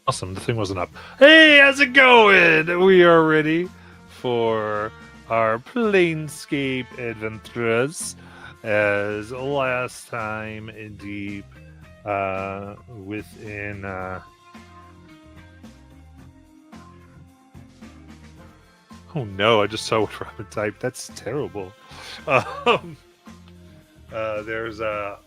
Awesome. The thing wasn't up. Hey, how's it going? We are ready for our Planescape adventures. As last time, deep within. Oh no! I just saw what Robin typed. That's terrible. There's a.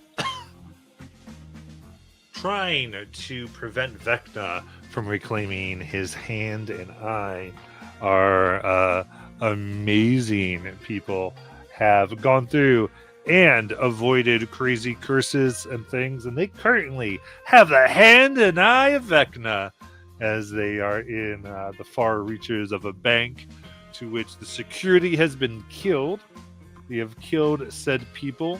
Trying to prevent Vecna from reclaiming his hand and eye, our amazing people have gone through and avoided crazy curses and things, and they currently have the hand and eye of Vecna as they are in the far reaches of a bank to which the security has been killed. We have killed said people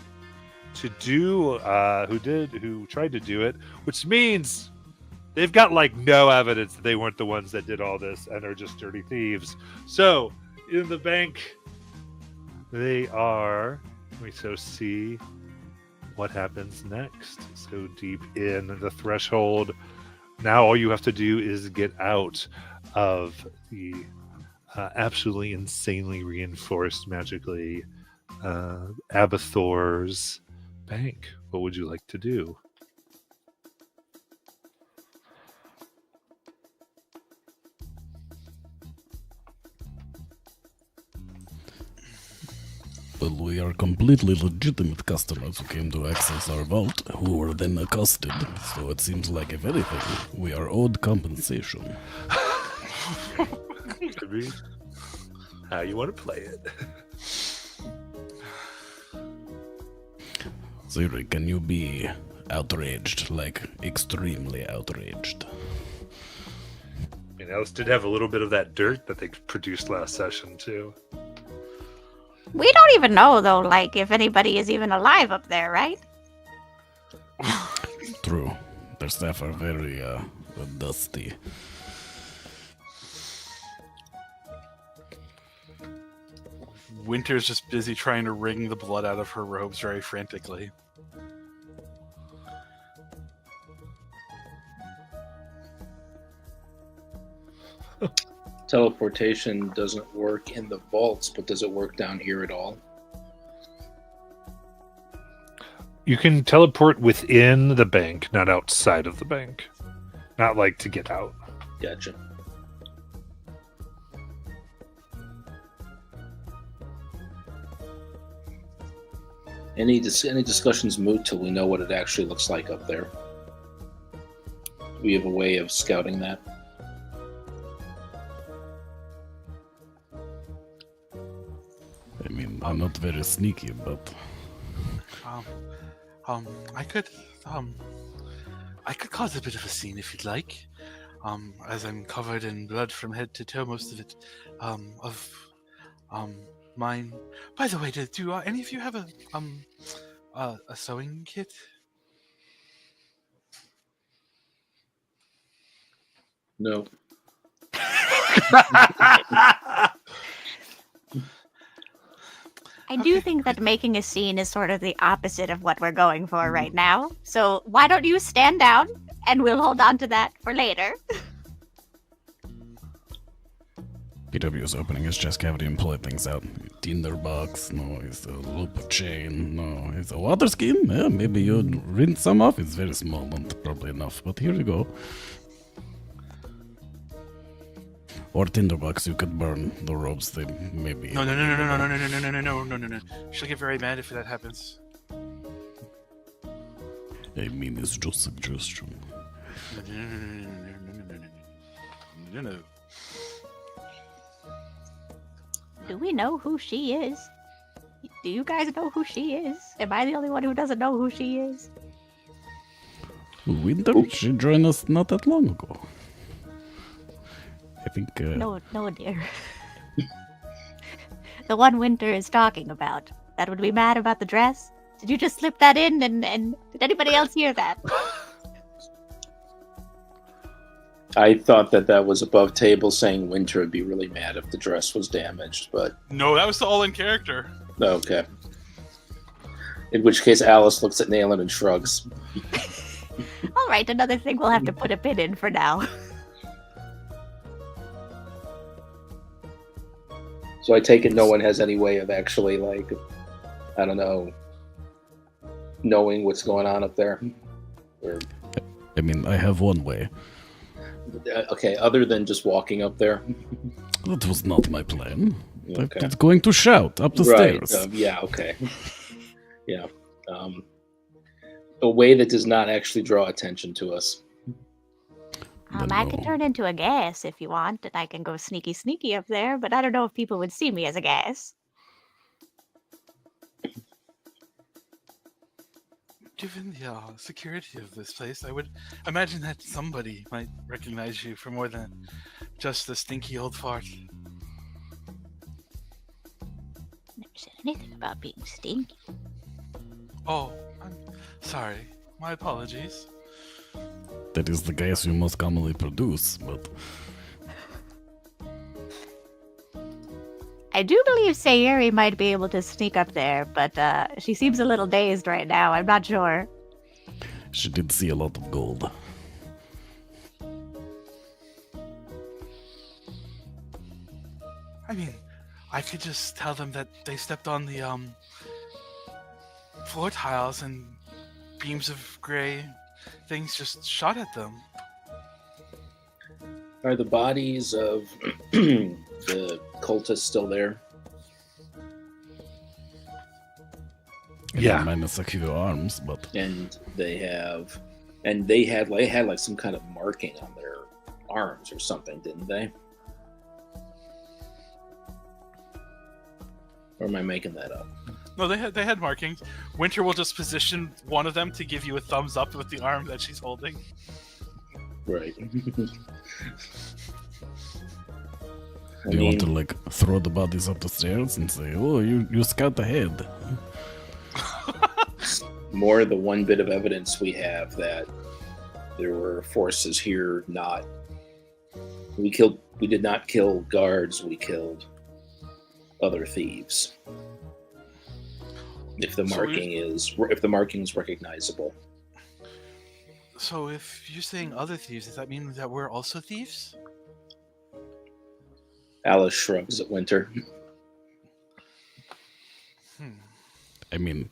to do who tried to do it, which means they've got like no evidence that they weren't the ones that did all this and are just dirty thieves. So in the bank they are. We so see what happens next. So deep in the threshold. Now all you have to do is get out of the absolutely insanely reinforced magically Abathor's bank. What would you like to do? Well, we are completely legitimate customers who came to access our vault, who were then accosted, so it seems like, if anything, we are owed compensation. I mean, how you want to play it? Ziri, can you be outraged, like extremely outraged? I mean, Alice did have a little bit of that dirt that they produced last session too. We don't even know, though, like, if anybody is even alive up there, right? True. Their staff are very, dusty. Winter's just busy trying to wring the blood out of her robes very frantically. Teleportation doesn't work in the vaults, but does it work down here at all? You can teleport within the bank, not outside of the bank. Not like to get out. Gotcha. Any discussions moot till we know what it actually looks like up there? We have a way of scouting that. I mean, I'm not very sneaky, but I could cause a bit of a scene if you'd like. As I'm covered in blood from head to toe, most of it, mine. By the way, do any of you have a sewing kit? No. I do think that making a scene is sort of the opposite of what we're going for right now. So why don't you stand down, and we'll hold on to that for later. PW is opening his chest cavity and pulling things out. Tinderbox, no, it's a loop of chain, no, it's a water skin. Yeah, maybe you'd rinse some off. It's very small, not probably enough, but here you go. Or tinderbox, you could burn the robes. They maybe. No. She'll get very mad if that happens. I mean, it's just a suggestion. No. Do we know who she is? Do you guys know who she is? Am I the only one who doesn't know who she is? Winter, she joined us not that long ago. I think. No, dear. The one Winter is talking about. That would be mad about the dress? Did you just slip that in and did anybody else hear that? I thought that was above table saying Winter would be really mad if the dress was damaged, but... No, that was all in character. Okay. In which case Alice looks at Nayland and shrugs. All right, another thing we'll have to put a pin in for now. So I take it no one has any way of actually, like, I don't know, knowing what's going on up there? Or, I mean, I have one way. okay, other than just walking up there? That was not my plan. Okay. It's going to shout up the Right. stairs. Yeah, okay. Yeah. A way that does not actually draw attention to us. Then I can no. turn into a gas if you want, and I can go sneaky up there, but I don't know if people would see me as a gas. Given the security of this place, I would imagine that somebody might recognize you for more than just the stinky old fart. Never said anything about being stinky. Oh, I'm sorry. My apologies. That is the gas you most commonly produce, but I do believe Sayuri might be able to sneak up there, but she seems a little dazed right now. I'm not sure. she did see a lot of gold. I mean, I could just tell them that they stepped on the floor tiles and beams of gray things just shot at them. Are the bodies of the cultists still there? Yeah. Minus a few arms, but And they had like some kind of marking on their arms or something, didn't they? Or am I making that up? No, they had markings. Winter will just position one of them to give you a thumbs up with the arm that she's holding. Right. do you want to like throw the bodies up the stairs and say, "Oh, you scout ahead"? more the one bit of evidence we have that there were forces here we did not kill guards, we killed other thieves. If the marking is recognizable. So if you're saying other thieves, does that mean that we're also thieves? Alice shrugs at Winter. I mean,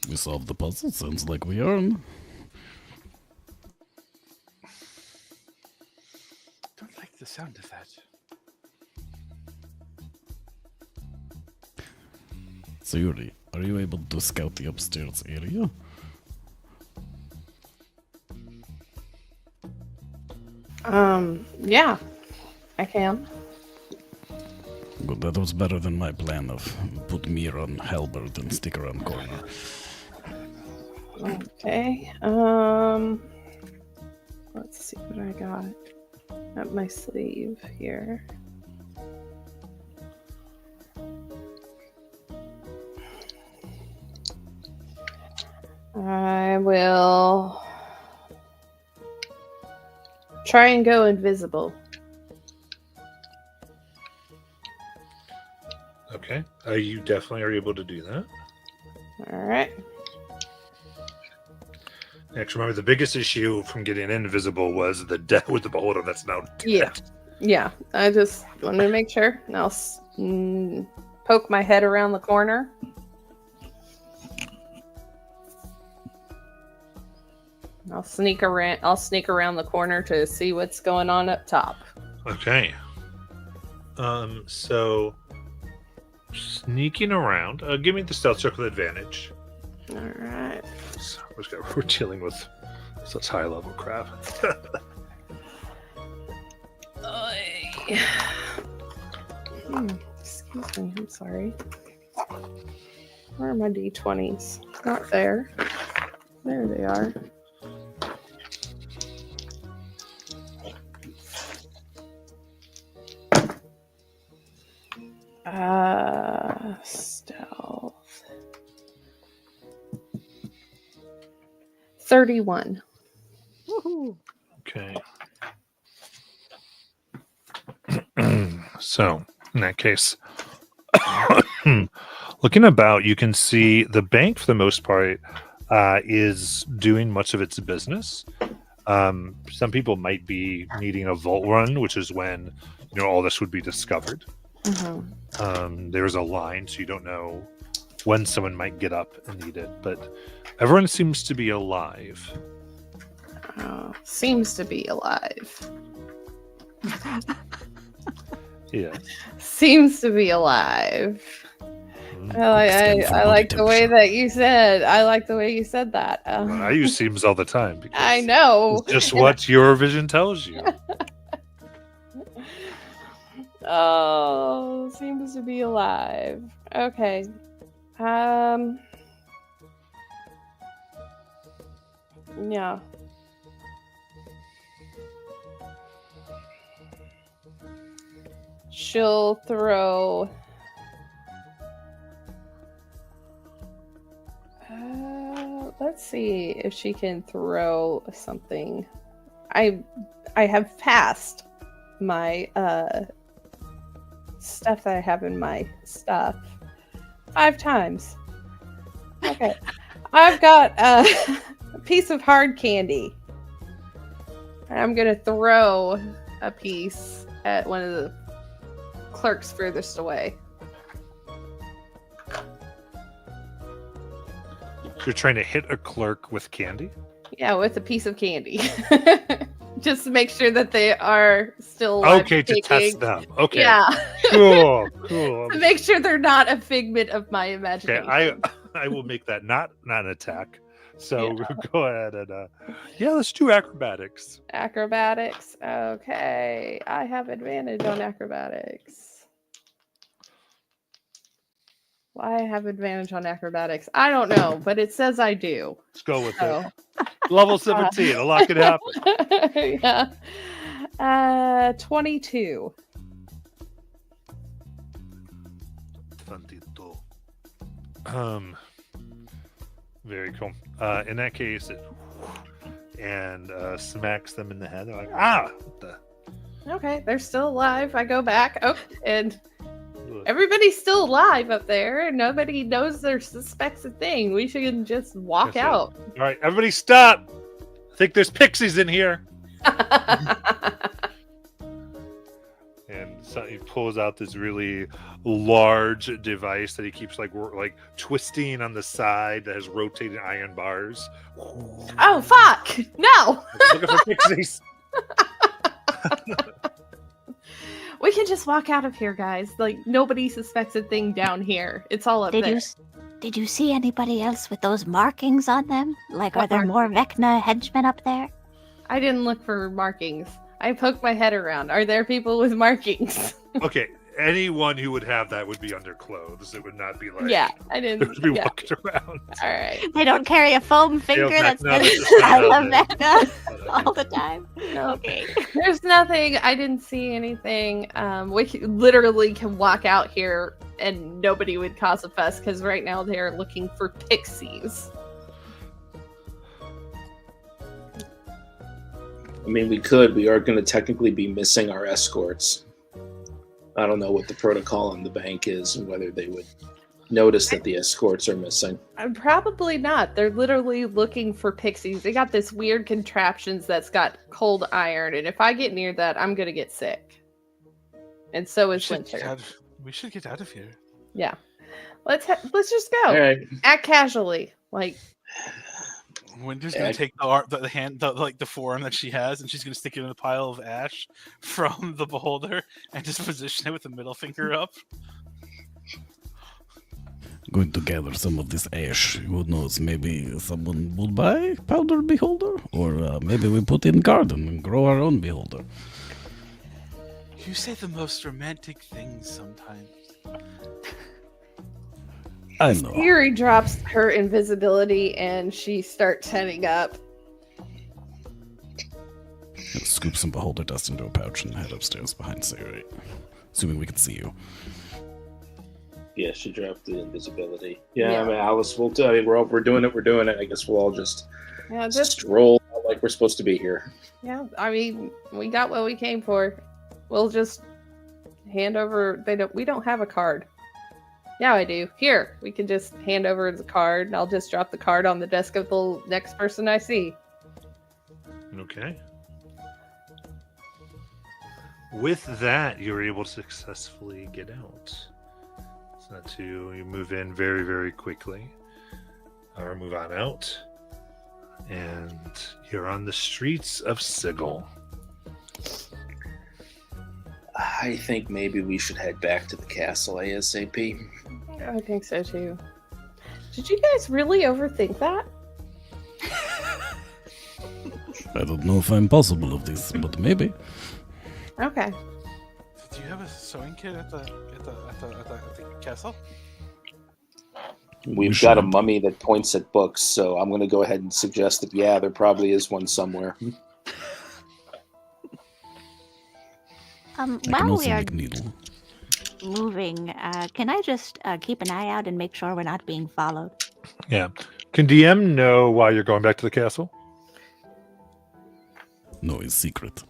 we solved the puzzle. Sounds like we are. Don't like the sound of that. So Yuri, are you able to scout the upstairs area? Yeah, I can. Good, that was better than my plan of put Mir on halberd and stick around corner. Okay. Let's see what I got up my sleeve here. I will try and go invisible. Okay. You definitely are able to do that. All right. Actually, remember the biggest issue from getting invisible was the death with the beholder that's now dead. Yeah. Yeah. I just wanted to make sure. And I'll poke my head around the corner. I'll sneak around the corner to see what's going on up top. Okay. So sneaking around. Give me the stealth check with advantage. All right. So we're dealing with such high level crap. Excuse me. I'm sorry. Where are my d20s? Not there. There they are. Stealth. 31. Woohoo! Okay. So, in that case, looking about, you can see the bank, for the most part, is doing much of its business. Some people might be needing a vault run, which is when all this would be discovered. There's a line, so you don't know when someone might get up and need it, but everyone seems to be alive. Seems to be alive. Yeah. Seems to be alive. I like the way that you said. I like the way you said that. Well, I use seems all the time because I know. it's just what your vision tells you. Oh, seems to be alive. Okay. Yeah. She'll throw. Let's see if she can throw something. I have passed my stuff that I have in my stuff 5 times. Okay. I've got a piece of hard candy. I'm gonna throw a piece at one of the clerks furthest away. You're trying to hit a clerk with candy? Yeah, with a piece of candy. Just to make sure that they are still alive. Okay, to test them. Okay. Yeah. Cool. To make sure they're not a figment of my imagination. Okay, I will make that not an attack. So we'll go ahead and let's do acrobatics. Acrobatics. Okay. I have advantage on acrobatics. Why I have advantage on acrobatics? I don't know, but it says I do. Let's go with So. it. Level 17. A lot could happen. Yeah. 22. 22. Very cool. In that case, it smacks them in the head. They're like, what the? Okay, they're still alive. I go back. Oh, and everybody's still alive up there. Nobody knows or suspects a thing. We should just walk That's it. out. All right, everybody stop. I think there's pixies in here. And so he pulls out this really large device that he keeps like twisting on the side that has rotating iron bars. Oh, fuck! No! Looking for pixies. We can just walk out of here, guys. Like, nobody suspects a thing down here. It's all up there. Did you see anybody else with those markings on them? Like, are What there more Vecna henchmen up there? I didn't look for markings. I poked my head around. Are there people with markings? Okay, anyone who would have that would be under clothes. It would not be like Yeah, I they didn't. would be Yeah. walking around. All right. They don't carry a foam finger that Vecna, says, that's just I not love how Vecna all the time. No. Okay. There's nothing. I didn't see anything. Literally can walk out here and nobody would cause a fuss because right now they're looking for pixies. I mean, we could. We are going to technically be missing our escorts. I don't know what the protocol on the bank is and whether they would notice that the escorts are missing. Probably not. They're literally looking for pixies. They got this weird contraptions that's got cold iron, and if I get near that, I'm gonna get sick. And so is Winter. We should get out of here. Yeah. Let's just go. All right. Act casually. Like, Winter's Yeah. gonna take the hand, the forearm that she has, and she's gonna stick it in a pile of ash from the beholder and just position it with the middle finger up. Going to gather some of this ash. Who knows? Maybe someone will buy powder beholder, or maybe we put in garden and grow our own beholder. You say the most romantic things sometimes. I know. Fury drops her invisibility and she starts heading up. Scoop some beholder dust into a pouch and head upstairs behind Siri. Assuming we can see you. Yeah, she dropped the invisibility. Yeah, Yeah. I mean, Alice, we're doing it. We're doing it. I guess we'll all just Yeah, just stroll out like we're supposed to be here. yeah. I mean, we got what we came for. We'll just hand over. We don't have a card. Yeah, I do. Here, we can just hand over the card, and I'll just drop the card on the desk of the next person I see. Okay. with that, you're able to successfully get out. So you move in very, very quickly, or move on out, and you're on the streets of Sigil. I think maybe we should head back to the castle ASAP. I think so too. Did you guys really overthink that? I don't know if I'm possible of this, but maybe. Okay. Do you have a sewing kit at the castle? We've got a should. mummy that points at books, so I'm going to go ahead and suggest that, yeah, there probably is one somewhere. I can While also we are make needle. moving, can I just keep an eye out and make sure we're not being followed? Yeah. Can DM know why you're going back to the castle? No, it's secret.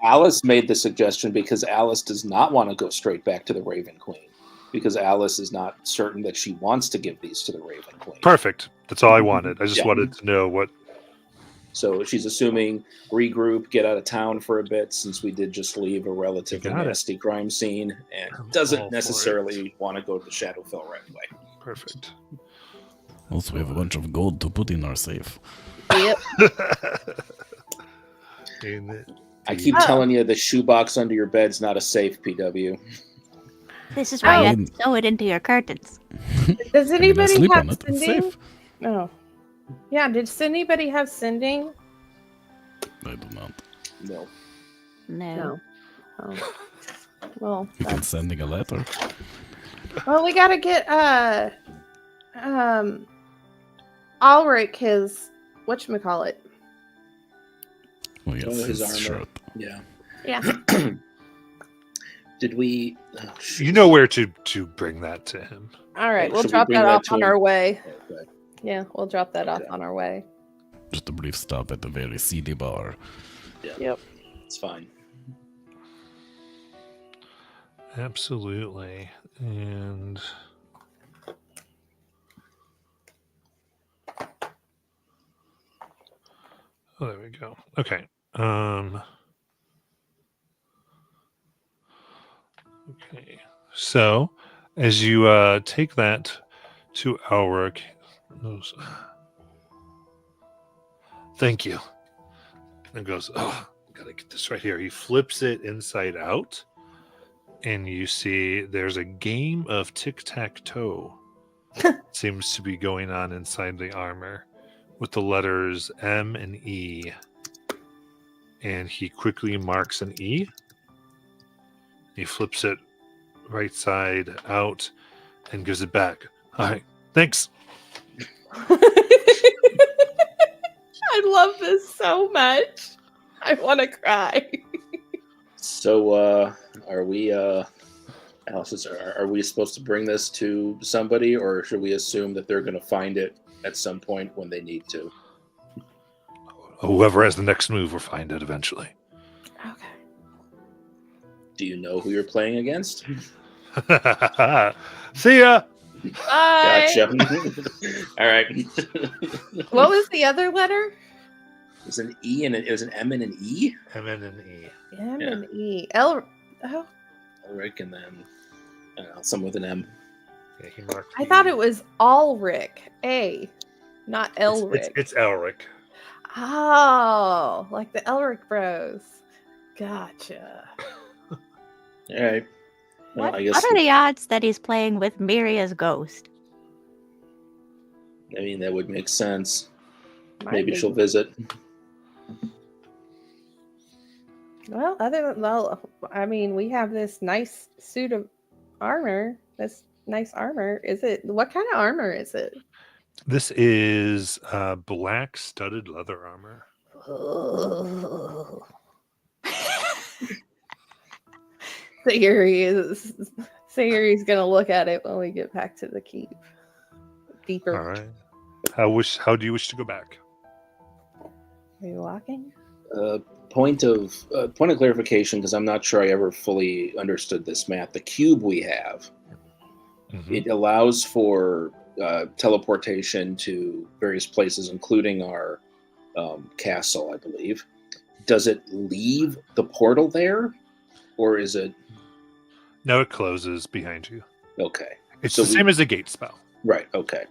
Alice made the suggestion because Alice does not want to go straight back to the Raven Queen, because Alice is not certain that she wants to give these to the Raven Queen. Perfect. That's all I wanted. I just Yeah. wanted to know what. So she's assuming regroup, get out of town for a bit, since we did just leave a relatively Got it. nasty crime scene, and I'm all doesn't for necessarily want to go to Shadowfell right away. Perfect. Also, we have a bunch of gold to put in our safe. Yep. I keep telling you the shoebox under your bed's not a safe, PW. This is why you have Oh. to sew it into your curtains. Does I anybody sleep have on it. It's sending? safe. No. Yeah, did anybody have sending? I do not. No. No. Oh. Well, You can sending a letter. well, we gotta get Ulrich his whatchamacallit. Oh yes, Oh, his his armor. shirt. Yeah. Yeah. Did we? Oh, shoot. You know where to bring that to him. All right, Yeah, we'll should we drop bring that that off to on him? our way. Okay. Yeah, we'll drop that off Okay. on our way. Just a brief stop at a very seedy bar. Yep. It's fine. Absolutely. And oh, there we go. Okay. Okay. So, as you take that to Ulrich, thank you. And goes, oh, gotta get this right here. He flips it inside out, and you see there's a game of tic-tac-toe seems to be going on inside the armor with the letters M and E. And he quickly marks an E. He flips it right side out and gives it back. All right, thanks. I love this so much. I want to cry. So, are we? Alice, are we supposed to bring this to somebody, or should we assume that they're going to find it at some point when they need to? Whoever has the next move will find it eventually. Okay. Do you know who you're playing against? See ya. Bye. Gotcha. All right. What was the other letter? It's an E and it was an M and an E. M and an E. M Yeah. and E. L. Oh, Ulrich, and then I don't know, some with an M. Yeah, he marked. I E. thought it was Ulrich. A, not It's- Elric. It's Elric. Oh, like the Elric Bros. Gotcha. All right. Well, What, I guess. what are the odds that he's playing with Miria's ghost? I mean, that would make sense. Might Maybe be. she'll visit. Well, I mean, we have this nice suit of armor. This nice armor. Is it? What kind of armor is it? This is black studded leather armor. Sayuri's gonna look at it when we get back to the keep. Deeper. All right. How do you wish to go back? Are you walking? Point of clarification, because I'm not sure I ever fully understood this, Matt. The cube we have, Mhm. it allows for teleportation to various places, including our castle, I believe. does it leave the portal there, or is it No, it closes behind you. okay? It's So the same as a gate spell. Right. Okay.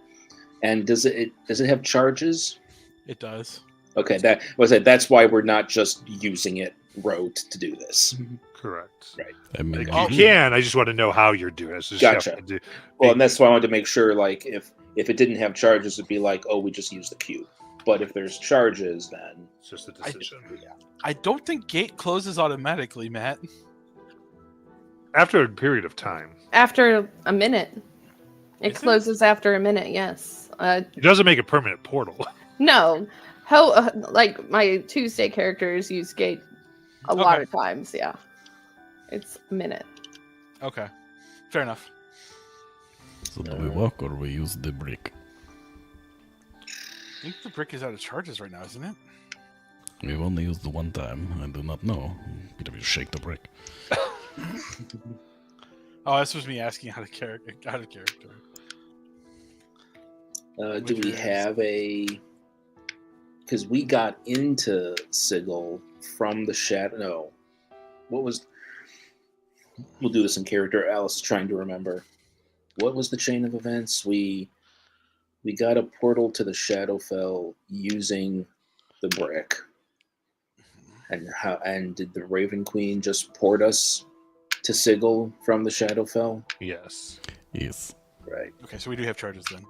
And does it have charges? It does. Okay, that's why we're not just using it rote to do this. Correct. Right. I mean, Like, you can. I just want to know how you're doing it. So just Gotcha. have to do- Well, and that's why I wanted to make sure, like, if it didn't have charges, it'd be like, oh, we just use the cube. But if there's charges, then It's just a decision. I don't think gate closes automatically, Matt. After a period of time, After a minute. It Is it? closes after a minute, yes. it doesn't make a permanent portal. No. Like my Tuesday characters use gate a lot Okay. of times, yeah. It's a minute. Okay, fair enough. so do we walk or we use the brick? I think the brick is out of charges right now, isn't it? We've only used the one time. I do not know. PW, shake the brick. Oh, this was me asking out of character. do we have a? Because we got into Sigil from the shadow. No, what was? We'll do this in character. Alice is trying to remember. What was the chain of events? We got a portal to the Shadowfell using the brick. And did the Raven Queen just port us to Sigil from the Shadowfell? Yes. Yes. Right. Okay, so we do have charges then.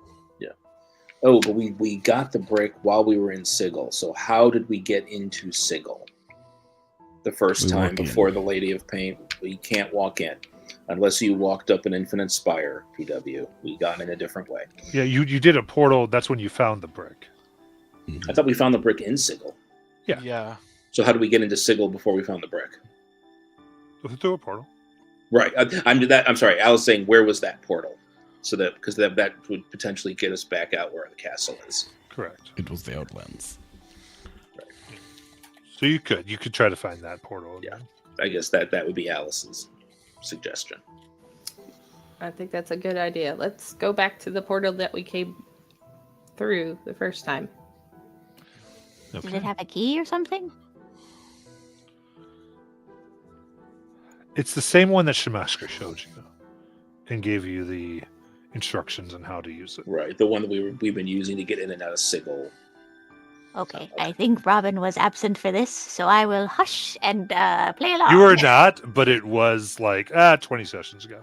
Oh, but we got the brick while we were in Sigil. So how did we get into Sigil? The first We time walk in. before the Lady of Pain, we can't walk in unless you walked up an Infinite Spire. PW, we got in a different way. Yeah, you did a portal. That's when you found the brick. Mhm. I thought we found the brick in Sigil. Yeah. Yeah. So how did we get into Sigil before we found the brick? Through a portal. Right. I'm sorry. I was saying, where was that portal? So that because that would potentially get us back out where the castle is. Correct. It was the Outlands. So you could try to find that portal. Yeah. I guess that would be Alice's suggestion. I think that's a good idea. Let's go back to the portal that we came through the first time. Did it have a key or something? It's the same one that Shimashka showed you and gave you the instructions on how to use it. Right. The one that we've been using to get in and out of Sigil. Okay, I think Robin was absent for this, so I will hush and play along. You were not, but it was like 20 sessions ago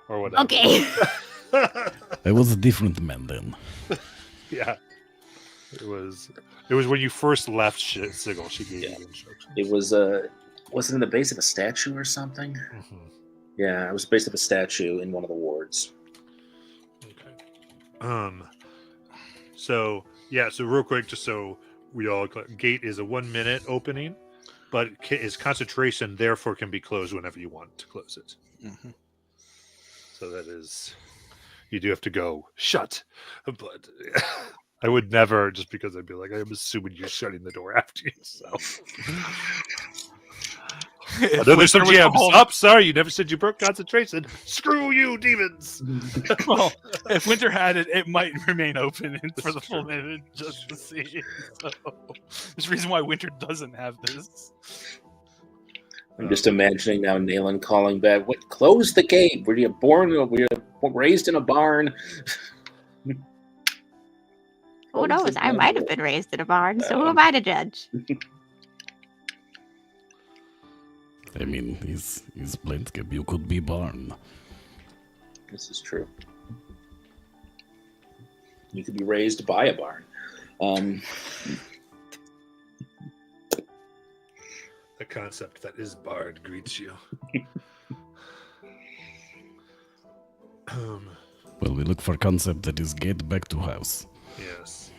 or whatever. Okay. I was a different man then. Yeah. It was when you first left Sigil. She gave you the instructions. It was it in the base of a statue or something? Mhm. Yeah, it was the base of a statue in one of the wards. Okay. So real quick, just so we all gate is a 1 minute opening, but is concentration, therefore can be closed whenever you want to close it. Mhm. So that is, you do have to go shut, but I would never, just because I'd be like, I'm assuming you're shutting the door after yourself. I know there's some Winter was GMs. home- Up, sorry, you never said you broke concentration. Screw you, demons. Well, if Winter had it, it might remain open for the full minute just to see. So, there's a reason why Winter doesn't have this. I'm just imagining now Nayland calling back, "What? Close the gate. Were you born? Were you raised in a barn?" Who knows? I might have been raised in a barn, so who am I to judge? I mean, he's Planescape. You could be Barn. This is true. You could be raised by a barn. The concept that is Bard greets you. Well, we look for concept that is get back to house. Yes.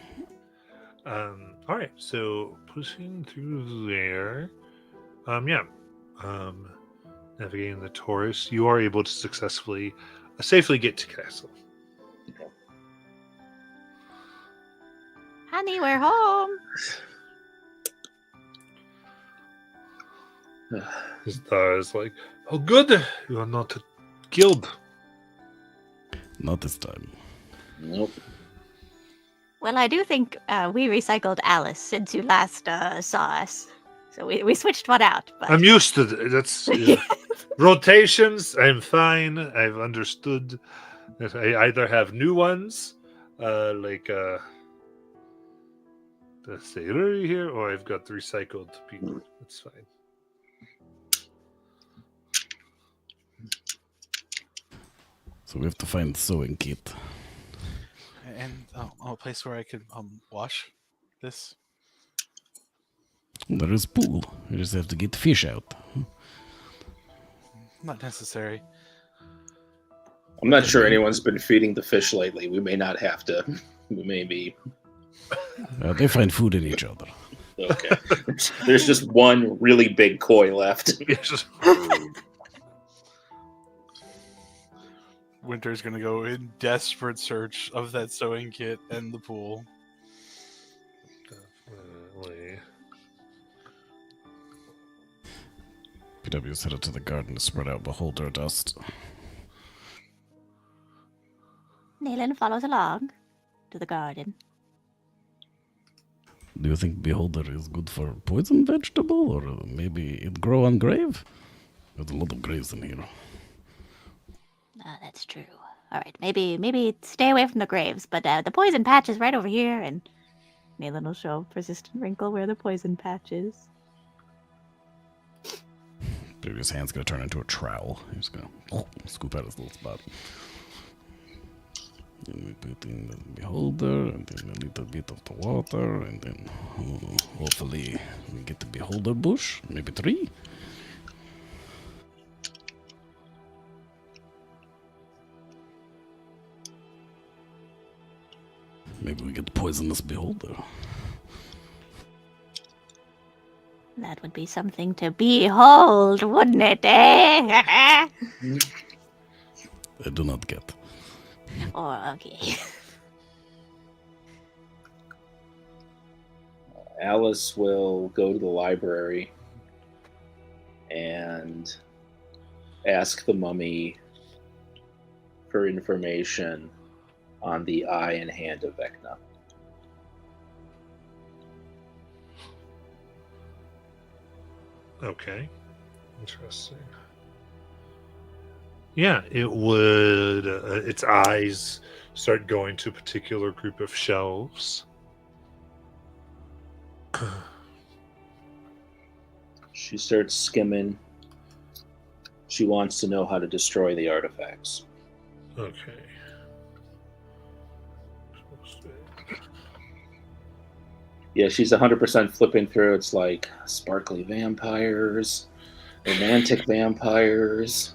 All right. So pushing through there. Navigating the Taurus, you are able to successfully, safely get to castle. Honey, we're home. Zara is like, oh, good. You are not killed. Not this time. Nope. Well, I do think we recycled Alice since you last saw us. So we switched one out. But I'm used to that's rotations. I'm fine. I've understood that I either have new ones, like the sailor here, or I've got recycled people. It's fine. So we have to find sewing kit. And a place where I could wash this. There is pool. You just have to get fish out. Not necessary. I'm not sure anyone's been feeding the fish lately. We may not have to. We may be. They find food in each other. Okay. There's just one really big koi left. Winter's gonna go in desperate search of that sewing kit and the pool. Definitely. PW is headed to the garden to spread out beholder dust. Nayland follows along to the garden. Do you think beholder is good for poison vegetable, or maybe it grow on grave? There's a lot of graves in here. Ah, that's true. All right, maybe stay away from the graves, but the poison patch is right over here, and Nayland will show persistent wrinkle where the poison patch is. His hand's gonna turn into a trowel. He's gonna scoop out his little spot. Then we put in the beholder, and then a little bit of the water, and then hopefully we get the beholder bush, maybe 3. Maybe we get the poisonous beholder. That would be something to behold, wouldn't it, eh? I do not get. Oh, okay. Alice will go to the library and ask the mummy for information on the eye and hand of Vecna. Okay. Interesting. Yeah, it would. Its eyes start going to a particular group of shelves. She starts skimming. She wants to know how to destroy the artifacts. Okay. Yeah, she's 100% flipping through. It's like sparkly vampires, romantic vampires.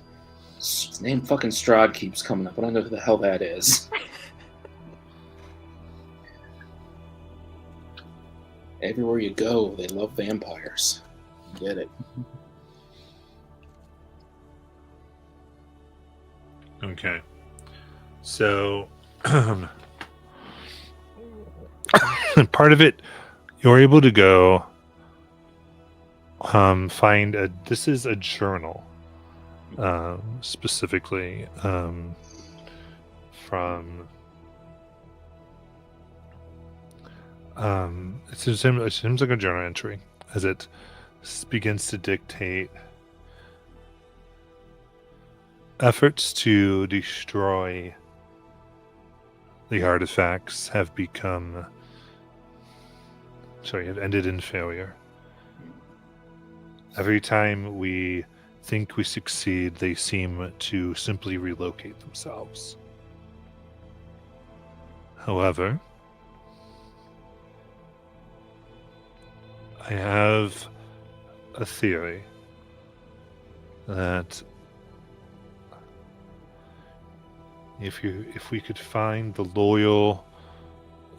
His name fucking Strahd keeps coming up. I don't know who the hell that is. Everywhere you go, they love vampires. Get it. Okay. So, part of it, you're able to go find this is a journal, specifically from it seems like a journal entry as it begins to dictate efforts to destroy the artifacts have ended in failure. Every time we think we succeed, they seem to simply relocate themselves. However, I have a theory that if we could find the loyal,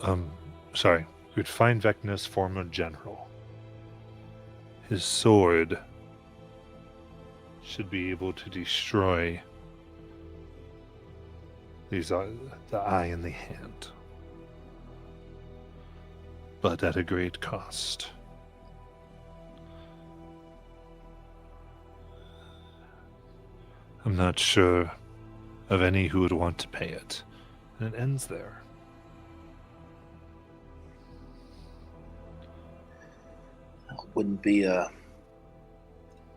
we could find Vecna's former general. His sword should be able to destroy the eye and the hand, but at a great cost. I'm not sure of any who would want to pay it. And it ends there. Wouldn't be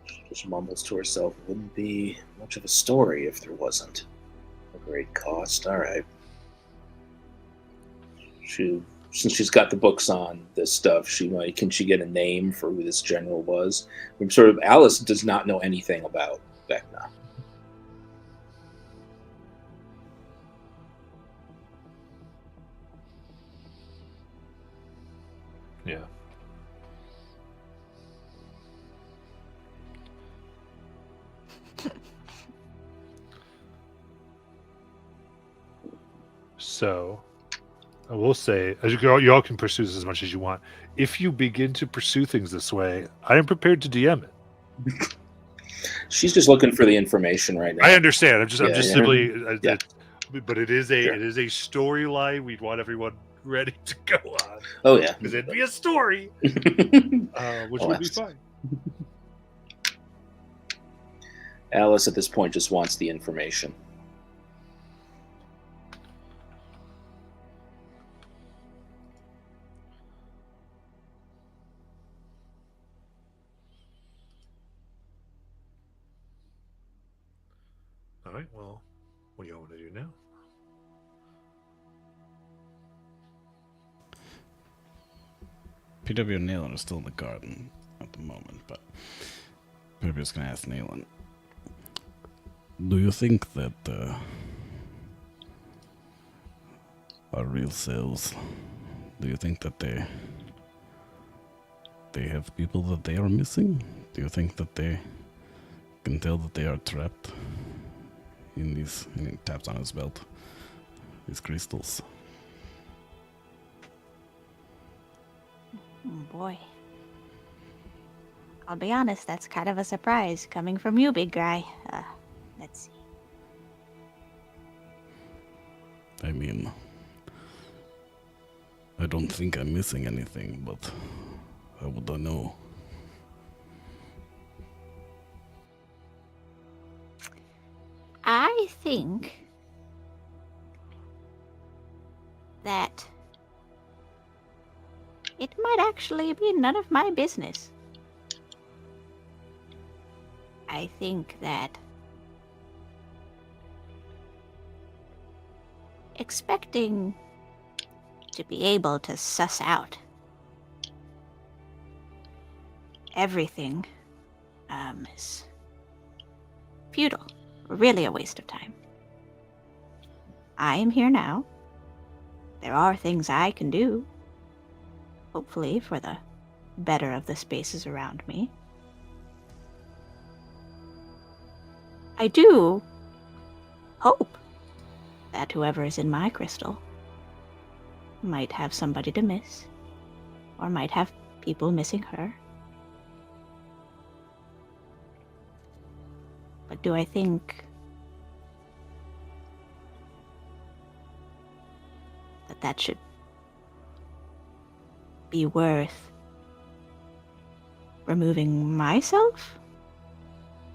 she just mumbles to herself, wouldn't be much of a story if there wasn't a great cost. All right. Since she's got the books on this stuff, can she get a name for who this general was? Alice does not know anything about Vecna. Yeah. So, I will say, as you all can pursue this as much as you want. If you begin to pursue things this way, I am prepared to DM it. She's just looking for the information right now. I understand. I'm just simply. Yeah. But it is a storyline. We'd want everyone ready to go on. Oh yeah, because it'd be a story, which would be fine. Alice at this point just wants the information. All right. Well, what do y'all want to do now? PW and Naylan are still in the garden at the moment, but PW is going to ask Naylan, do you think that our real selves, do you think that they have people that they are missing? Do you think that they can tell that they are trapped in these, and he taps on his belt, these crystals? Oh boy. I'll be honest, that's kind of a surprise coming from you, big guy. Let's see. I mean, I don't think I'm missing anything, but how would I know? I think that it might actually be none of my business. I think that expecting to be able to suss out everything is futile. Really a waste of time. I am here now. There are things I can do, hopefully for the better of the spaces around me. I do hope that whoever is in my crystal might have somebody to miss, or might have people missing her. But do I think that should be worth removing myself?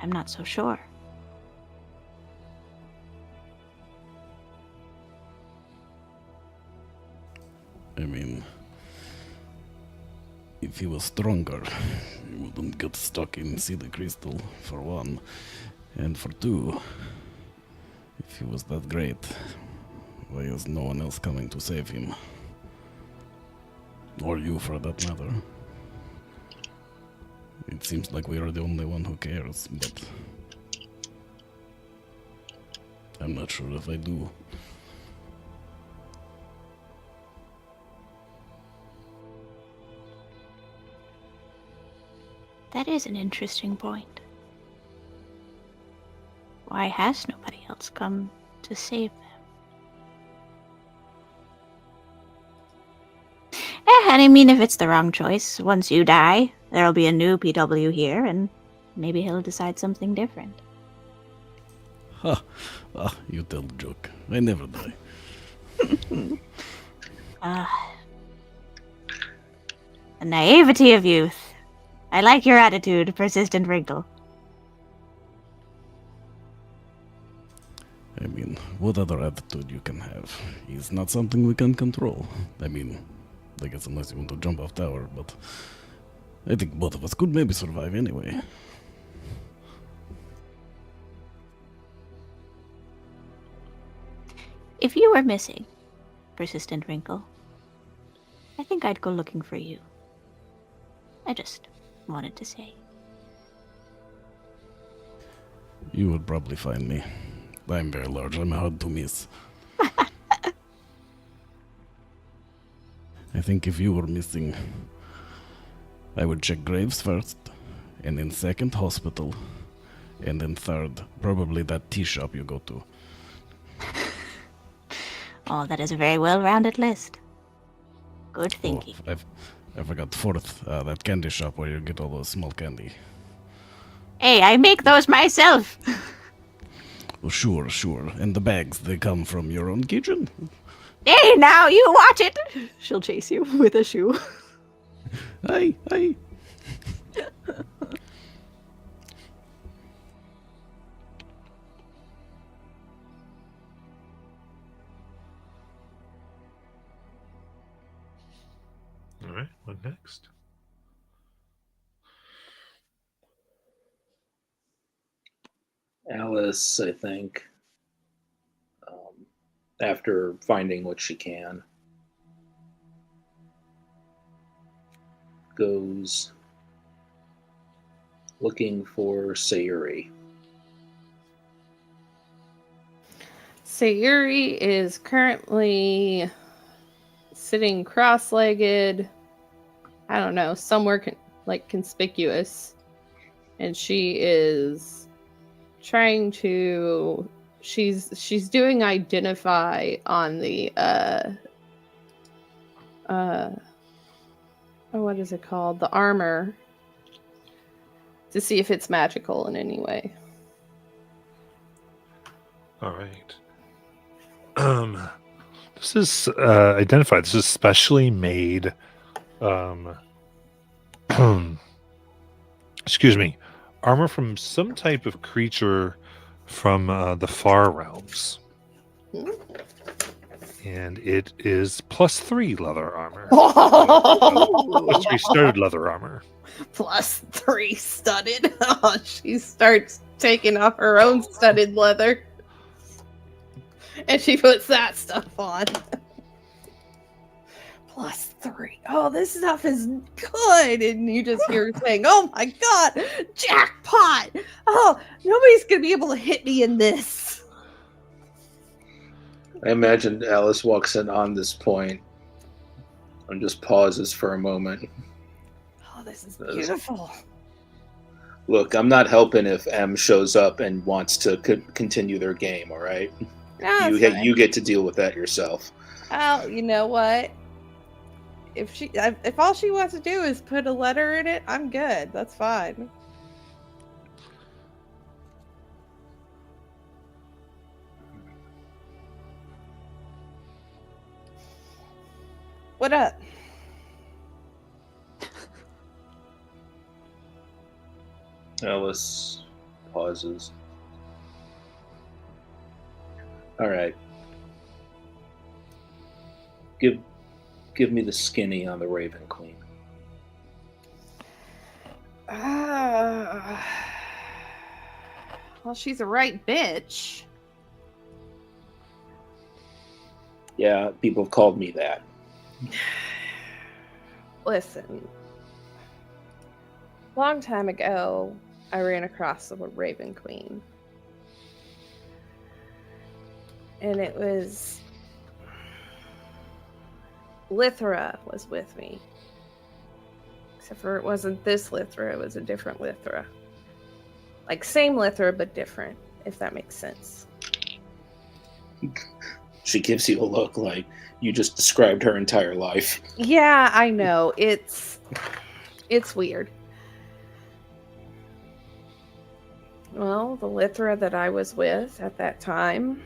I'm not so sure. I mean, if he was stronger, he wouldn't get stuck in Sealy Crystal, for one. And for two, if he was that great, why is no one else coming to save him? Or you, for that matter. It seems like we are the only one who cares, but I'm not sure if I do. That is an interesting point. Why has nobody else come to save them? And I mean, if it's the wrong choice, once you die, there'll be a new PW here, and maybe he'll decide something different. Ha! Ah, you tell the joke. I never die. The naivety of youth. I like your attitude, Persistent Wrinkle. I mean, what other attitude you can have? It's not something we can control. I mean, I guess unless you want to jump off tower, but I think both of us could maybe survive anyway. If you were missing, Persistent Wrinkle, I think I'd go looking for you. I just wanted to say. You would probably find me. I'm very large. I'm hard to miss. I think if you were missing, I would check graves first, and then second, hospital, and then third, probably that tea shop you go to. Oh, that is a very well-rounded list. Good thinking. Oh, I forgot fourth, that candy shop where you get all those small candy. Hey, I make those myself. Oh, sure. And the bags, they come from your own kitchen? Hey, now you watch it. She'll chase you with a shoe. Aye. All right, what next? Alice, I think, after finding what she can, goes looking for Sayuri. Sayuri is currently sitting cross-legged, I don't know, somewhere conspicuous. And she is trying to she's doing identify on the what is it called? The armor, to see if it's magical in any way. All right. This is identified. This is specially made. Excuse me. Armor from some type of creature from the far realms, and it is +3 leather armor. +3 studded leather armor. +3 studded. Oh, she starts taking off her own studded leather. And she puts that stuff on. +3. Oh, this stuff is good. And you just hear her saying, oh my god, jackpot. Oh, nobody's going to be able to hit me in this. I imagine Alice walks in on this point and just pauses for a moment. Oh, this is beautiful. Look, I'm not helping if M shows up and wants to continue their game, all right? No, You get to deal with that yourself. Oh, you know what? If all she wants to do is put a letter in it, I'm good. That's fine. What up? Alice pauses. All right. Give me the skinny on the Raven Queen. Well, she's a right bitch. Yeah, people have called me that. Listen. Long time ago, I ran across the Raven Queen. And it was... Lythra was with me. Except for it wasn't this Lythra, it was a different Lythra. Like, same Lythra, but different, if that makes sense. She gives you a look like you just described her entire life. Yeah, I know. It's weird. Well, the Lythra that I was with at that time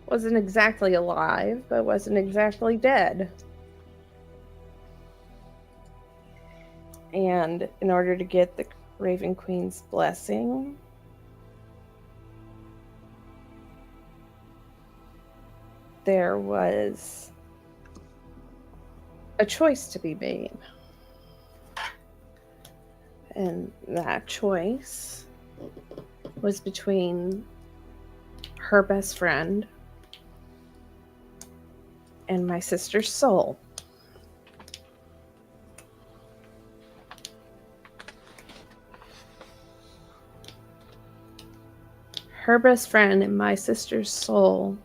wasn't exactly alive, but wasn't exactly dead. And in order to get the Raven Queen's blessing, there was a choice to be made. And that choice was between her best friend and my sister's soul. Her best friend and my sister's soul,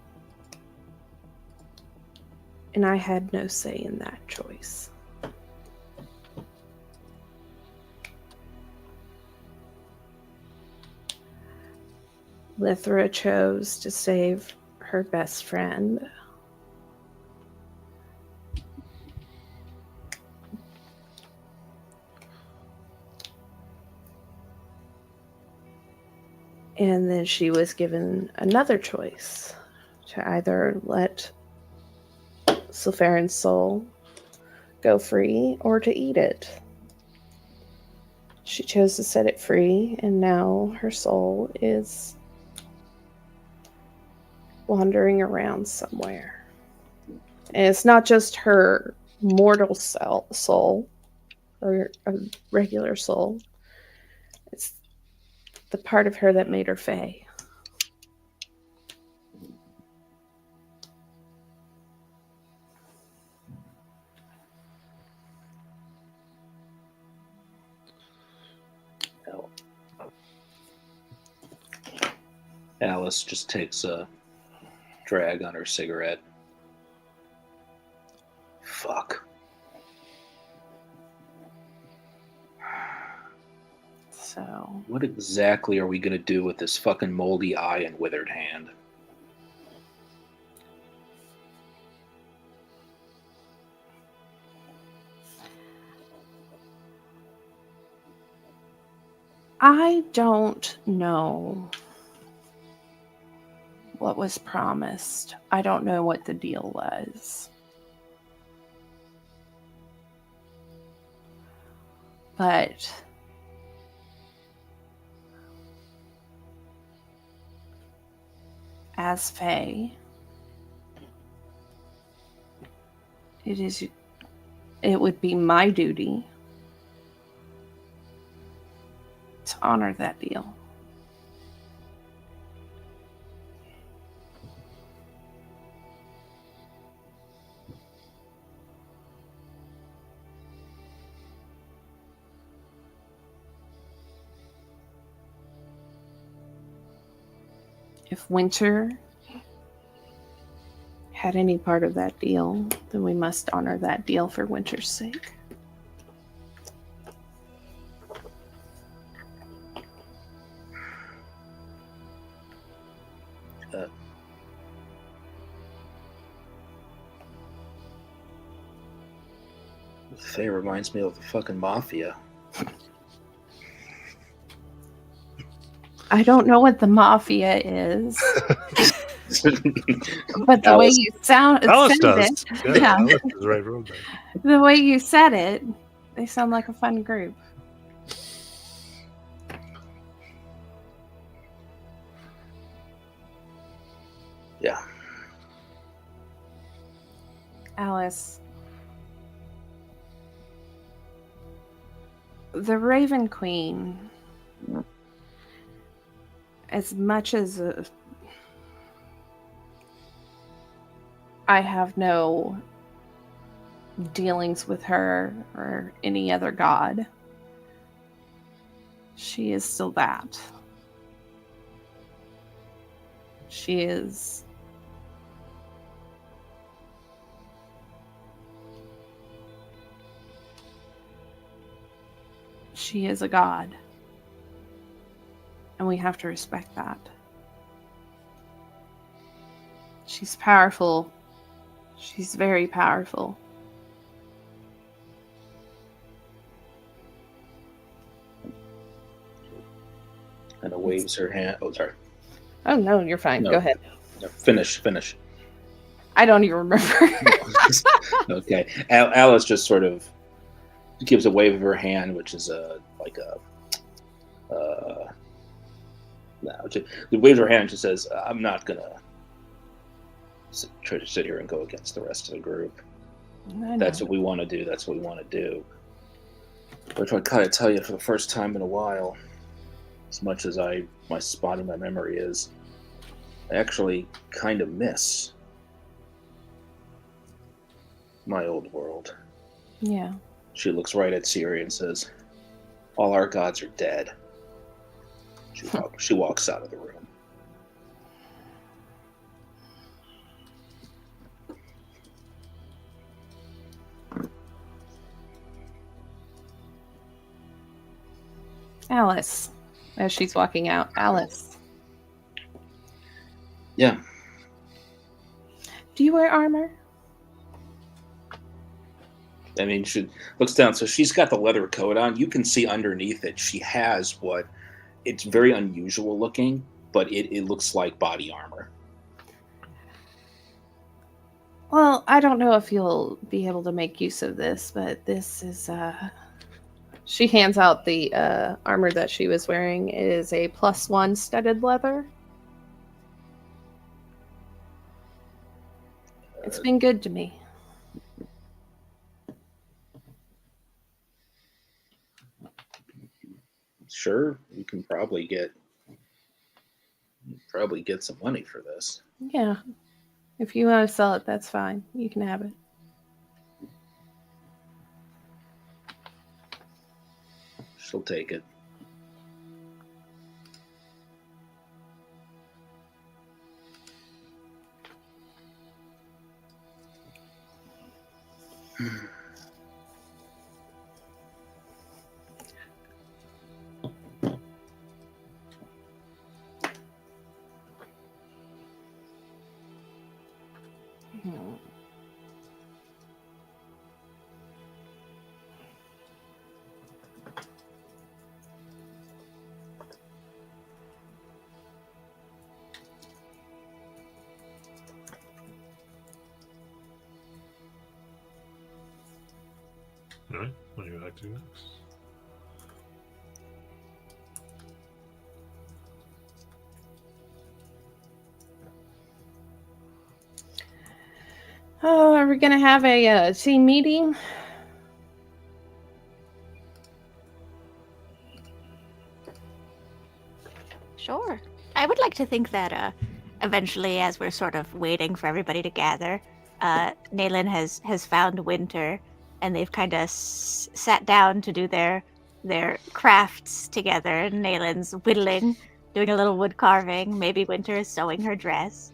and I had no say in that choice. Lithra chose to save her best friend. And then she was given another choice to either let Sulfarin's soul go free or to eat it. She chose to set it free, and now her soul is wandering around somewhere. And it's not just her mortal soul or a regular soul. It's the part of her that made her Fae. Alice just takes a drag on her cigarette. Fuck. So, What exactly are we gonna do with this fucking moldy eye and withered hand? I don't know what was promised. I don't know what the deal was. But as Fae, it would be my duty to honor that deal. If Winter had any part of that deal, then we must honor that deal for Winter's sake. Faye reminds me of the fucking mafia. I don't know what the mafia is, but the way Alice- you said Alice does. it, Yeah, Yeah. Alice is right road there. the way you said it, they sound like a fun group. Yeah. Alice, the Raven Queen, as much as I have no dealings with her or any other god, she is still that. She is a god. And we have to respect that. She's powerful. She's very powerful. And waves her hand. Oh, sorry. Oh no, you're fine. No. Go ahead. No, finish. I don't even remember. Okay. Alice just sort of gives a wave of her hand, which is she waves her hand and she says, I'm not gonna try to sit here and go against the rest of the group. I know. That's what we want to do. That's what we want to do. Which I kind of tell you for the first time in a while, as much as my spotty my memory is, I actually kind of miss my old world. Yeah. She looks right at Ciri and says, "All our gods are dead." She walks out of the room. Alice, as she's walking out. Alice, Yeah. do you wear armor? I mean, she looks down. So she's got the leather coat on. You can see underneath it, she has it's very unusual looking, but it looks like body armor. Well, I don't know if you'll be able to make use of this, but this is, she hands out the armor that she was wearing. It is a +1 studded leather. It's been good to me. Sure, you can probably get some money for this. Yeah. If you want to sell it, that's fine. You can have it. She'll take it. All right, what do you like to do next? Oh, are we going to have a team meeting? Sure. I would like to think that eventually, as we're sort of waiting for everybody to gather, Nayland has found Winter, and they've kind of sat down to do their crafts together. And Nayland's whittling, doing a little wood carving. Maybe Winter is sewing her dress.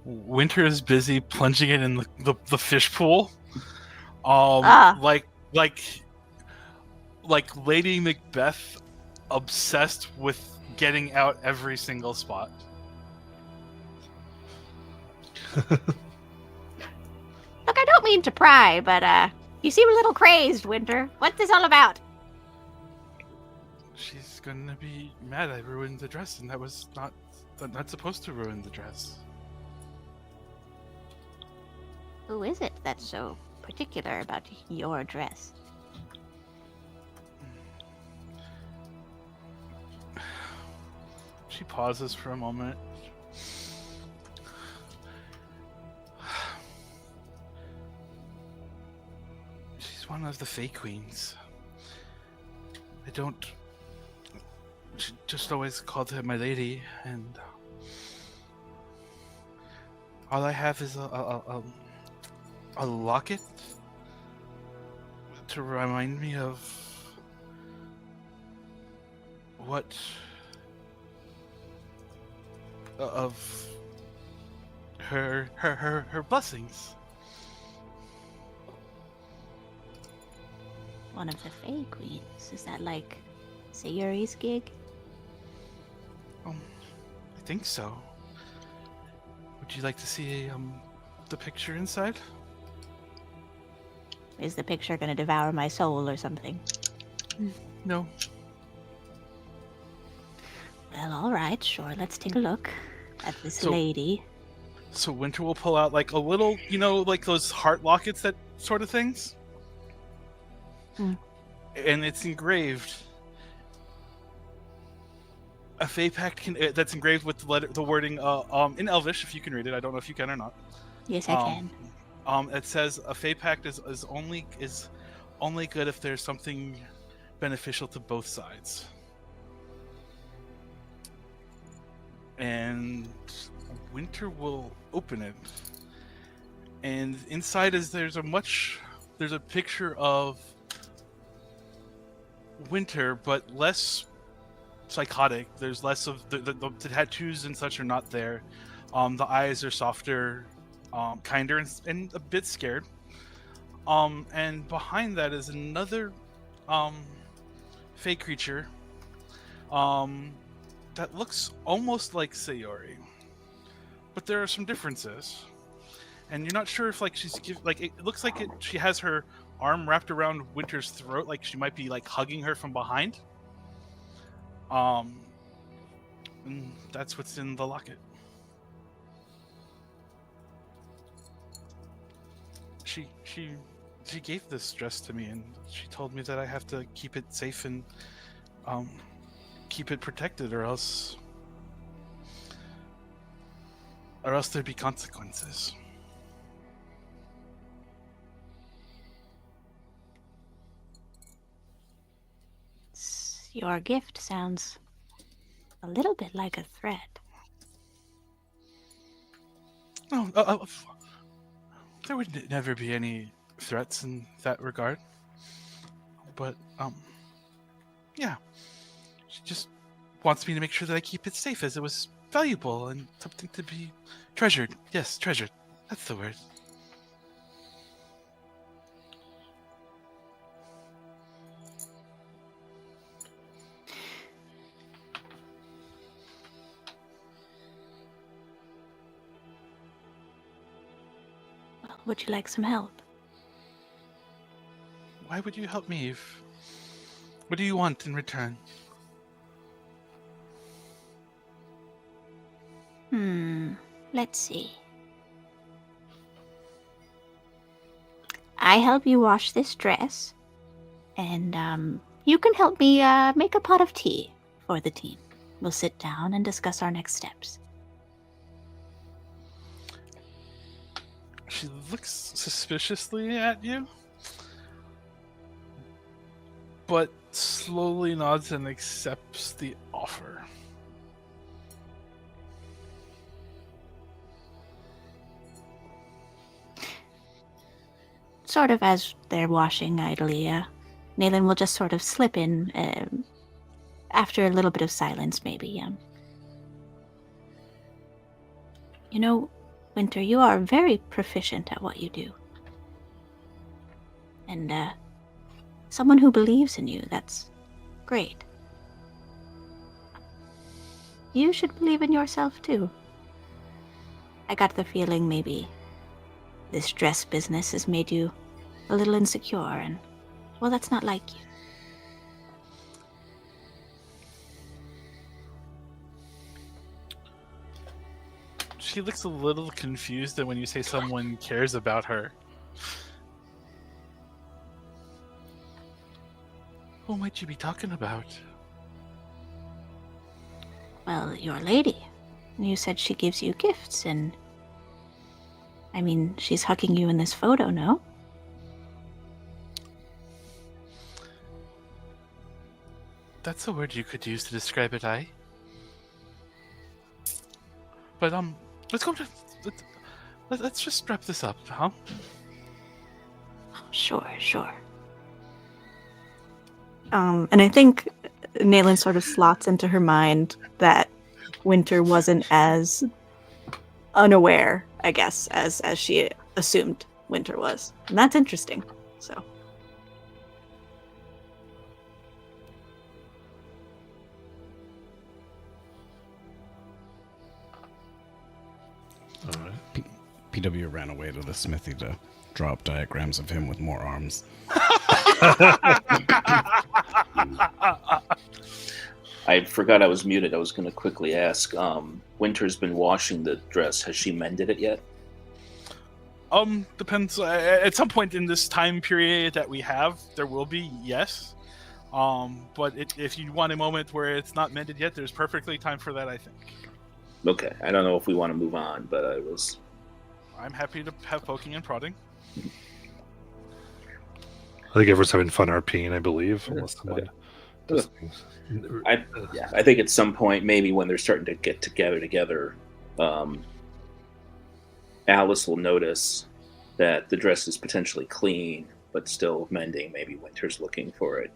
Winter is busy plunging it in the fish pool. Like Lady Macbeth, obsessed with getting out every single spot. Look, I don't mean to pry, but you seem a little crazed, Winter. What's this all about? She's gonna be mad I ruined the dress, and that was not supposed to ruin the dress. Who is it that's so particular about your dress? She pauses for a moment. She's one of the Fey Queens. She just always called her my lady, and all I have is a locket to remind me of her blessings. One of the Fey Queens. Is that like Sayuri's gig? I think so. Would you like to see the picture inside? Is the picture gonna devour my soul or something? No. Well, all right, sure. Let's take a look at this So- lady. So Winter will pull out like a little, like those heart lockets, that sort of things. Hmm. And it's engraved. A Fey Pact that's engraved with the wording in Elvish, if you can read it. I don't know if you can or not. Yes, I can. It says a Fey Pact is only good if there's something beneficial to both sides. And Winter will open it. And inside there's a picture of Winter, but less psychotic. There's less of the tattoos and such are not there. The eyes are softer, kinder, and a bit scared. And behind that is another fey creature that looks almost like Sayori, but there are some differences. And you're not sure if it looks like she has her arm wrapped around Winter's throat, like she might be like hugging her from behind. And that's what's in the locket. She gave this dress to me, and she told me that I have to keep it safe and keep it protected, or else there'd be consequences. Your gift sounds a little bit like a threat. Oh, there would never be any threats in that regard. But, yeah. She just wants me to make sure that I keep it safe, as it was valuable and something to be treasured. Yes, treasured. That's the word. Well, would you like some help? Why would you help me? What do you want in return? Let's see. I help you wash this dress, and you can help me make a pot of tea for the team. We'll sit down and discuss our next steps. She looks suspiciously at you, but slowly nods and accepts the offer. Sort of as they're washing idly, Nayland will just sort of slip in after a little bit of silence, maybe. You know, Winter, you are very proficient at what you do. And someone who believes in you, that's great. You should believe in yourself, too. I got the feeling maybe this dress business has made you a little insecure, and, well, that's not like you. She looks a little confused when you say someone cares about her. Who might you be talking about? Well, your lady. You said she gives you gifts, and I mean, she's hugging you in this photo, no? That's a word you could use to describe it, aye? But, let's go to... Let's just wrap this up, huh? Sure. And I think Nayland sort of slots into her mind that Winter wasn't as unaware, I guess, as she assumed Winter was. And that's interesting, so... All right. PW ran away to the smithy to draw up diagrams of him with more arms. I forgot I was muted. I was going to quickly ask. Winter's been washing the dress. Has she mended it yet? Depends. At some point in this time period that we have, there will be, yes. But if you want a moment where it's not mended yet, there's perfectly time for that, I think. Okay. I don't know if we want to move on, but I'm happy to have poking and prodding. think everyone's having fun RPing, I believe, unless someone Okay. does things. Yeah, I think at some point, maybe when they're starting to get together, Alice will notice that the dress is potentially clean, but still mending. Maybe Winter's looking for it.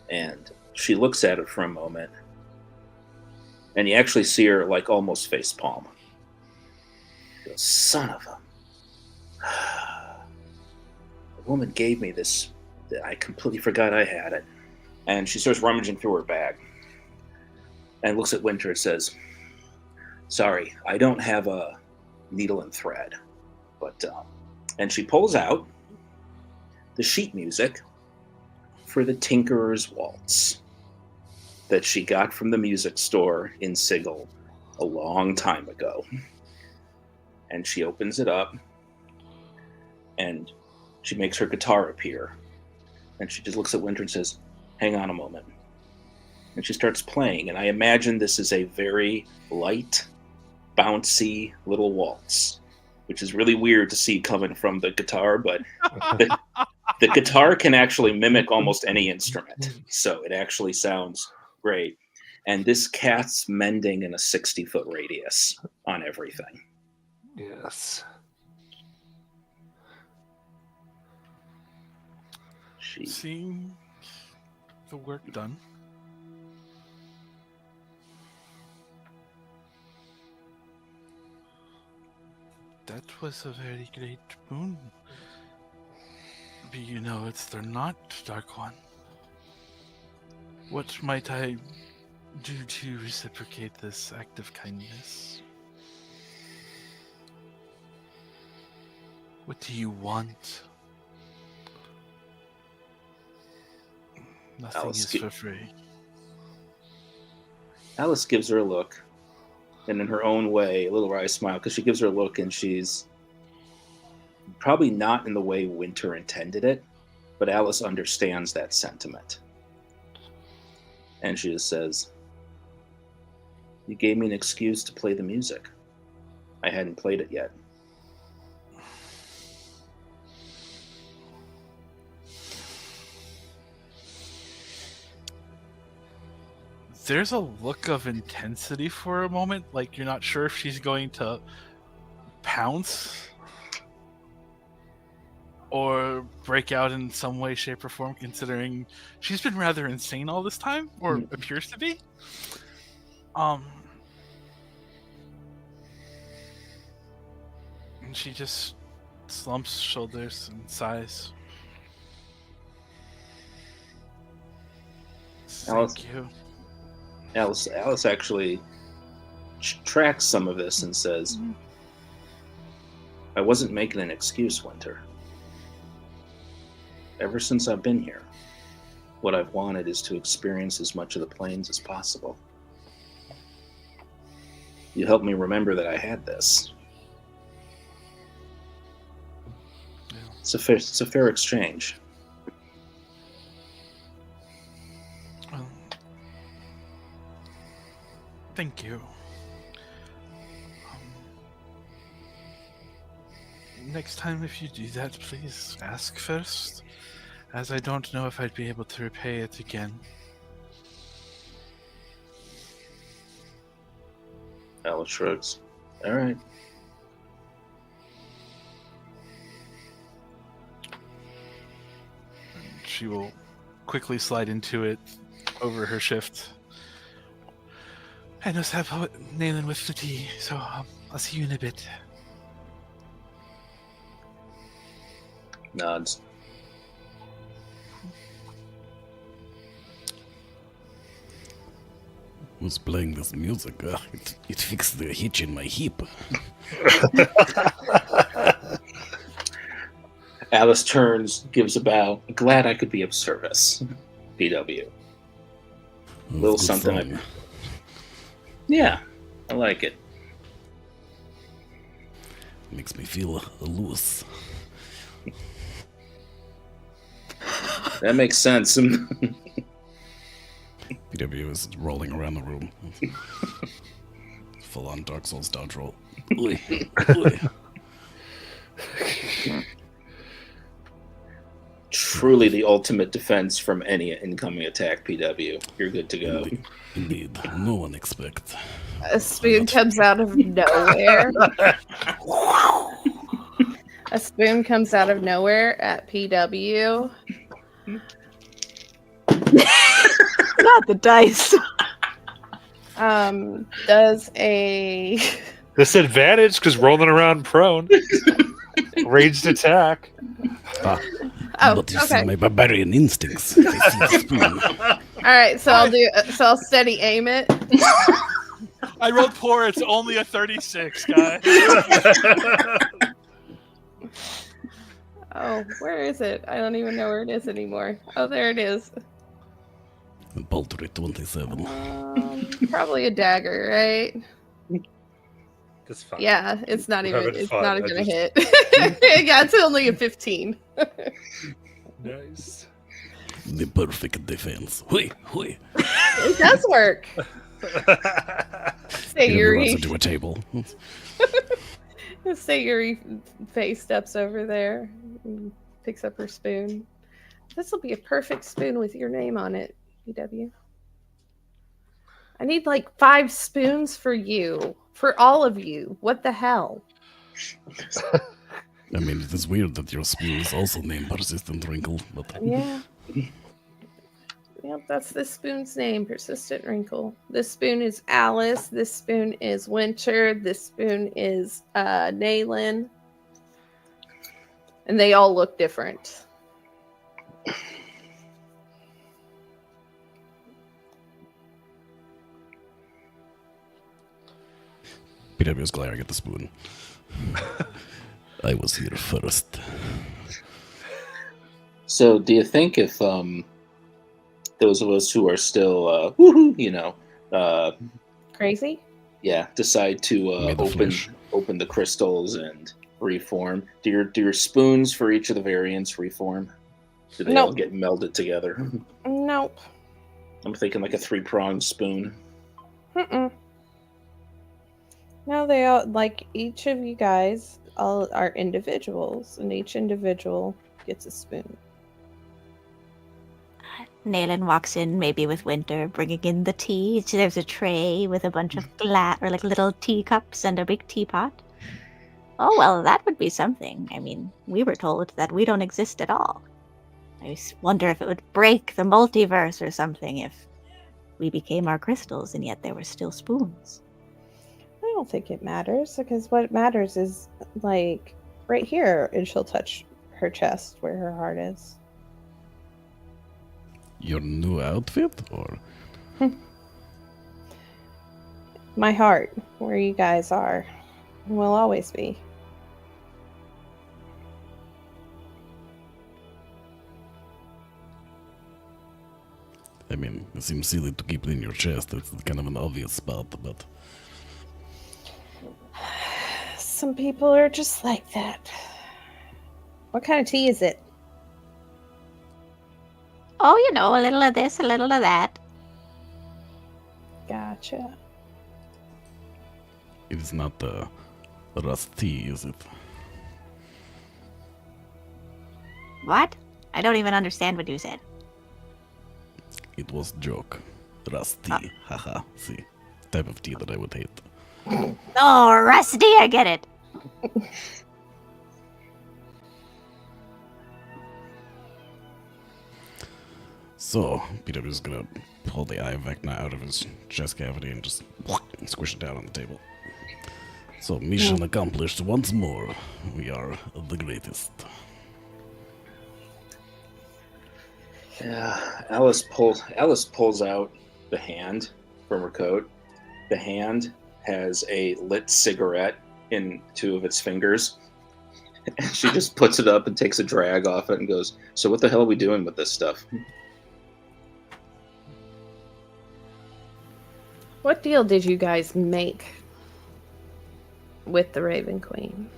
And she looks at it for a moment, and you actually see her like almost face palm. She goes, "Son of a... The woman gave me this. I completely forgot I had it." And she starts rummaging through her bag and looks at Winter and says, "Sorry, I don't have a needle and thread." But and she pulls out the sheet music for the Tinkerer's Waltz that she got from the music store in Sigil a long time ago. And she opens it up and she makes her guitar appear. And she just looks at Winter and says, "Hang on a moment." And she starts playing, and I imagine this is a very light, bouncy little waltz, which is really weird to see coming from the guitar, but the guitar can actually mimic almost any instrument, so it actually sounds great. And this cat's mending in a 60-foot radius on everything. Yes. She, Seeing the work done, that was a very great boon. But you know, they're not, Dark One. What might I do to reciprocate this act of kindness? What do you want? Nothing Alice, is for free. Alice gives her a look, and in her own way, a little wry smile, because she gives her a look and she's probably not in the way Winter intended it, but Alice understands that sentiment. And she just says, "You gave me an excuse to play the music. I hadn't played it yet." There's a look of intensity for a moment, like you're not sure if she's going to pounce or break out in some way, shape, or form, considering she's been rather insane all this time, or appears to be. And she just slumps shoulders and sighs. Alice- Thank you. Alice actually tracks some of this and says, "I wasn't making an excuse, Winter. Ever since I've been here, what I've wanted is to experience as much of the plains as possible. You helped me remember that I had this. Yeah. It's a fair exchange." Well, thank you. Next time, if you do that, please ask first, as I don't know if I'd be able to repay it again. Alice shrugs. "All right." She will quickly slide into it over her shift. I must have Nayland with the tea, so I'll see you in a bit. Nods. Who's playing this music? It fixed the hitch in my hip. Alice turns, gives a bow. "Glad I could be of service." PW. Little Good something song. Yeah, I like it. Makes me feel loose. That makes sense. PW is rolling around the room. Full on Dark Souls dodge roll. Oi, oi. truly the ultimate defense from any incoming attack, PW. You're good to go. Indeed, no one expects. A spoon comes out of nowhere. A spoon comes out of nowhere at PW. Not the dice. Does a Disadvantage because rolling around prone. Ranged attack. Ah, oh but you see okay. my barbarian instincts. I see the spoon. All right, so I'll steady aim it. I rolled poor. It's only a 36, guys. Oh, where is it? I don't even know where it is anymore. Oh, there it is. Paltry 27. Probably a dagger, right? That's fine. Yeah, it's not We're even. having It's fun. not I gonna just- hit. Yeah, it's only a 15. Nice. The perfect defense. Hui, hui. It does work. Say He runs Yuri. into a table. Say Yuri face steps over there, and picks up her spoon. This will be a perfect spoon with your name on it, PW. I need like 5 spoons for you, for all of you. What the hell? I mean, it is weird that your spoon is also named Persistent Wrinkle, but Yeah. Yep, that's this spoon's name, Persistent Wrinkle. This spoon is Alice. This spoon is Winter. This spoon is Naylin. And they all look different. PW is glaring at the spoon. I was here first. So, do you think if those of us who are still, Crazy? decide to May the flesh. open the crystals and reform, do your spoons for each of the variants reform? Do they all Nope. get melded together? Nope. I'm thinking like a 3-pronged spoon. Mm-mm. No, they all, like, each of you guys all are individuals, and each individual gets a spoon. Naylan walks in, maybe with Winter, bringing in the tea. There's a tray with a bunch of glass, or like little teacups and a big teapot. Oh, well, that would be something. I mean, we were told that we don't exist at all. I wonder if it would break the multiverse or something if we became our crystals and yet there were still spoons. I don't think it matters, because what matters is, like, right here, and she'll touch her chest where her heart is. Your new outfit, or My heart, where you guys are, will always be. I mean, it seems silly to keep it in your chest. It's kind of an obvious spot, but Some people are just like that. What kind of tea is it? Oh, you know, a little of this, a little of that. Gotcha. it is not the rust tea, is it? What? I don't even understand what you said. It was joke. Rust tea. Haha. See, type of tea that I would hate. Oh, Rusty, I get it. So, Peter is gonna pull the eye of Vecna out of his chest cavity and just squish it down on the table. So, mission accomplished once more. We are the greatest. Yeah, Alice pulls out the hand from her coat. The hand has a lit cigarette in 2 of its fingers. And she just puts it up and takes a drag off it and goes, "So what the hell are we doing with this stuff?" What deal did you guys make with the Raven Queen?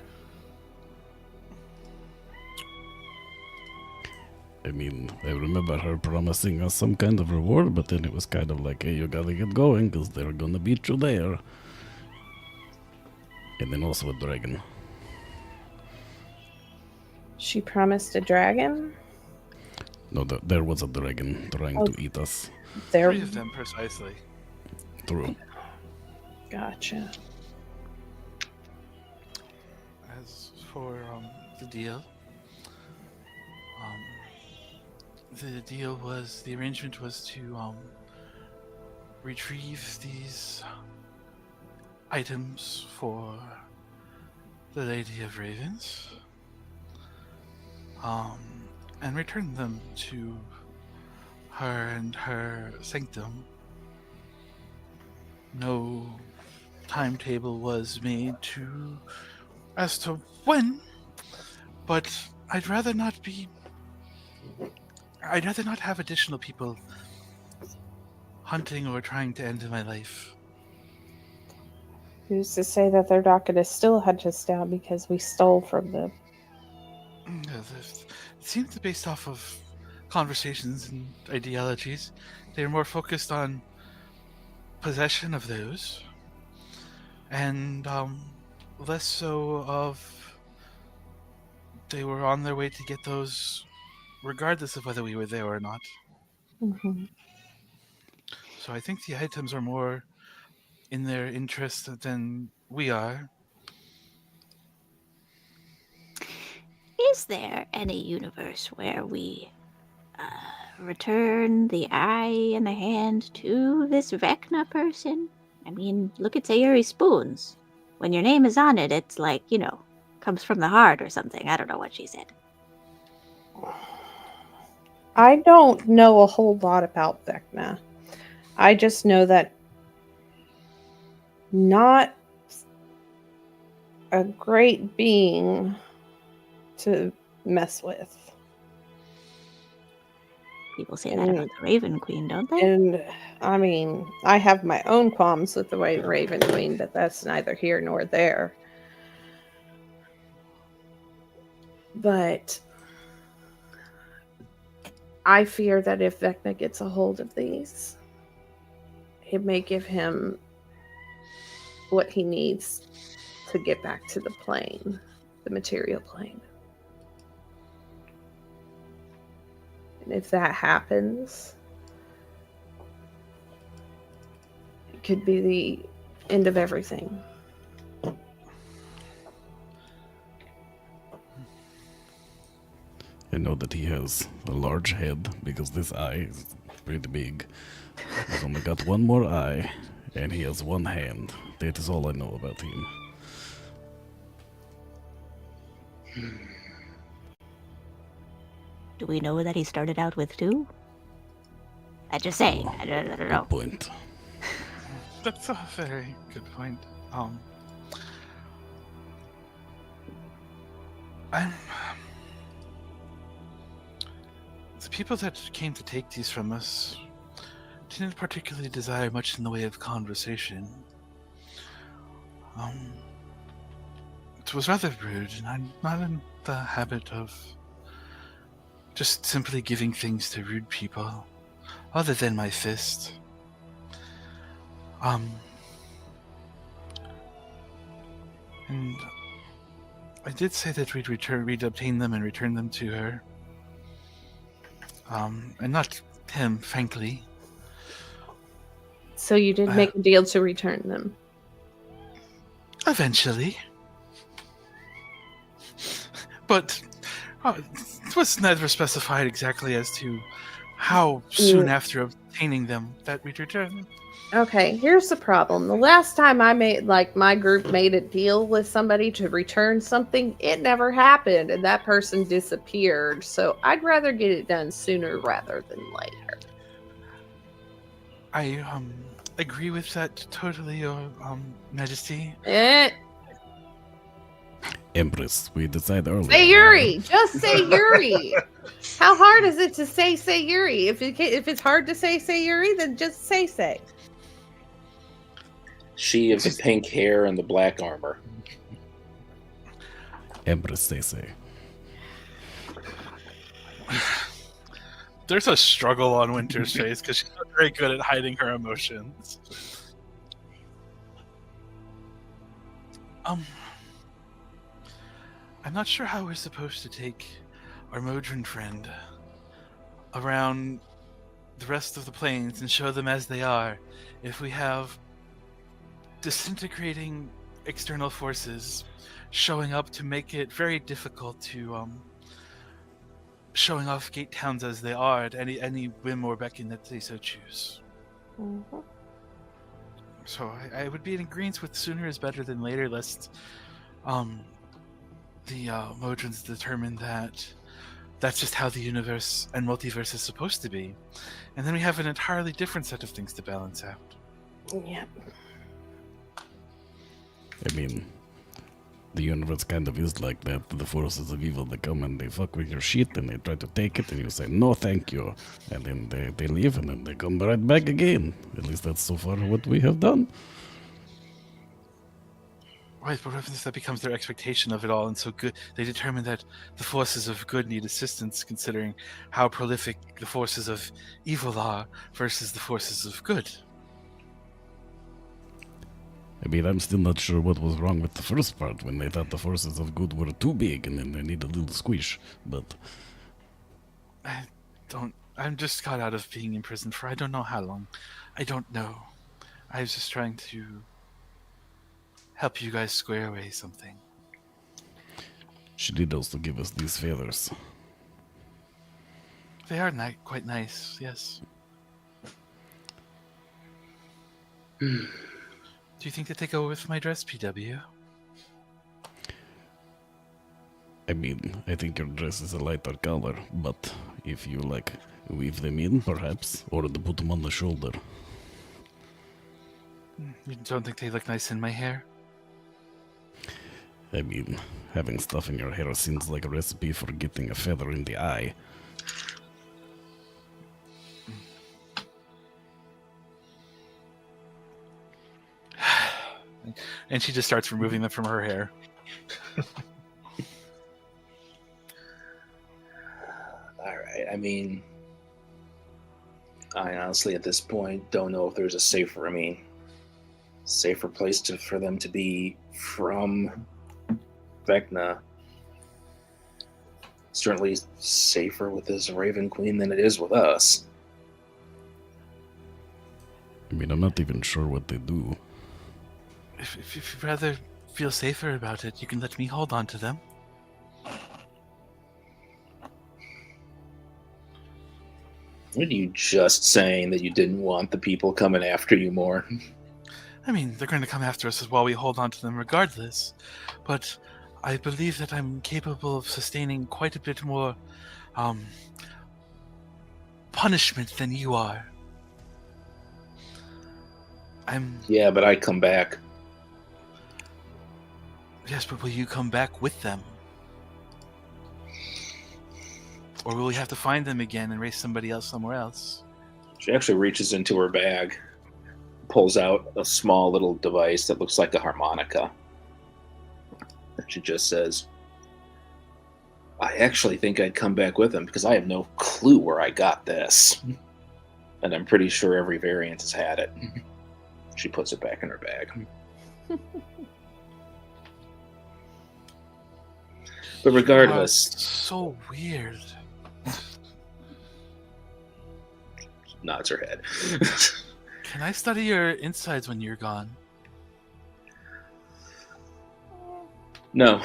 I mean, I remember her promising us some kind of reward, but then it was kind of like, hey, you gotta get going, because they're gonna beat you there. And then also a dragon. She promised a dragon? No, there was a dragon trying Oh. to eat us. There. 3 of them precisely. True. Gotcha. As for the deal, the arrangement was to retrieve these items for the Lady of Ravens, and return them to her and her sanctum. No timetable was made as to when, but I'd rather not have additional people hunting or trying to end my life. Who's to say that they're not going to still hunt us down because we stole from them? It seems based off of conversations and ideologies, they're more focused on possession of those, and less so of they were on their way to get those regardless of whether we were there or not. Mm-hmm. So I think the items are more in their interest than we are. Is there any universe where we return the eye and the hand to this Vecna person? I mean, look at Sayuri's spoons. When your name is on it, it's like, comes from the heart or something. I don't know what she said. I don't know a whole lot about Vecna. I just know that not a great being to mess with. People say that about the Raven Queen, don't they? And I mean, I have my own qualms with the White Raven Queen, but that's neither here nor there. But I fear that if Vecna gets a hold of these, it may give him what he needs to get back to the plane, the material plane. And if that happens, it could be the end of everything. I know that he has a large head because this eye is pretty big. He's only got one more eye, and he has one hand. That is all I know about him. Do we know that he started out with 2? I just say, I don't know. Good point. That's a very good point. The people that came to take these from us didn't particularly desire much in the way of conversation. It was rather rude, and I'm not in the habit of just simply giving things to rude people, other than my fist. And I did say that we'd obtain them and return them to her. And not him, frankly. So you did make a deal to return them. Eventually. But it was never specified exactly as to how soon after obtaining them that we'd return them. Okay, here's the problem. The last time my group made a deal with somebody to return something, it never happened, and that person disappeared. So I'd rather get it done sooner rather than later. I agree with that totally, Your Majesty. Empress, we decided earlier. Sayuri! Just Sayuri! How hard is it to say Sayuri? If it's hard to say Sayuri, then just say. She of the pink hair and the black armor. Empress say. There's a struggle on Winter's face because she's not very good at hiding her emotions. I'm not sure how we're supposed to take our Modron friend. around the rest of the planes and show them as they are, if we have disintegrating external forces showing up to make it very difficult to showing off gate towns as they are at any whim or beckon that they so choose. Mhm. So I would be in agreement with sooner is better than later, lest the Modrons determine that that's just how the universe and multiverse is supposed to be. And then we have an entirely different set of things to balance out. Yeah. I mean, the universe kind of is like that. The forces of evil, they come and they fuck with your shit and they try to take it and you say, no, thank you. And then they leave and then they come right back again. At least that's so far what we have done. Right, but what if that becomes their expectation of it all, and so good they determine that the forces of good need assistance, considering how prolific the forces of evil are versus the forces of good. I mean, I'm still not sure what was wrong with the first part when they thought the forces of good were too big and then they need a little squish. But I'm just got out of being in prison for I don't know how long. I don't know. I was just trying to help you guys square away something. she did also give us these feathers. They are quite nice, yes. Do you think that they go with my dress, PW? I mean, I think your dress is a lighter color, but if you like weave them in, perhaps, or to put them on the shoulder. You don't think they look nice in my hair? I mean, having stuff in your hair seems like a recipe for getting a feather in the eye. And she just starts removing them from her hair. All right. I mean, I honestly, at this point, don't know if there's a safer place for them to be from Vecna. Certainly safer with this Raven Queen than it is with us. I mean, I'm not even sure what they do. If you'd rather feel safer about it, you can let me hold on to them. What are you just saying that you didn't want the people coming after you more? I mean, they're going to come after us while we hold on to them regardless. But I believe that I'm capable of sustaining quite a bit more punishment than you are. Yeah, but I come back. Yes, but will you come back with them? Or will we have to find them again and race somebody else somewhere else? She actually reaches into her bag, pulls out a small little device that looks like a harmonica. And she just says, I actually think I'd come back with them because I have no clue where I got this. And I'm pretty sure every variant has had it. She puts it back in her bag. But regardless... It's so weird. Nods her head. Can I study your insides when you're gone? No.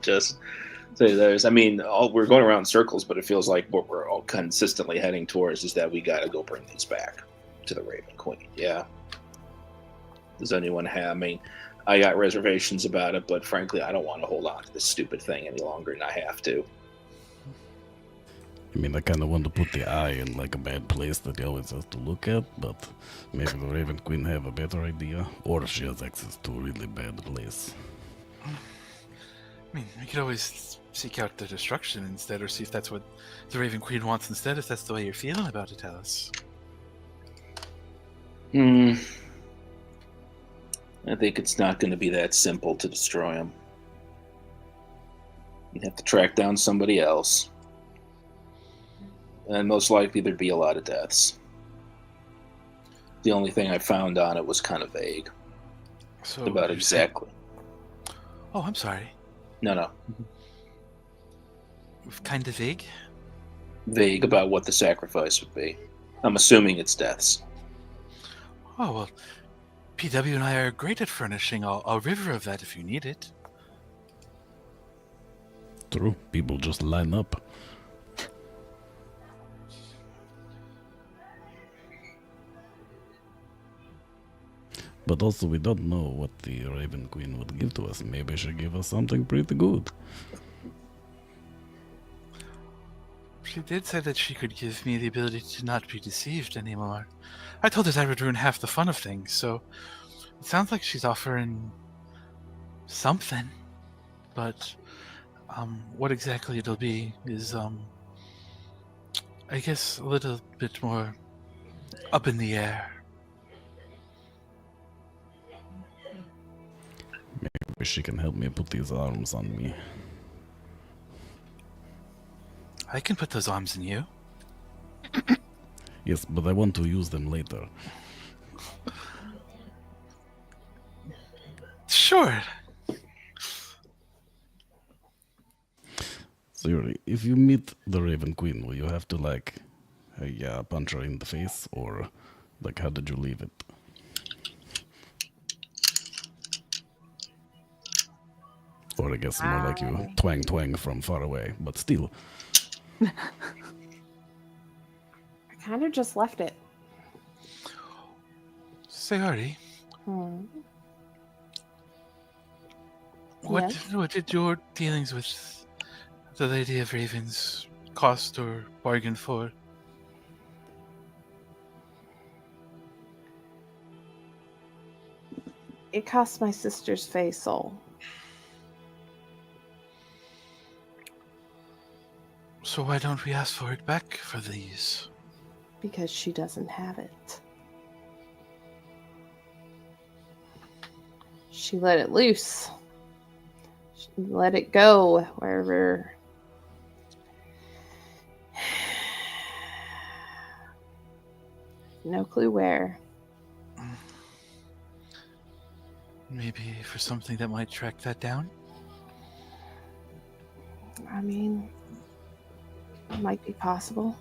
Just say there's. I mean, we're going around in circles, but it feels like what we're all consistently heading towards is that we got to go bring these back to the Raven Queen. Yeah. Does anyone have? I mean, I got reservations about it, but frankly, I don't want to hold on to this stupid thing any longer than I have to. I mean, I kind of want to put the eye in like a bad place that he always has to look at, but maybe the Raven Queen have a better idea, or she has access to a really bad place. I mean, we could always seek out the destruction instead, or see if that's what the Raven Queen wants instead, if that's the way you're feeling about it, Alice. I think it's not going to be that simple to destroy him. You'd have to track down somebody else. And most likely there'd be a lot of deaths. The only thing I found on it was kind of vague. So About you exactly. Oh, I'm sorry. No. Kind of vague. Vague about what the sacrifice would be. I'm assuming it's deaths. Oh, well, PW and I are great at furnishing a river of that if you need it. True. People just line up. But also, we don't know what the Raven Queen would give to us. Maybe she'll give us something pretty good. She did say that she could give me the ability to not be deceived anymore. I told her that would ruin half the fun of things, so it sounds like she's offering something. But what exactly it'll be is, I guess, a little bit more up in the air. Maybe she can help me put these arms on me. I can put those arms in you. Yes, but I want to use them later. Sure. So, Yuri, if you meet the Raven Queen, will you have to, like, punch her in the face? Or, like, how did you leave it? Or I guess more like you twang from far away, but still. I kind of just left it. Sayori, Hmm. what Yes? did your dealings with the Lady of Ravens cost or bargain for? It cost my sister's face soul. So why don't we ask for it back for these? Because she doesn't have it. She let it loose. She let it go wherever. No clue where. Maybe for something that might track that down? I mean, it might be possible.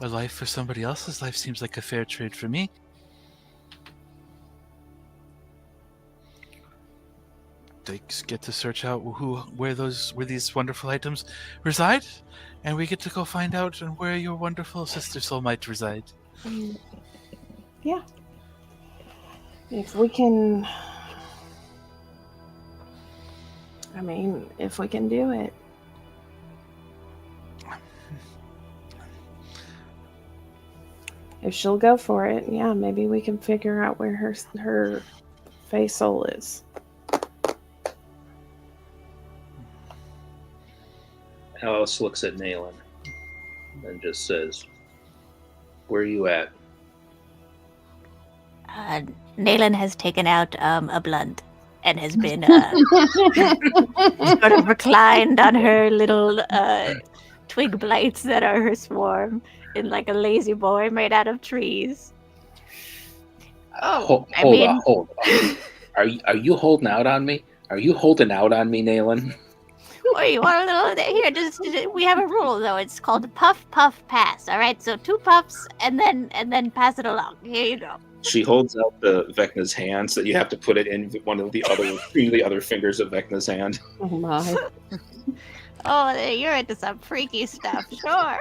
A life for somebody else's life seems like a fair trade for me. They get to search out where these wonderful items reside, and we get to go find out where your wonderful sister soul might reside. Yeah. If we can. I mean, if we can do it. If she'll go for it, yeah, maybe we can figure out where her face soul is. Alice looks at Nayland and just says, "Where are you at?" Nayland has taken out a blunt and has been sort of reclined on her little twig blights that are her swarm in like a lazy boy made out of trees. Hold I mean- on. Are you holding out on me? Are you holding out on me, Nayland? Or you want a little here? Just we have a rule though. It's called puff, puff, pass. All right, so 2 puffs and then pass it along. Here you go. She holds out the Vecna's hand so that you have to put it in one of the other fingers of Vecna's hand. Oh my. Oh, you're into some freaky stuff. Sure.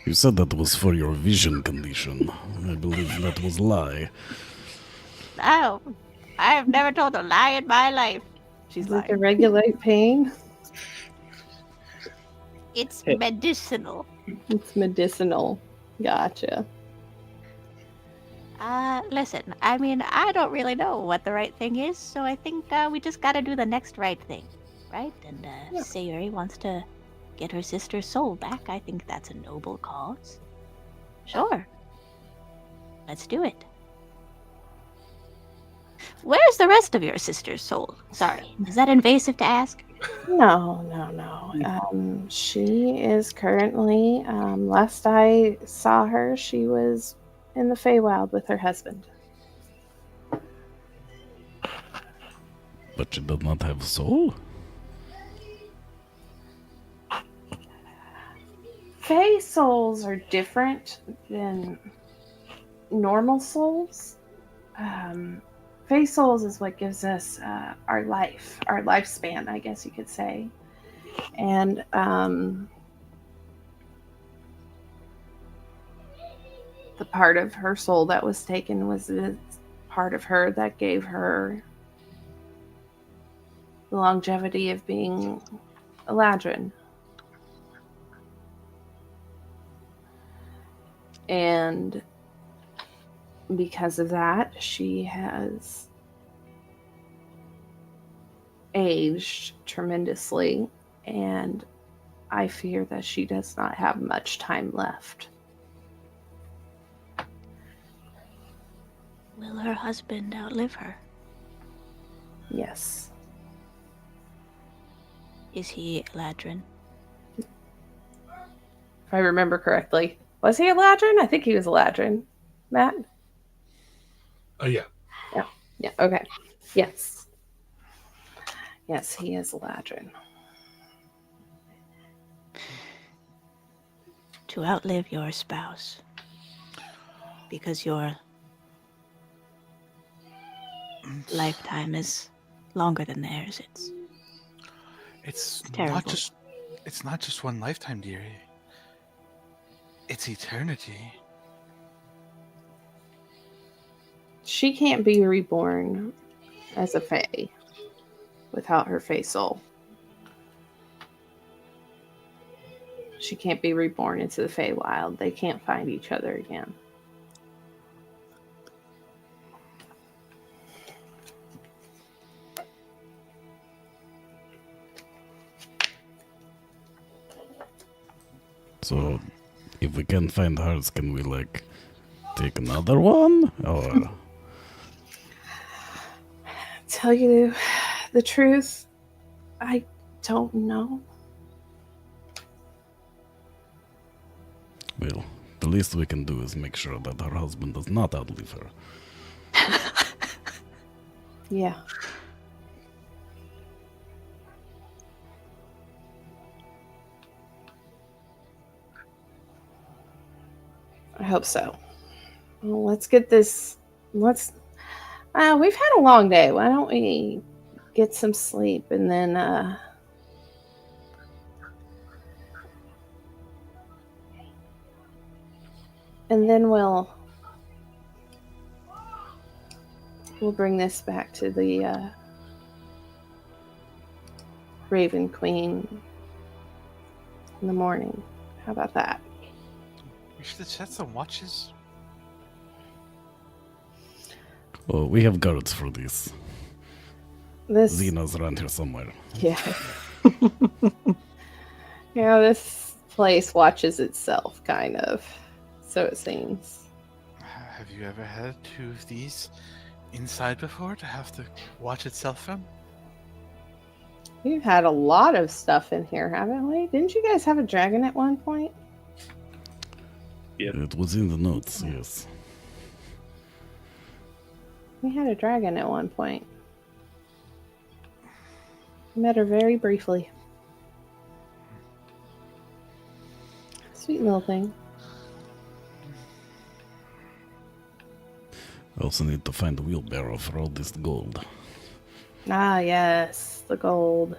You said that was for your vision condition. I believe that was lie. No, I have never told a lie in my life. She's Is it to lying. regulate pain? It's Hey. medicinal. It's medicinal. Gotcha. Listen, I mean, I don't really know what the right thing is, so I think we just gotta do the next right thing, right? And Yeah. Sayuri wants to get her sister's soul back. I think that's a noble cause. Sure. Let's do it. Where's the rest of your sister's soul? Sorry, is that invasive to ask? No. She is currently, last I saw her, she was in the Feywild with her husband. But she does not have soul? Fey souls are different than normal souls. Fey souls is what gives us our life, our lifespan, I guess you could say. And the part of her soul that was taken was the part of her that gave her the longevity of being Eladrin. And because of that, she has aged tremendously, and I fear that she does not have much time left. Will her husband outlive her? Yes. Is he Eladrin? If I remember correctly. Was he Eladrin? I think he was Eladrin. Matt? Yeah. Yeah, okay. Yes. Yes, he is Eladrin. To outlive your spouse. Because your lifetime is longer than theirs. It's Terrible. not just one lifetime, dearie. It's eternity. She can't be reborn as a Fae without her Fae soul. She can't be reborn into the Feywild. They can't find each other again. So, if we can't find hers, can we, like, take another one? Or... Tell you the truth, I don't know. Well, the least we can do is make sure that her husband does not outlive her. Yeah. I hope so. Well, let's get this. We've had a long day. Why don't we get some sleep and then we'll bring this back to the Raven Queen in the morning. How about that? We should have set some watches. Oh, we have guards for this. This Xena's around here somewhere. Yeah. Yeah, this place watches itself, kind of. So it seems. Have you ever had two of these inside before to have to watch itself from? We've had a lot of stuff in here, haven't we? Didn't you guys have a dragon at one point? Yep. It was in the notes, yes. We had a dragon at one point. Met her very briefly. Sweet little thing. I also need to find a wheelbarrow for all this gold. Ah, yes, the gold.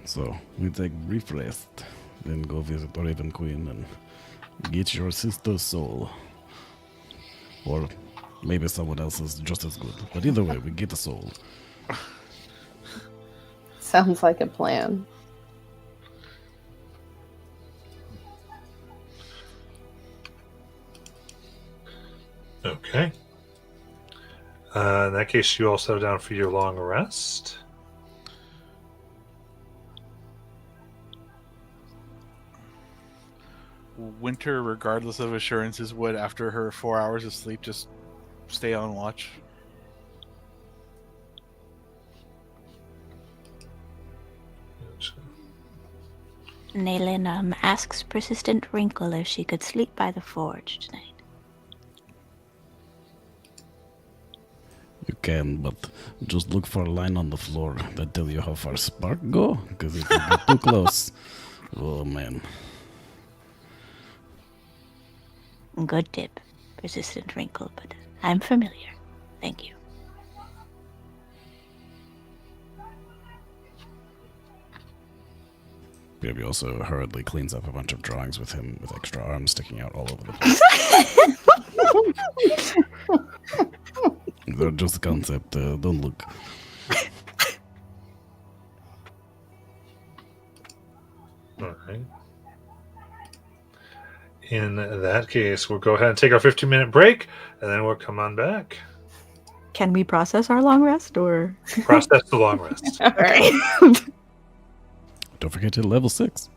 So, we take brief rest, then go visit the Raven Queen and get your sister's soul. Or maybe someone else is just as good. But either way, we get a soul. Sounds like a plan. Okay. In that case, you all settle down for your long rest. Winter, regardless of assurances, would, after her 4 hours of sleep, just stay on watch. Nayland asks Persistent Wrinkle if she could sleep by the forge tonight. You can, but just look for a line on the floor that tell you how far spark go, because if you get too close, oh man. Good tip, Persistent Wrinkle, but I'm familiar. Thank you. Baby also hurriedly cleans up a bunch of drawings with him with extra arms sticking out all over the place. They're just a concept, don't look. All right. In that case, we'll go ahead and take our 15-minute break, and then we'll come on back. Can we process our long rest, or? Process the long rest. All right. Don't forget to level 6.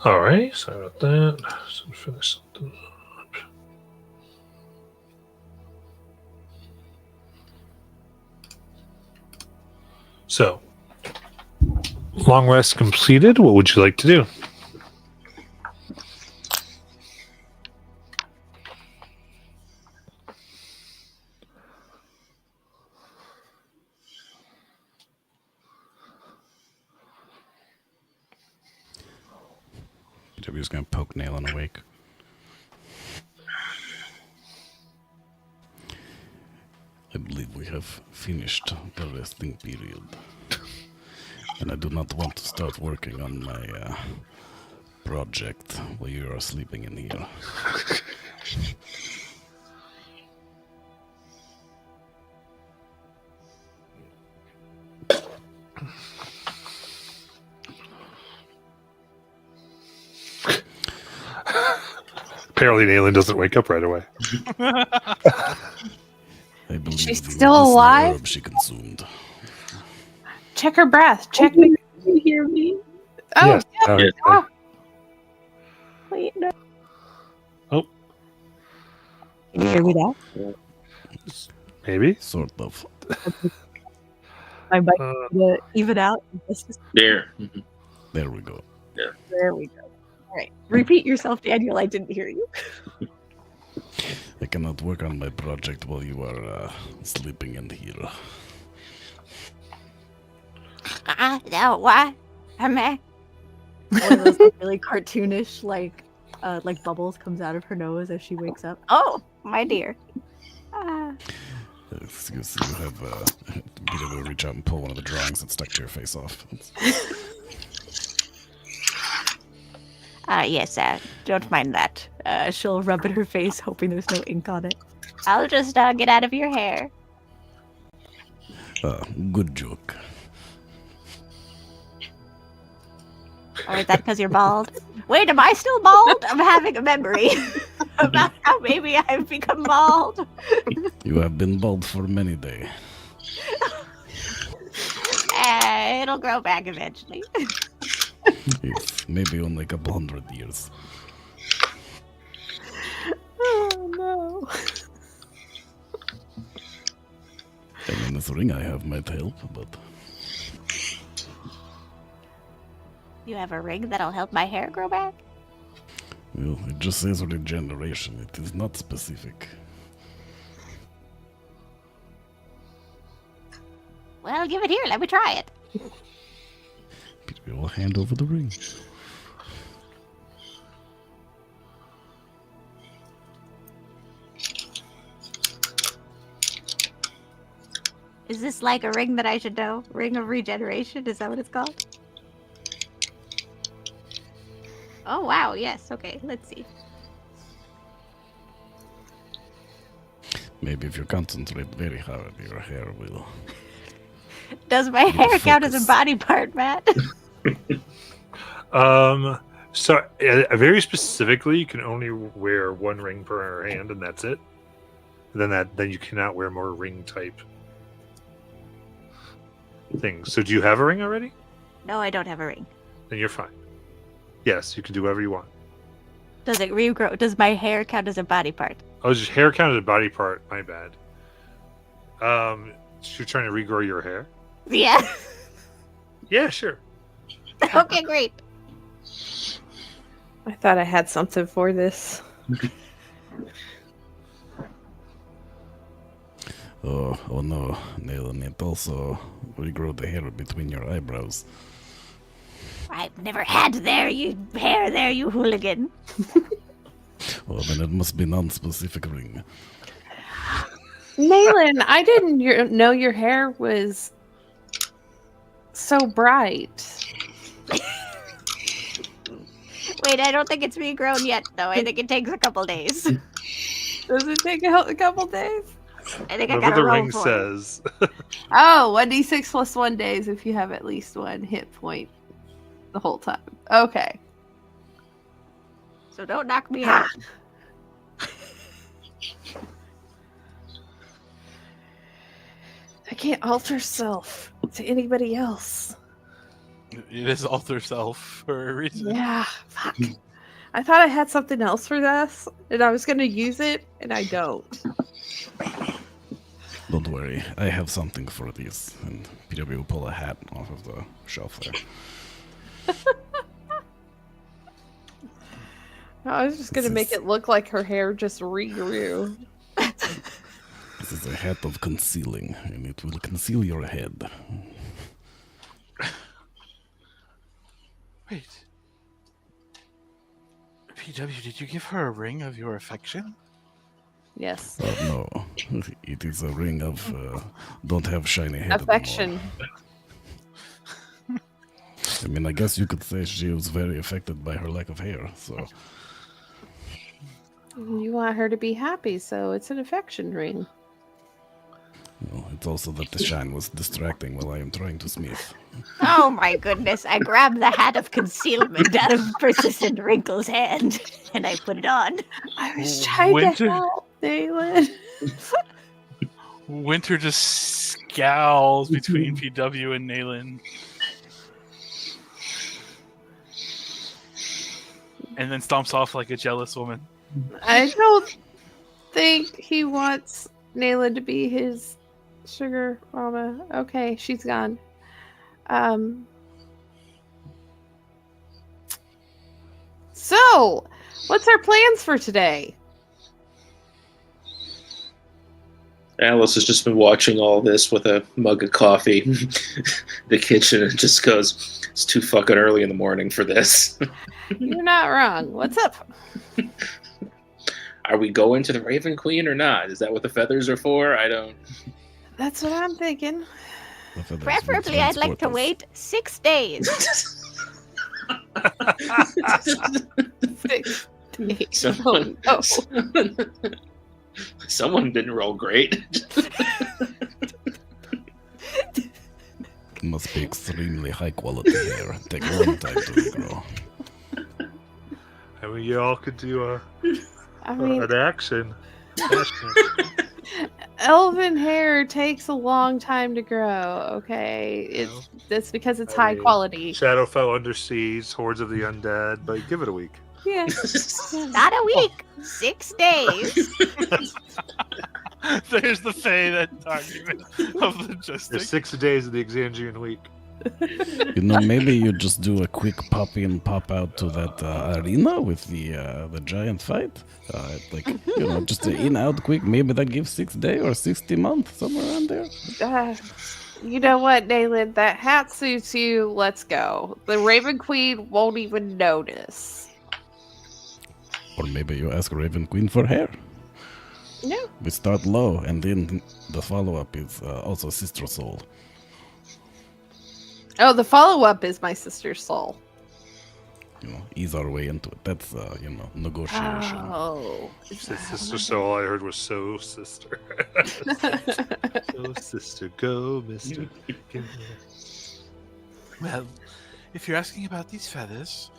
All right, sorry about that. So finish something up. So, long rest completed. What would you like to do? BW is going to poke Naylan awake. I believe we have finished the resting period. And I do not want to start working on my project while you are sleeping in here. Apparently, Naylan doesn't wake up right away. I believe She's the still medicinal alive? herb she consumed. Check her breath. Check me. Can you hear me? Oh, Yes. yep. All right. Oh, Wait, no. Oh. Can you hear me now? Maybe. Sort of. My mic Uh, even out. This is There. There we go. There we go. All right. Repeat yourself, Daniel. I didn't hear you. I cannot work on my project while you are sleeping in here. No, why? I'm One of those like, really cartoonish, like bubbles comes out of her nose as she wakes up. Oh, my dear. Excuse me, you have BW reach out and pull one of the drawings that stuck to your face off. Yes, don't mind that. She'll rub at her face, hoping there's no ink on it. I'll just get out of your hair. Good joke. Or is that because you're bald? Wait, am I still bald? I'm having a memory about how maybe I've become bald. You have been bald for many days. It'll grow back eventually. Yes, maybe only a couple 100 years. Oh no. I mean, this ring I have might help, but You have a ring that'll help my hair grow back? well, it just says regeneration. It is not specific. Well, give it here. Let me try it. BW will hand over the ring. Is this like a ring that I should know? Ring of regeneration? Is that what it's called? Oh, wow. Yes. Okay. Let's see. Maybe if you concentrate very hard, your hair will. Does my Need to hair count as a focus. body part, Matt? So very specifically, you can only wear one ring per hand, and that's it. Then you cannot wear more ring type things. So do you have a ring already? No, I don't have a ring. Then you're fine. Yes, you can do whatever you want. Does it regrow? Does my hair count as a body part? Oh, just hair counted a body part. My bad. You're trying to regrow your hair? Yeah. Yeah, sure. Okay, great. I thought I had something for this. Oh no, Naylan, it also regrow the hair between your eyebrows. I've never had hair, you hooligan. Well, then it must be non-specific ring. Naylan, I didn't know your hair was so bright. Wait, I don't think it's regrown yet, though. I think it takes a couple days. Does it take a couple days? I think I Whatever got the a roll ring for it. says. Oh, 1d6 plus 1 days if you have at least one hit point the whole time. Okay. So don't knock me out. I can't alter self to anybody else. It is alter self for a reason. Yeah, fuck. I thought I had something else for this, and I was going to use it, and I don't. Don't worry, I have something for these. And PW will pull a hat off of the shelf there. I was just going to make it look like her hair just regrew. This is a hat of concealing, and it will conceal your head. Wait. PW, did you give her a ring of your affection? Yes. Oh no, it is a ring of don't have shiny head Affection. anymore. I mean, I guess you could say she was very affected by her lack of hair, so... You want her to be happy, so it's an affection ring. Well, it's also that the shine was distracting while I am trying to smith. Oh my goodness. I grabbed the hat of concealment out of Persistent Wrinkle's hand and I put it on. I was trying Winter- to help, Dalen. Winter just scowls between PW and Nayland. And then stomps off like a jealous woman. I don't think he wants Nayla to be his sugar mama. Okay, she's gone. So, what's our plans for today? Alice has just been watching all this with a mug of coffee in the kitchen and just goes, it's too fucking early in the morning for this. You're not wrong. What's up? Are we going to the Raven Queen or not? Is that what the feathers are for? I don't... That's what I'm thinking. The feathers will Preferably, I'd like transport to us. wait 6 days. 6 days. Someone, Oh, someone didn't roll great. It must be extremely high quality hair. Take a long time to regrow. I mean, you all could do I mean, an action. elven hair takes a long time to grow. Okay, that's because it's I high mean, quality. Shadowfell Under Siege, Hordes of the Undead, but give it a week. Yeah. Not a week, 6 days. There's the Fae that argument of There's logistics. 6 days of the Exandrian week. You know, maybe you just do a quick pop in, pop out to that arena with the giant fight. Like, you know, just in out quick. Maybe that gives 6 days or 60 months, somewhere around there. You know what, Nayland? That hat suits you. Let's go. The Raven Queen won't even notice. Or maybe you ask Raven Queen for hair. No. We start low, and then the follow-up is also Sister Soul. Oh, the follow-up is my sister's soul. You know, ease our way into it. That's, you know, negotiation. Oh. Sister Soul, I heard, was so sister. So sister, go, mister. Well, if you're asking about these feathers,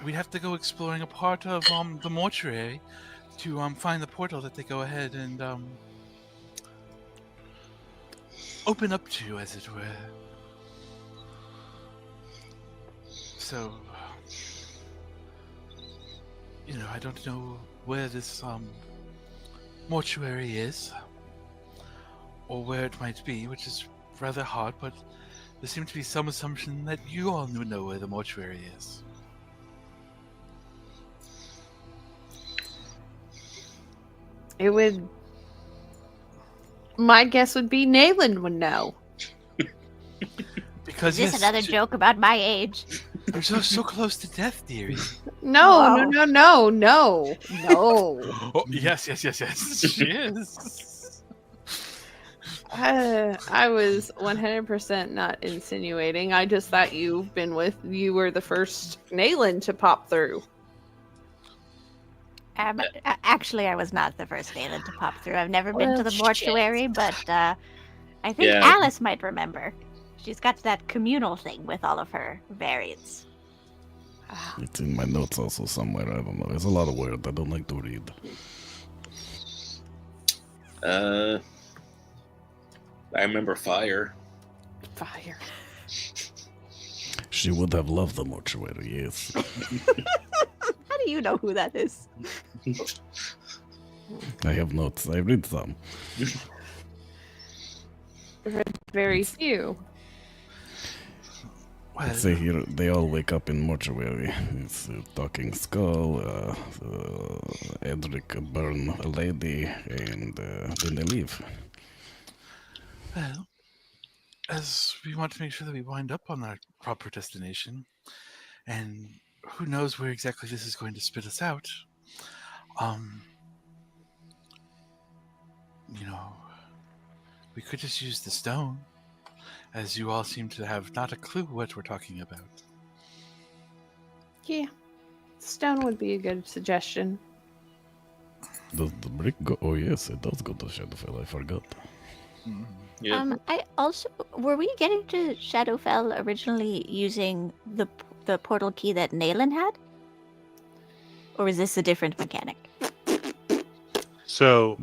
we'd have to go exploring a part of the mortuary to find the portal that they go ahead and open up to, as it were. So, you know, I don't know where this mortuary is, or where it might be, which is rather hard, but there seemed to be some assumption that you all know where the mortuary is. It would. My guess would be Nayland would know. Because Is this another joke about my age? You're so close to death, dearie. No, Wow. no. Oh, yes. She is. I was 100% not insinuating. I just thought you were the first Nayland to pop through. Actually, I was not the first Nayland to pop through. I've never been to Well, the mortuary, but I think Yeah. Alice might remember. She's got that communal thing with all of her variants. It's in my notes also somewhere. I don't know. There's a lot of words I don't like to read. I remember fire. Fire. She would have loved the mortuary, yes. How do you know who that is? I have notes. I read some. Very few. Well, Let's say here they all wake up in mortuary. It's Talking Skull, Edric burn a lady, and then they leave. well, as we want to make sure that we wind up on our proper destination, and who knows where exactly this is going to spit us out. You know, we could just use the stone, as you all seem to have not a clue what we're talking about. Yeah. Stone would be a good suggestion. Does the brick go? Oh yes, it does go to Shadowfell. I forgot. Yeah. I also were we getting to Shadowfell originally using the portal key that Nayland had, or is this a different mechanic? So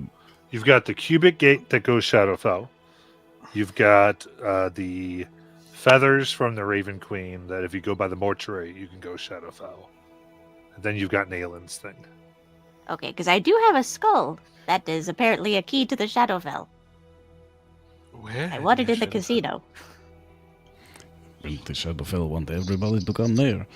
you've got the cubic gate that goes Shadowfell. You've got the feathers from the Raven Queen that if you go by the mortuary, you can go Shadowfell. And then you've got Nayland's thing. Okay, because I do have a skull that is apparently a key to the Shadowfell. Where? I want it in the Shadowfell? casino. And the Shadowfell want everybody to come there.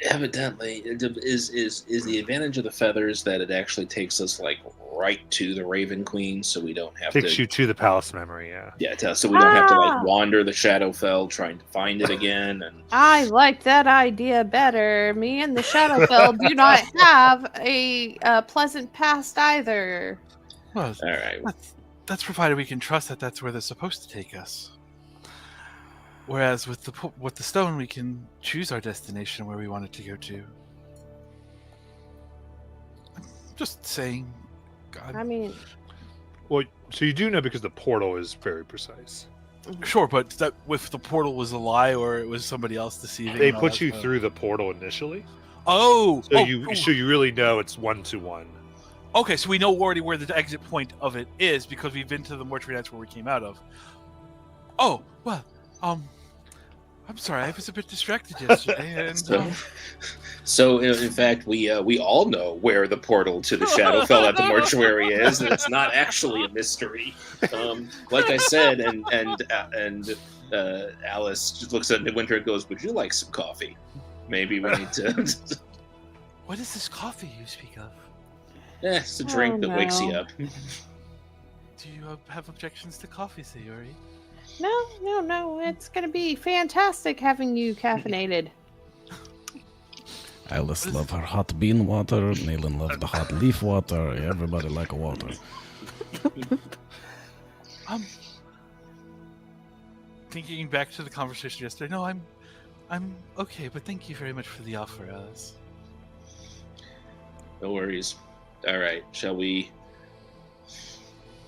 Evidently, is the advantage of the feathers that it actually takes us like right to the Raven Queen, so we don't have Takes to. you to the palace memory, yeah. Yeah, so we don't have to like Ah. wander the Shadowfell trying to find it again. And I like that idea better. Me and the Shadowfell do not have a pleasant past either. Well, all right, that's provided we can trust that that's where they're supposed to take us. Whereas with the stone, we can choose our destination where we want it to go to. I'm just saying, God. I mean, Well, so you do know because the portal is very precise. Sure, but that if the portal was a lie or it was somebody else deceiving. They and all put that you stuff. through the portal initially, Oh, so oh, you really know it's 1-to-1. okay. So we know already where the exit point of it is because we've been to the mortuary. That's where we came out of. Oh well, I'm sorry. I was a bit distracted yesterday, and so in fact, we all know where the portal to the Shadowfell at the mortuary is, and it's not actually a mystery. Like I said, and Alice just looks at Midwinter and goes, "Would you like some coffee? Maybe we need to." what is this coffee you speak of? It's a drink Oh, that wakes you no. up. Do you have objections to coffee, Sayori? no. It's going to be fantastic having you caffeinated. Alice love her hot bean water. Nayland love the hot leaf water. Everybody like a water. Thinking back to the conversation yesterday. No, I'm okay, but thank you very much for the offer, Alice. No worries. All right, shall we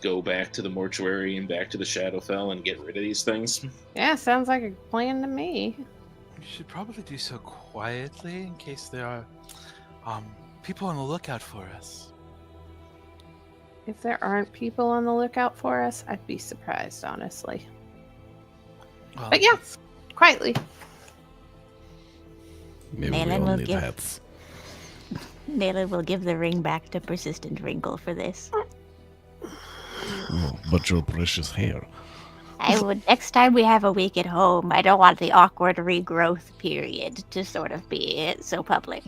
go back to the mortuary and back to the Shadowfell and get rid of these things? Yeah, sounds like a plan to me. You should probably do so quietly in case there are people on the lookout for us. If there aren't people on the lookout for us, I'd be surprised, honestly. Well, But yeah. that's- Quietly. Maybe we Nayland all will need give- hats. Nayland will give the ring back to Persistent Wrinkle for this. Oh, but your precious hair. I would next time we have a week at home. I don't want the awkward regrowth period to sort of be so public.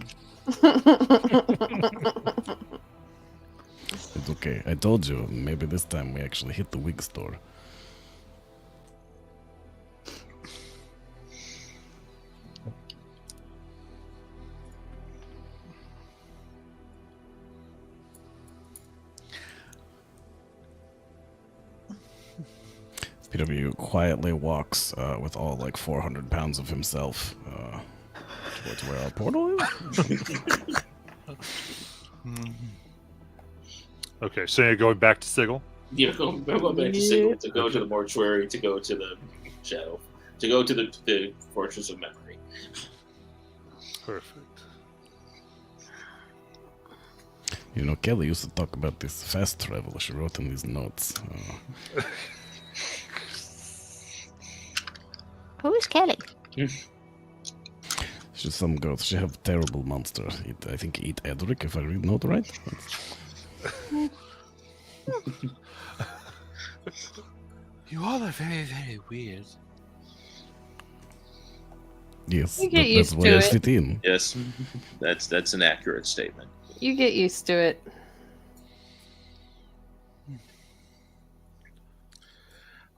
It's okay. I told you. Maybe this time we actually hit the wig store. PW quietly walks with all like 400 pounds of himself towards where our portal is. Okay, so you're going back to Sigil. Yeah, we're going back to Sigil to go to the mortuary, to go to the Shadow, to go to the Fortress of Memory. Perfect. You know, Kelly used to talk about this fast travel. She wrote in these notes. Who's Kelly? Just some girls. She have terrible monster. I think eat Edric, if I read note right. You all are very, very weird. Yes, You get that's used why to I it. fit in. Yes, that's an accurate statement. You get used to it.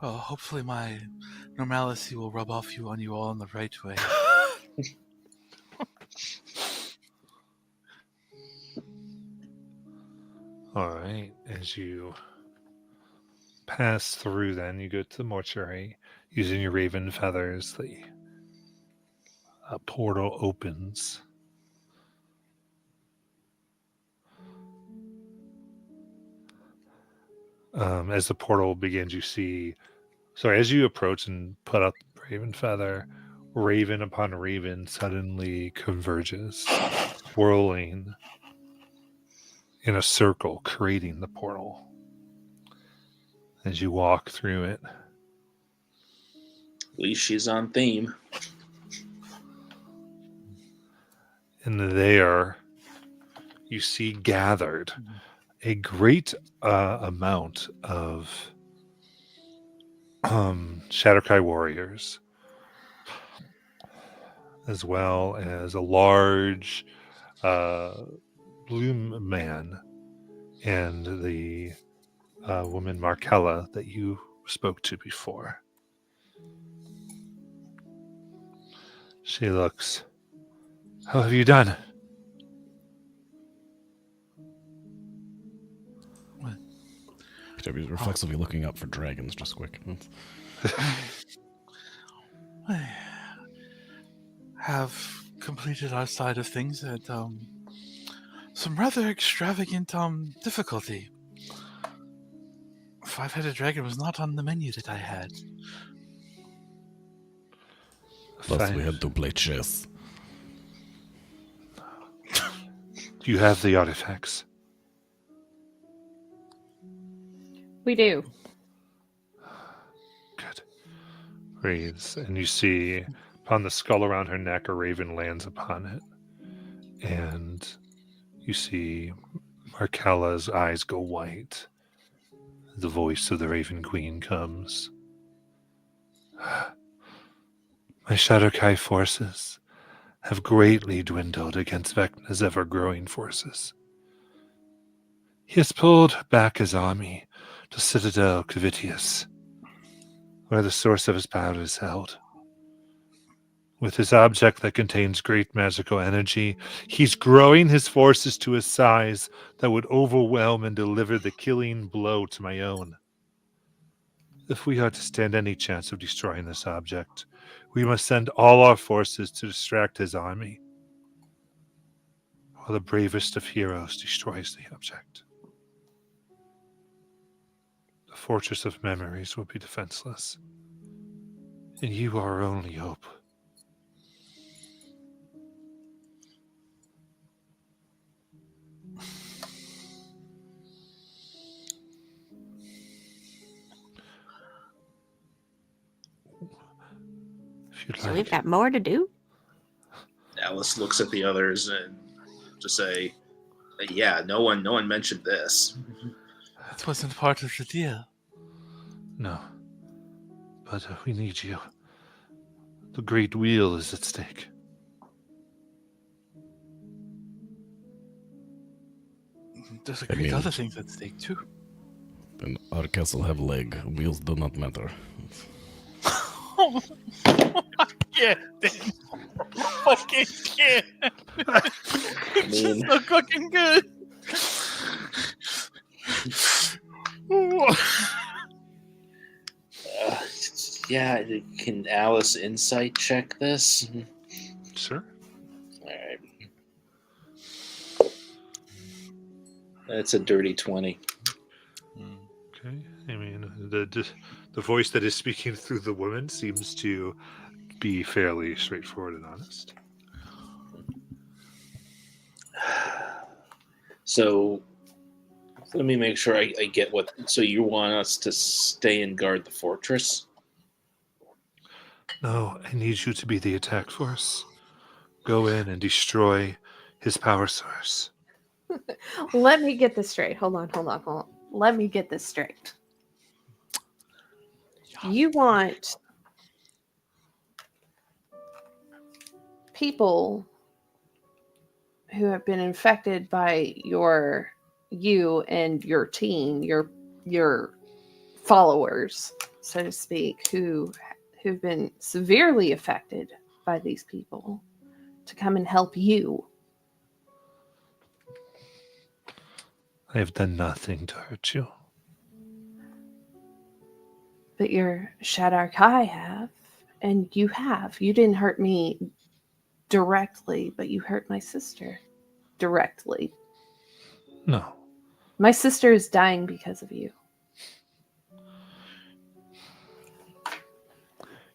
Well, hopefully my normalcy will rub off on you all in the right way. All right. As you pass through, then you go to the mortuary using your raven feathers. The portal opens. As the portal begins, you see. Sorry, as you approach and put out the raven feather, raven upon raven suddenly converges, swirling in a circle, creating the portal. As you walk through it, At least she's on theme. and there you see gathered a great amount of Shadowkai warriors, as well as a large bloom man and the woman Markella that you spoke to before. She looks, how have you done? PW reflexively looking up for dragons, just quick. I have completed our side of things at some rather extravagant difficulty. Five-headed dragon was not on the menu that I had. Plus, we had to play chess. Do you have the artifacts? We do. Good. Breathes, and you see upon the skull around her neck, a raven lands upon it. And you see Markella's eyes go white. The voice of the Raven Queen comes. My Shadowkai forces have greatly dwindled against Vecna's ever-growing forces. He has pulled back his army to Citadel Cavitius, where the source of his power is held. With his object that contains great magical energy, he's growing his forces to a size that would overwhelm and deliver the killing blow to my own. If we are to stand any chance of destroying this object, we must send all our forces to distract his army, while the bravest of heroes destroys the object. The Fortress of Memories will be defenseless, and you are our only hope. If you'd So like. we've got more to do. Alice looks at the others and to say, "Yeah, no one mentioned this." That wasn't part of the deal. No. But we need you. The Great Wheel is at stake. There's a I great mean- other things at stake too. And our castle have leg. Wheels do not matter. Yeah, fucking yeah. I mean, So fucking good. yeah, can Alice insight check this? Sure. All right. That's a dirty 20. Okay. I mean, the voice that is speaking through the woman seems to be fairly straightforward and honest. So let me make sure I get what. So you want us to stay and guard the fortress? No, I need you to be the attack force. go in and destroy his power source. Let me get this straight. Hold on. Let me get this straight. You want people who have been infected by you and your team, your followers, so to speak, who've been severely affected by these people, to come and help you. I have done nothing to hurt you. But your Shadar Kai have, and you have. You didn't hurt me directly, but you hurt my sister directly. No. My sister is dying because of you.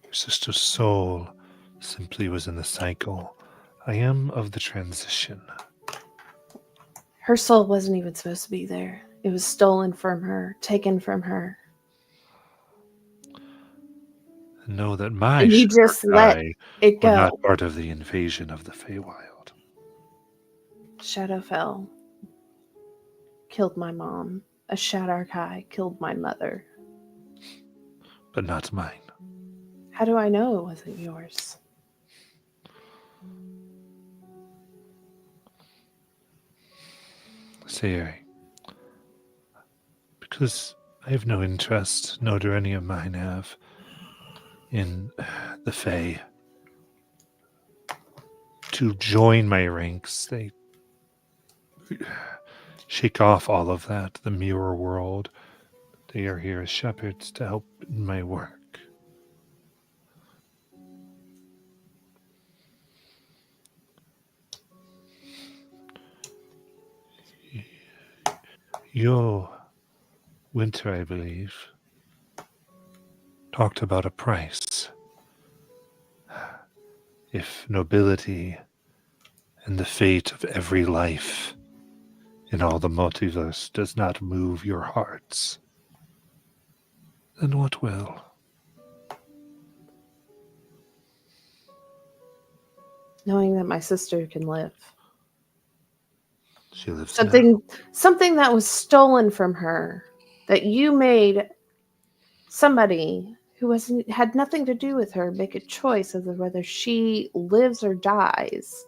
Your sister's soul simply was in the cycle. I am of the transition. Her soul wasn't even supposed to be there. It was stolen from her, taken from her. And know that my And you just let Shadar-kai it were go. not part of the invasion of the Feywild. Shadowfell killed my mom. A Shadar Kai killed my mother. But not mine. How do I know it wasn't yours? Sayuri. Because I have no interest, nor do any of mine have, in the Fae. To join my ranks, they shake off all of that, the mirror world. They are here as shepherds to help in my work. Your Winter, I believe, talked about a price. If nobility and the fate of every life in all the multiverse does not move your hearts, then what will? Knowing that my sister can live. She lives now. Something that was stolen from her, that you made somebody who had nothing to do with her make a choice of whether she lives or dies.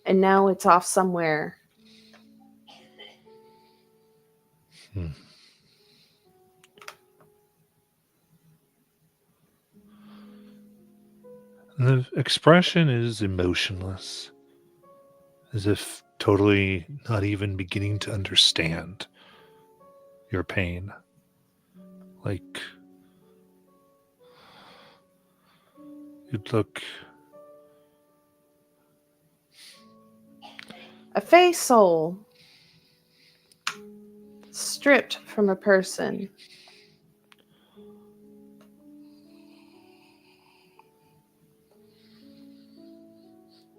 And now it's off somewhere. The expression is emotionless, as if totally not even beginning to understand your pain. Like you'd look. A Fey soul stripped from a person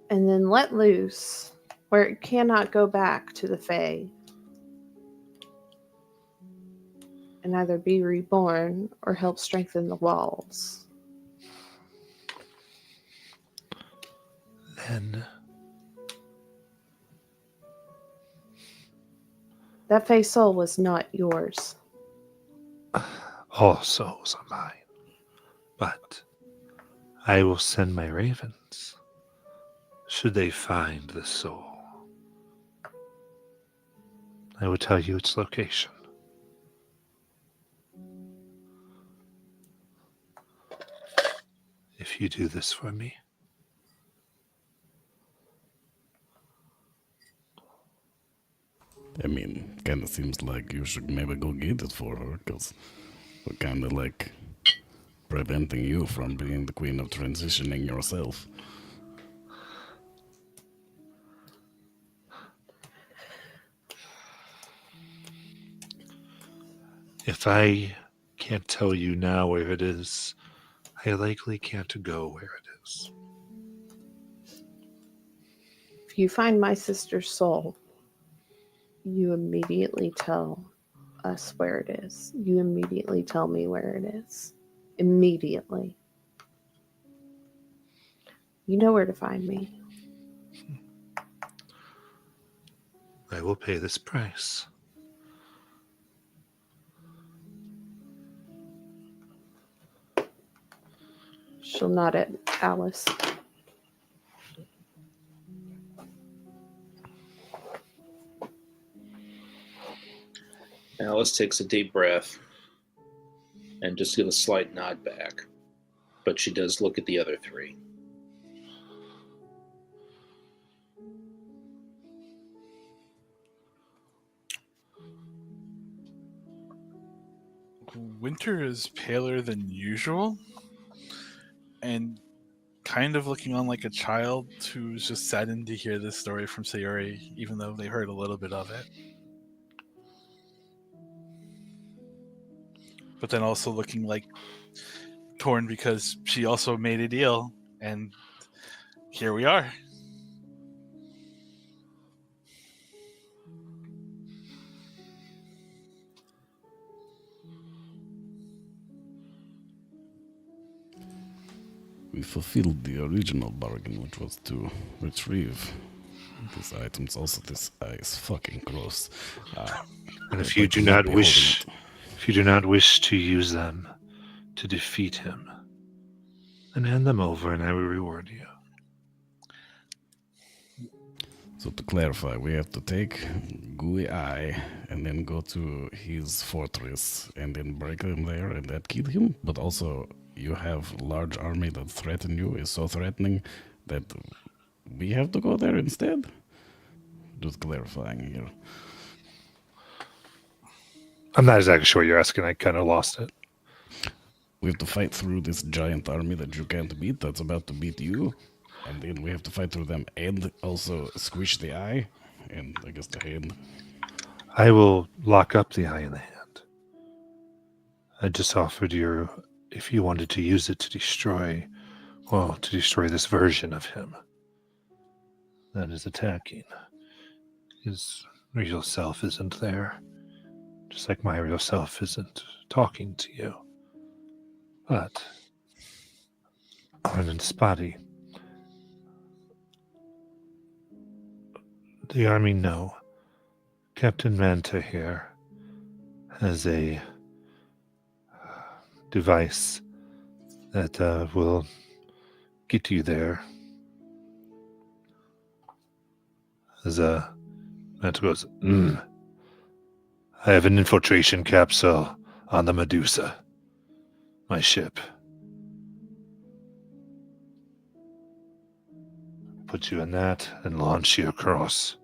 and then let loose where it cannot go back to the Fae and either be reborn or help strengthen the walls. Then That Fey soul was not yours. all souls are mine. But I will send my ravens, should they find the soul. I will tell you its location. If you do this for me. I mean, kind of seems like you should maybe go get it for her, because we're kind of like preventing you from being the queen of transitioning yourself. If I can't tell you now where it is, I likely can't go where it is. If you find my sister's soul, you immediately tell us where it is. You immediately tell me where it is. Immediately. You know where to find me. I will pay this price. She'll nod at Alice. Alice takes a deep breath and just gives a slight nod back. But she does look at the other three. Winter is paler than usual and kind of looking on like a child who's just saddened to hear this story from Sayuri, even though they heard a little bit of it. But then also looking like torn because she also made a deal, and here we are. We fulfilled the original bargain, which was to retrieve these items. Also, this eye is fucking gross. And if you do not wish to use them to defeat him, then hand them over and I will reward you. So to clarify, we have to take Gooey Eye and then go to his fortress and then break him there and that kill him. But also, you have a large army that threaten you, is so threatening that we have to go there instead? Just clarifying here. I'm not exactly sure what you're asking. I kind of lost it. We have to fight through this giant army that you can't beat, that's about to beat you. And then we have to fight through them and also squish the eye and I guess the hand. I will lock up the eye in the hand. I just offered you, if you wanted to use it to destroy this version of him that is attacking. His real self isn't there. Just like my real self isn't talking to you. But Arnon Spotty, the army know Captain Manta here has a device that will get you there. As Manta goes, I have an infiltration capsule on the Medusa, my ship. Put you in that and launch you across.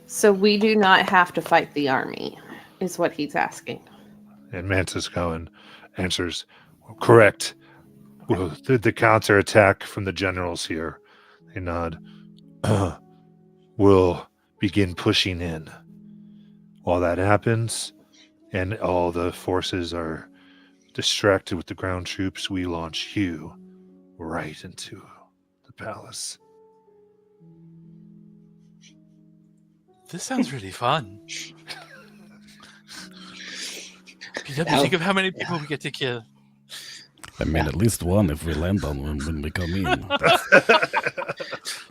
So we do not have to fight the army, is what he's asking. And Mantis answers, correct. Well, the counterattack from the generals here, they nod, will begin pushing in. While that happens, and all the forces are distracted with the ground troops, we launch you right into the palace. This sounds really fun. Think of how many people we get to kill. I mean, at least one if we land on one when we come in.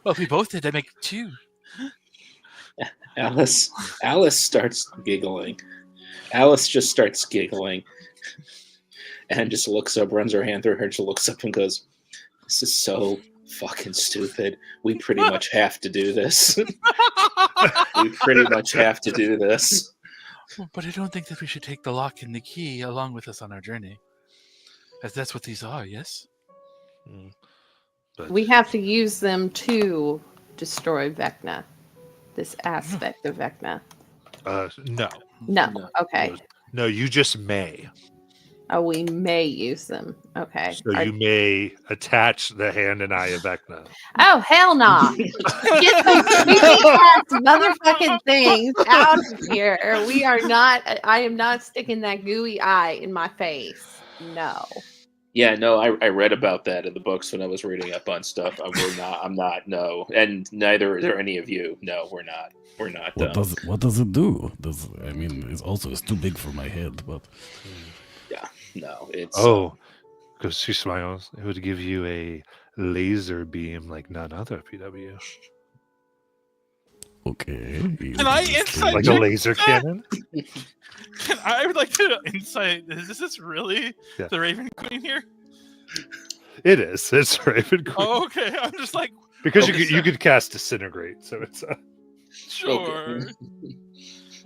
Well, if we both did, that make two. Alice starts giggling. Alice just starts giggling and just looks up, runs her hand through her, just looks up and goes, "This is so fucking stupid. We pretty much have to do this. We pretty much have to do this." But I don't think that we should take the lock and the key along with us on our journey. As that's what these are, yes? But We have to use them to destroy Vecna. This aspect of Vecna. no. No. Okay. No, you just may. Oh, we may use them. Okay. So you may attach the hand and eye of Vecna. Oh, hell no. Get those creepy ass motherfucking things out of here. We are not, I am not sticking that gooey eye in my face. No. Yeah, no, I read about that in the books when I was reading up on stuff. I'm not, no. And neither is there any of you. No, we're not. We're not. What does it do? It's too big for my head, but No, it's... Oh, because she smiles. It would give you a laser beam like none other, PW. Okay. Can I insight Like a check laser that? cannon? I would like to insight. Is this really Yeah. the Raven Queen here? It is. It's Raven Queen. Oh, okay. I'm just like, Because okay, you could cast Disintegrate, so it's sure.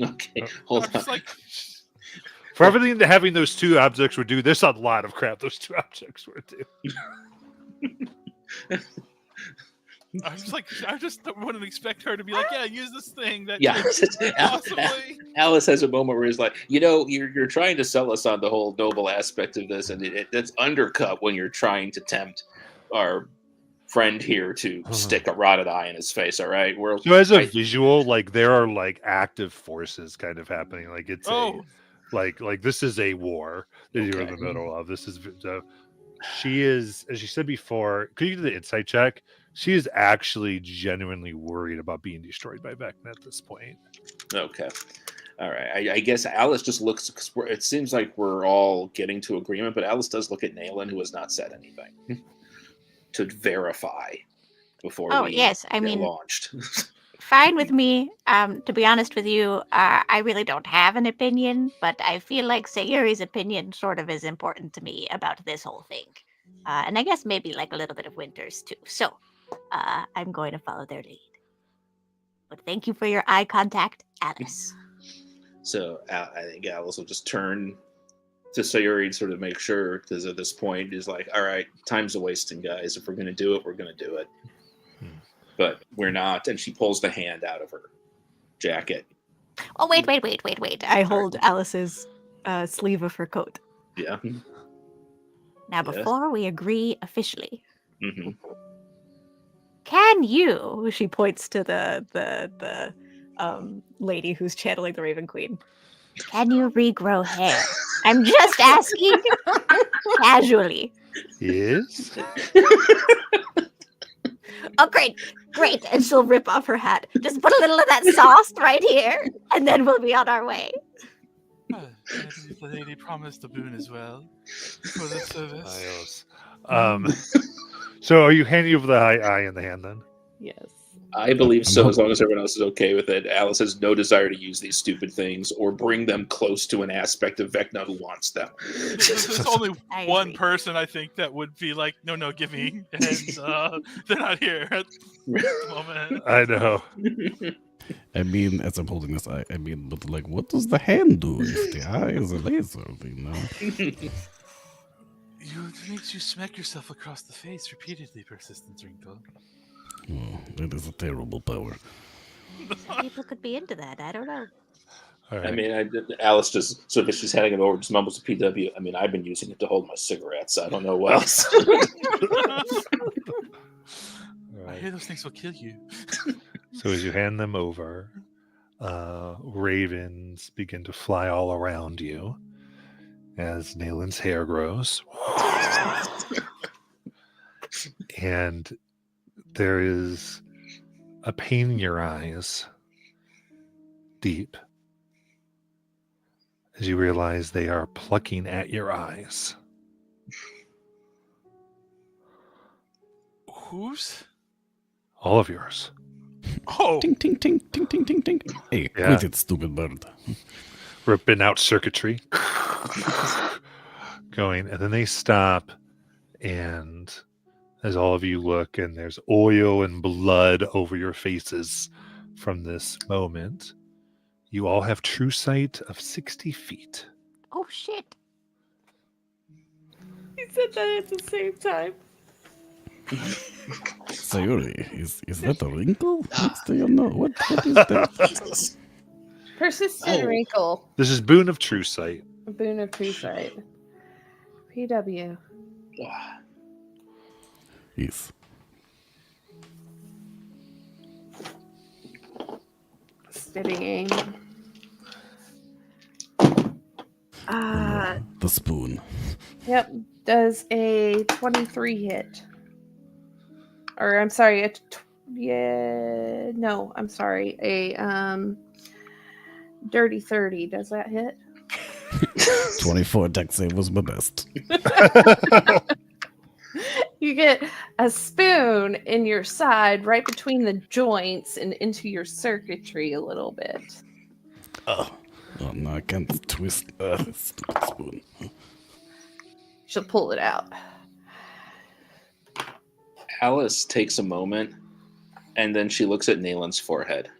Okay, hold I'm on. just like, for everything that having those two objects would do. There's a lot of crap those two objects would do. I'm just like, I just wouldn't expect her to be like, yeah, use this thing that Yeah, could possibly. Alice has a moment where he's like, you're trying to sell us on the whole noble aspect of this, and that's undercut when you're trying to tempt our friend here to stick a rotted eye in his face. All right, So as a visual, like there are like active forces kind of happening. Like it's Oh, like this is a war that you're in the Okay. middle of. This is she is, as you said before. Could you do the insight check? She is actually genuinely worried about being destroyed by Vecna at this point. Okay. All right. I guess Alice just looks, because it seems like we're all getting to agreement, but Alice does look at Nayland, who has not said anything, to verify before Oh, we yes. I get mean, launched. fine with me. To be honest with you, I really don't have an opinion, but I feel like Sayuri's opinion sort of is important to me about this whole thing. And I guess maybe like a little bit of Winter's too. So I'm going to follow their lead. But thank you for your eye contact, Alice. So I think Alice will just turn to Sayuri to sort of make sure, because at this point is like, all right, time's a wasting, guys. If we're going to do it, we're going to do it. But we're not. And she pulls the hand out of her jacket. Oh, wait. I hold Alice's sleeve of her coat. Yeah. Now, Yes. before we agree officially, hmm can you? She points to the lady who's channeling the Raven Queen. Can you regrow hair? I'm just asking casually. Yes. Oh, great. And she'll rip off her hat. Just put a little of that sauce right here, and then we'll be on our way. I believe the lady promised a boon as well for the service. So are you handing over the eye in the hand then? Yes. I believe so, as long as everyone else is okay with it. Alice has no desire to use these stupid things or bring them close to an aspect of Vecna who wants them. There's only I one agree. person I think that would be like, no, give me, and they're not here at the moment. I know. I mean, as I'm holding this eye, I mean, but like, what does the hand do if the eye is a laser? You know? It makes you smack yourself across the face repeatedly, Persistence Wrinkle. Oh, that is a terrible power. Some people could be into that. I don't know. All right. I mean, Alice just, so if she's handing it over, just mumbles to PW. I mean, I've been using it to hold my cigarettes. I don't know what else. All I right. hear those things will kill you. So as you hand them over, ravens begin to fly all around you as Nayland's hair grows. And there is a pain in your eyes, deep, as you realize they are plucking at your eyes. Who's? All of yours. Oh, Ting, ting, ting, ting, ting, ting, ting. Hey, Yeah. quit it, stupid bird. Ripping out circuitry. Going, and then they stop, and as all of you look, and there's oil and blood over your faces from this moment, you all have true sight of 60 feet. Oh, shit. He said that at the same time. Sayuri, is that a wrinkle next to your nose? What is that? Persistent Oh. wrinkle. This is Boon of True Sight. A boon of true sight. PW. Yes. Steady aim. The spoon. Yep. Does a 23 hit? Or I'm sorry, no, I'm sorry. A dirty 30. Does that hit? 24 deck save was my best. You get a spoon in your side, right between the joints and into your circuitry a little bit. Oh no, I can't twist this stupid spoon. She'll pull it out. Alice takes a moment, and then she looks at Nalen's forehead.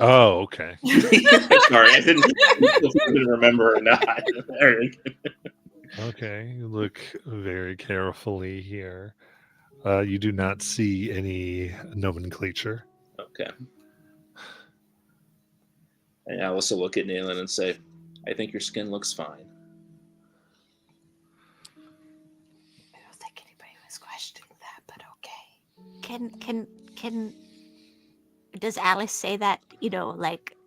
Oh, okay. Sorry, I didn't remember or not. Okay, you look very carefully here. You do not see any nomenclature. Okay. And Alice will look at Nalen and say, I think your skin looks fine. I don't think anybody was questioning that, but okay. Can does Alice say that,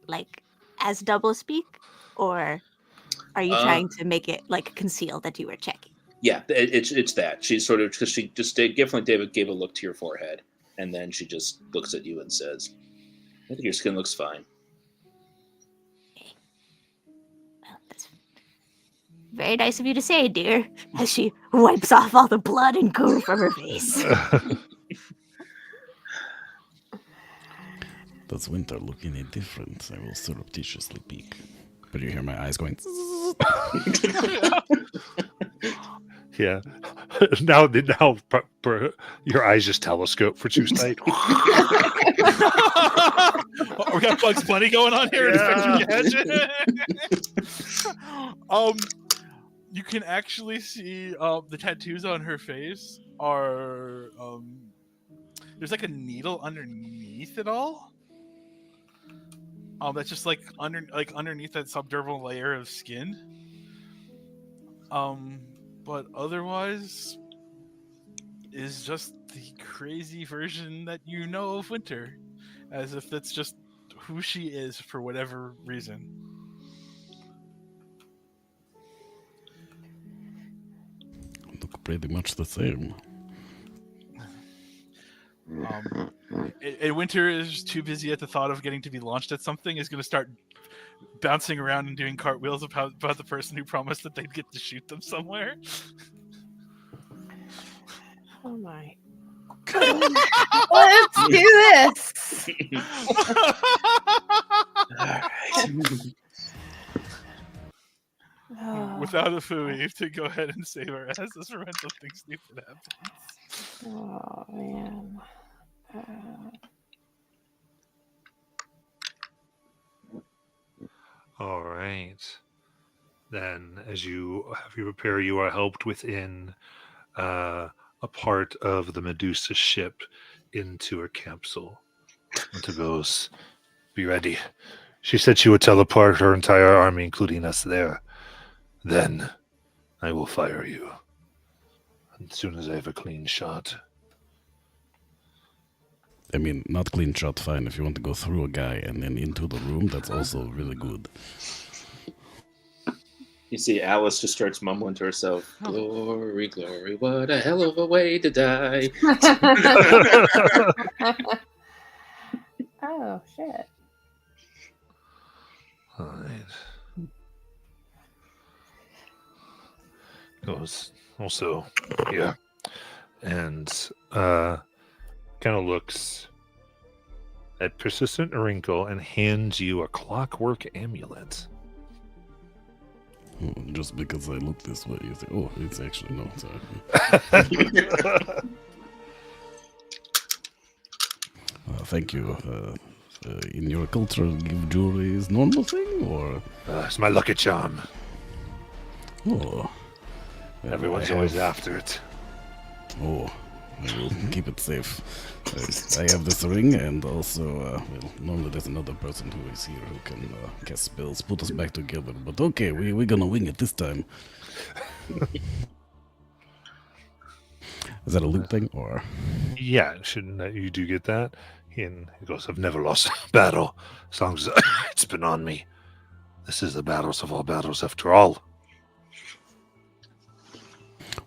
like as double speak, or are you trying to make it like conceal that you were checking? Yeah, it's that. She's sort of, because she just definitely gave a look to your forehead, and then she just looks at you and says, I think your skin looks fine. Well, that's very nice of you to say, dear, as she wipes off all the blood and goo from her face. Does Winter look any different? I will surreptitiously peek. But you hear my eyes going. Yeah. Now, your eyes just telescope for Choose Tight. We got Bugs Bunny going on here. Yeah. You can actually see the tattoos on her face are there's like a needle underneath it all. That's just like underneath that subdermal layer of skin. But otherwise is just the crazy version that you know of Winter, as if that's just who she is for whatever reason. Look pretty much the same. And Winter is too busy at the thought of getting to be launched at something, is going to start bouncing around and doing cartwheels about the person who promised that they'd get to shoot them somewhere. Oh my. Let's do this. Oh, Without a fooey to go ahead and save her ass as prevent something stupid happens. oh man. All right. Then, as you prepare, you are helped within a part of the Medusa ship into her capsule. Winter goes, be ready. She said she would teleport her entire army, including us, there. Then I will fire you. As soon as I have a clean shot. I mean, not clean shot, fine. If you want to go through a guy and then into the room, that's also really good. You see Alice just starts mumbling to herself, glory, glory, what a hell of a way to die. Oh shit. All right. Goes also here. And kind of looks at Persistent Wrinkle and hands you a clockwork amulet. Oh, just because I look this way, you think, oh, it's actually no, sorry. Thank you. In your culture, give jewelry is normal thing, or? It's my lucky charm. Oh. Everyone's always after it. Oh, I will keep it safe. I have this ring, and also, well, normally there's another person who is here who can cast spells, put us back together. But okay, we're gonna wing it this time. Is that a loot thing, or? Yeah, shouldn't you do get that? And he goes, I've never lost a battle as long as it's been on me. This is the battles of all battles after all.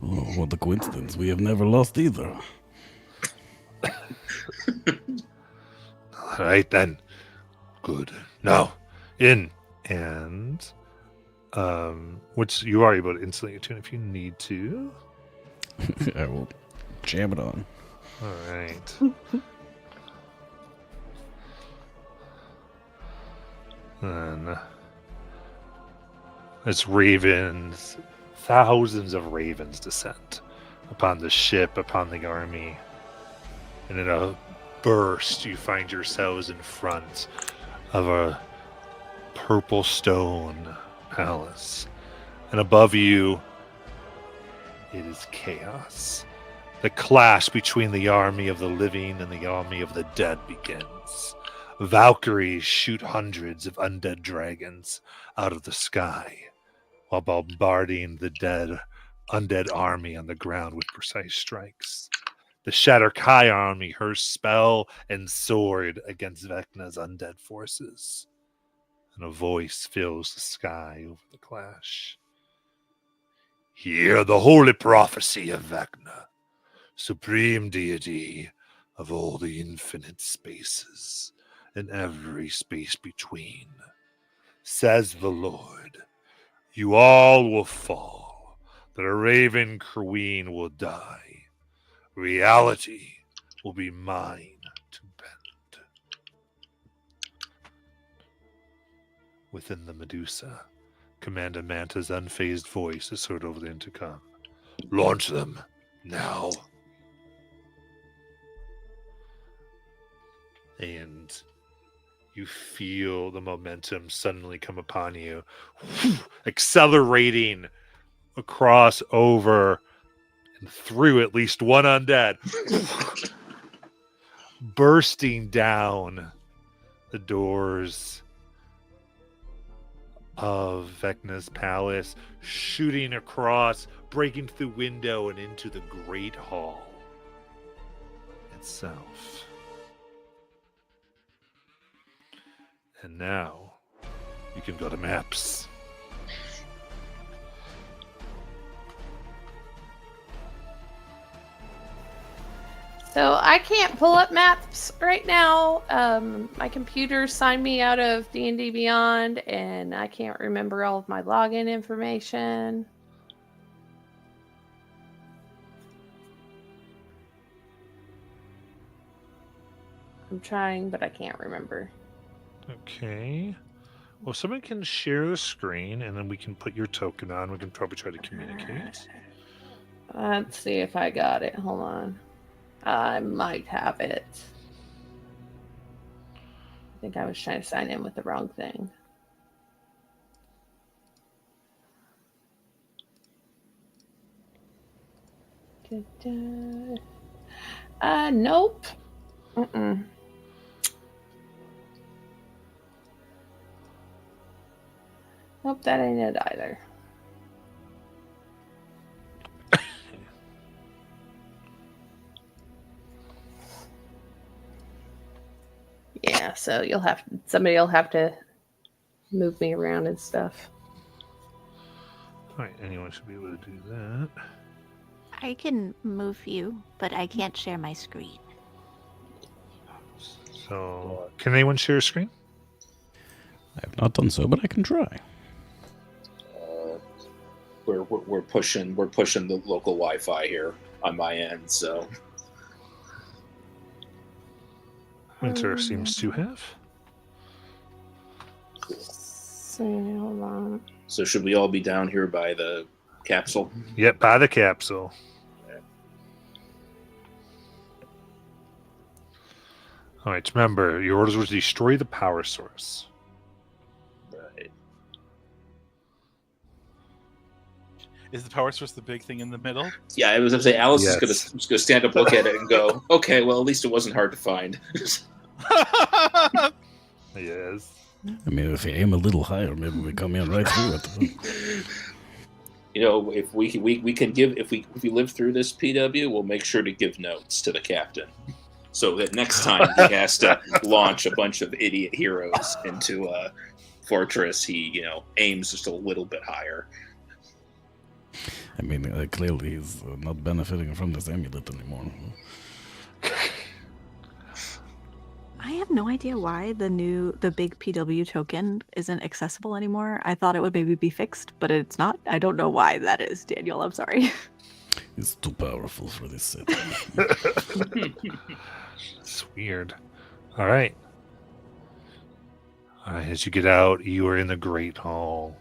Oh, what a coincidence. We have never lost either. All right, then. Good. Now, in. And which you are able to instantly attune if you need to. I will jam it on. All right. Then as ravens, thousands of ravens descend upon the ship, upon the army, and in a burst, you find yourselves in front of a purple stone palace, and above you, it is chaos. The clash between the army of the living and the army of the dead begins. Valkyries shoot hundreds of undead dragons out of the sky while bombarding the undead army on the ground with precise strikes. The Shatterkai army hurls spell and sword against Vecna's undead forces, and a voice fills the sky over the clash. Hear the holy prophecy of Vecna, supreme deity of all the infinite spaces and every space between. Says the Lord, you all will fall, that a raven queen will die. Reality will be mine to bend. Within the Medusa, Commander Manta's unfazed voice is heard over the intercom. Launch them now. And you feel the momentum suddenly come upon you, accelerating across, over, and through at least one undead, bursting down the doors of Vecna's palace, shooting across, breaking through window and into the Great Hall itself. And now you can go to maps. So I can't pull up maps right now. My computer signed me out of D&D Beyond, and I can't remember all of my login information. I'm trying, but I can't remember. Okay. Well, someone can share the screen, and then we can put your token on. We can probably try to communicate. Let's see if I got it. Hold on. I might have it. I think I was trying to sign in with the wrong thing. Nope. Nope, that ain't it either. Yeah, so somebody will have to move me around and stuff. All right, anyone should be able to do that. I can move you, but I can't share my screen. So, can anyone share a screen? I have not done so, but I can try. We're pushing the local Wi-Fi here on my end, so Winter seems to have. Hold on. So should we all be down here by the capsule? Yep, by the capsule. All right, remember, your orders were to destroy the power source. Right. Is the power source the big thing in the middle? Yeah, I was going to say Alice Yes. is going to stand up, look at it, and go, "Okay, well, at least it wasn't hard to find." Yes. I mean, if you aim a little higher, maybe we come in right through it. You know, if we can give if we live through this PW, we'll make sure to give notes to the captain, so that next time he has to launch a bunch of idiot heroes into a fortress, he aims just a little bit higher. I mean, clearly he's not benefiting from this amulet anymore. I have no idea why the big PW token isn't accessible anymore. I thought it would maybe be fixed, but it's not. I don't know why that is, Daniel. I'm sorry. It's too powerful for this set. It's weird. All right. As you get out, you are in the Great Hall.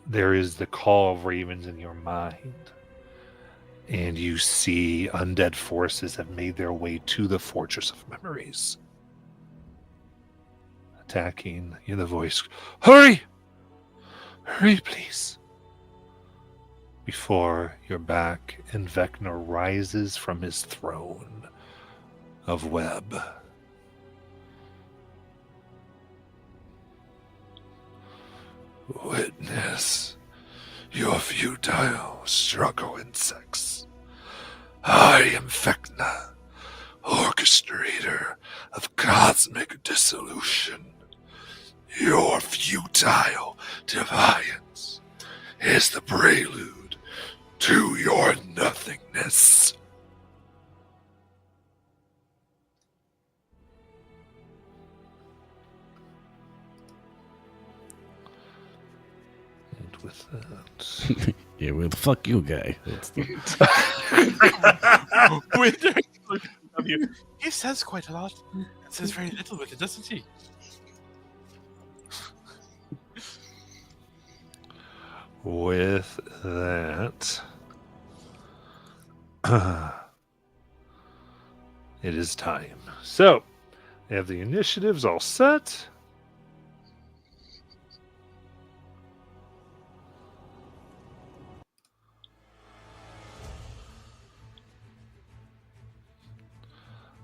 There is the call of ravens in your mind. And you see undead forces have made their way to the Fortress of Memories. Attacking. You hear the voice, hurry! Hurry, please. Before you're back, and Vecna rises from his throne of web. Witness your futile struggle in sex. I am Vecna, orchestrator of cosmic dissolution. Your futile defiance is the prelude to your nothingness. And with that... Yeah, well, fuck you, guy. That's the... He says quite a lot. Says very little with it, doesn't he? With that, it is time. So, they have the initiatives all set.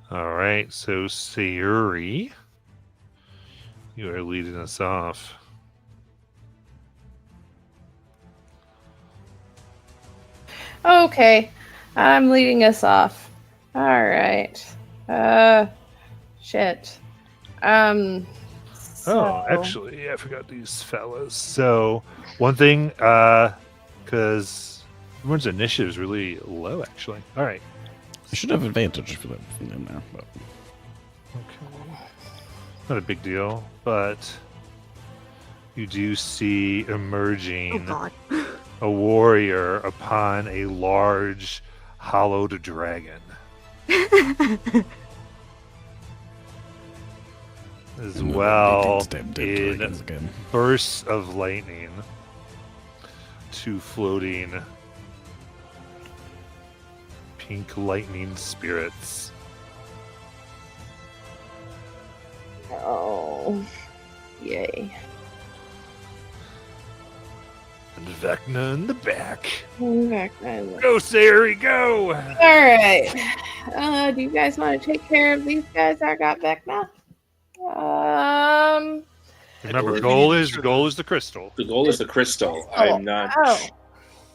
All right, so Sayuri, you are leading us off. Okay, I'm leading us off. All right. Shit. Oh, so- actually, I forgot these fellas. So, one thing, because everyone's initiative is really low, actually. All right. I should have advantage for that in there, but Okay. Not a big deal, but you do see Oh emerging God. a warrior upon a large hollowed dragon. As I'm not well, making dead in dragons again. bursts of lightning, two floating pink lightning spirits. Oh. Yay. And Vecna in the back. All Go, Sayuri, go! right. Do you guys want to take care of these guys I got back now? Remember, believe goal you is should- goal is the crystal. The goal is the crystal. I'm not. Oh,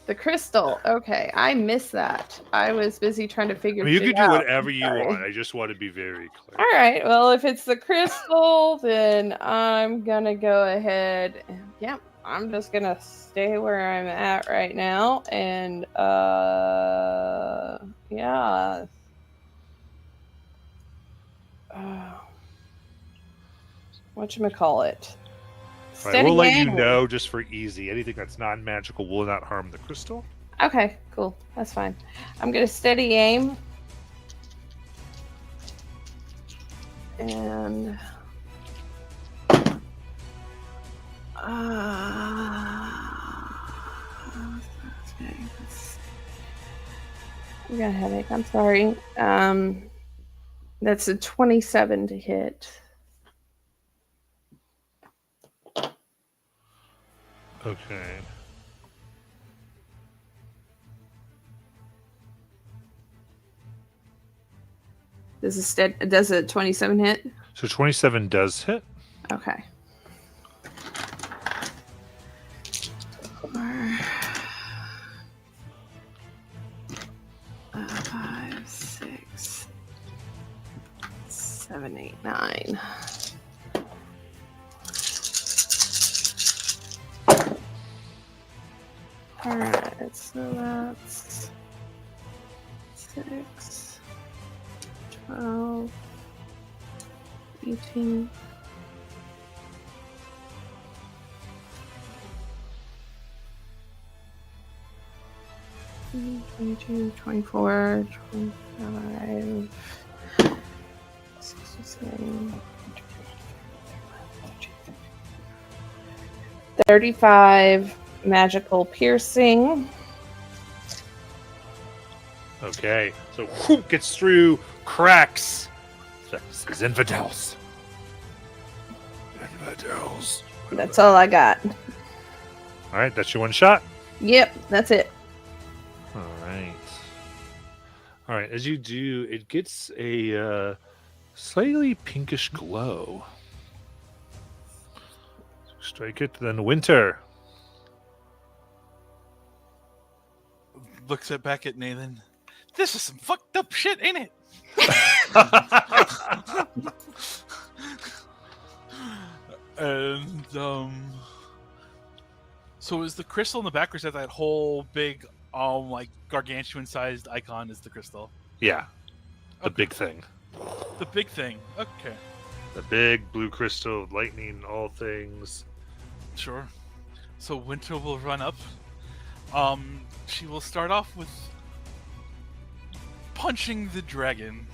the crystal. Okay, I missed that. I was busy trying to figure. I mean, you shit can do out. whatever you Sorry. want. I just want to be very clear. All right. Well, if it's the crystal, then I'm gonna go ahead. Yep. I'm just gonna stay where I'm at right now, and yeah. Whatchamacallit? All right, we'll let you Steady know just for easy. Anything that's non-magical will not harm the crystal. Okay, cool. That's fine. I'm gonna steady aim. And okay. I got a headache. I'm sorry. That's a 27 to hit. Okay. Does a 27 hit? So 27 does hit. Okay. 5, 6, 7, 8, 9. All right, so that's 6, 12, 18. Mm, 22, 24, 25, 67, 35 magical piercing. Okay, so whoop, gets through, cracks. This is infidels. Infidels. That's all I got. All right, that's your one shot. Yep, that's it. All right. All right, as you do, it gets a slightly pinkish glow. Strike it, then Winter. Looks back at Nathan. This is some fucked up shit, ain't it? And so is the crystal in the back, or is that whole big like gargantuan sized icon is the crystal? Yeah, the Okay. big thing. The big thing. Okay. The big blue crystal, lightning, all things. Sure. So Winter will run up. She will start off with punching the dragon.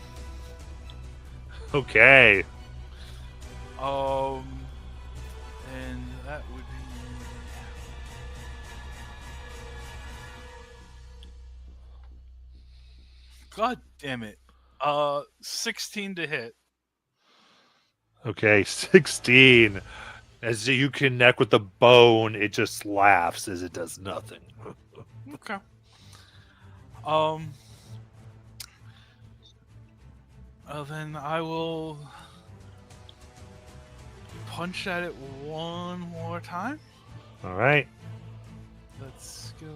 Okay. And that would be God damn it. 16 to hit. Okay, 16. As you connect with the bone, it just laughs as it does nothing. Okay. Then I will punch at it one more time. All right. Let's go.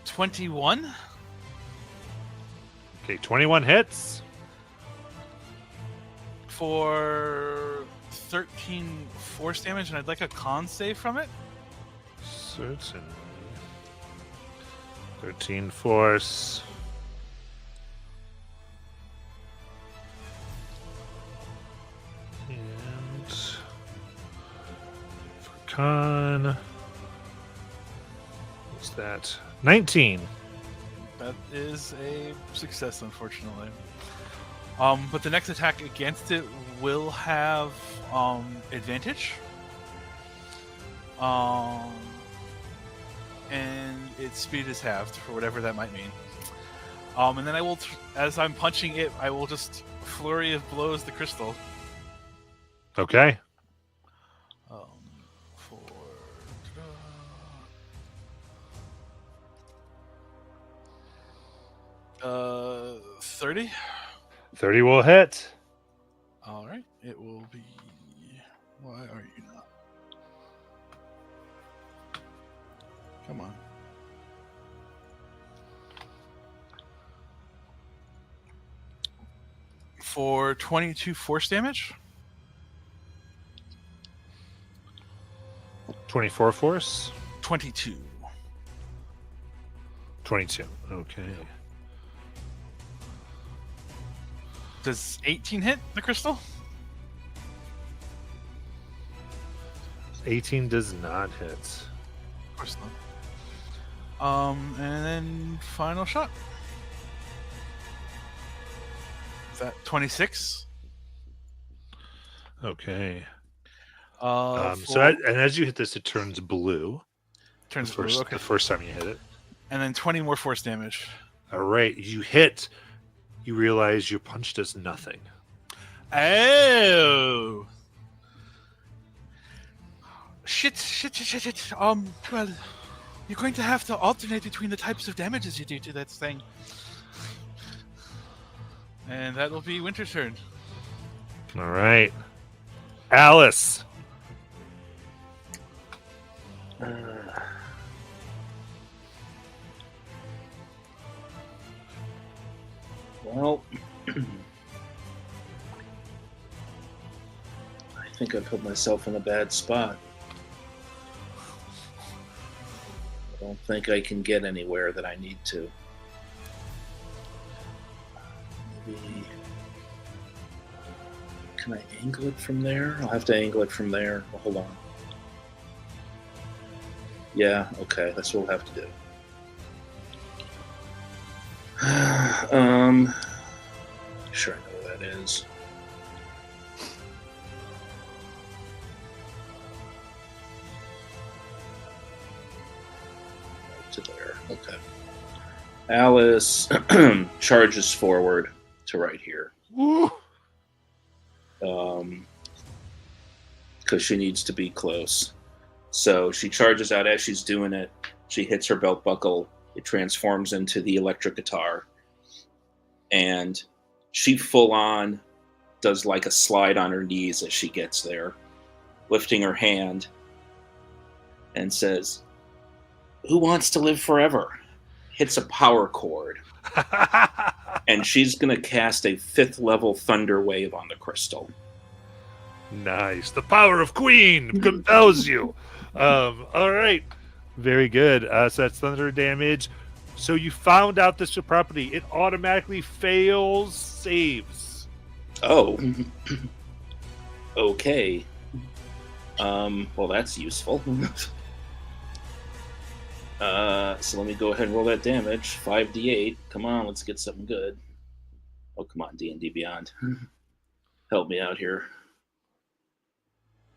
$21 Okay, 21 hits. for 13 force damage, and I'd like a con save from it. Certain. 13 force. And for con, what's that? 19. That is a success, unfortunately. But the next attack against it will have advantage. And its speed is halved, for whatever that might mean. And then I will, as I'm punching it, I will just flurry of blows the crystal. Okay. For 30. 30 will hit. All right, it will be. Why are you not? Come on. For 22 force damage. 24 force. 22. 22. Okay. Does 18 hit the crystal? 18 does not hit. Of course not. And then final shot. Is that 26? Okay. For- And as you hit this, it turns blue. turns the first, blue. Okay. The first time you hit it. And then 20 more force damage. All right. You hit. You realize your punch does nothing. Oh. Shit. Well, you're going to have to alternate between the types of damages you do to that thing. And that will be Winter's turn. All right. Alice. Well, I think I put myself in a bad spot. don't think I can get anywhere that I need to. Maybe... Can I angle it from there? I'll have to angle it from there. Well, hold on. Yeah, okay, that's what we'll have to do. Sure, I know where that is. Right to there. Okay. Alice charges forward to right here. Woo! Because she needs to be close. So she charges out. As she's doing it, she hits her belt buckle. It transforms into the electric guitar. And she full on does like a slide on her knees as she gets there, lifting her hand and says, "Who wants to live forever?" Hits a power chord. And she's going to cast a 5th level thunder wave on the crystal. Nice. The power of Queen compels you. All right. Very good. So that's thunder damage. So you found out this property. It automatically fails saves. Oh. Okay. Well, that's useful. So let me go ahead and roll that damage. 5d8. Come on, let's get something good. Oh, come on, D&D Beyond. Help me out here.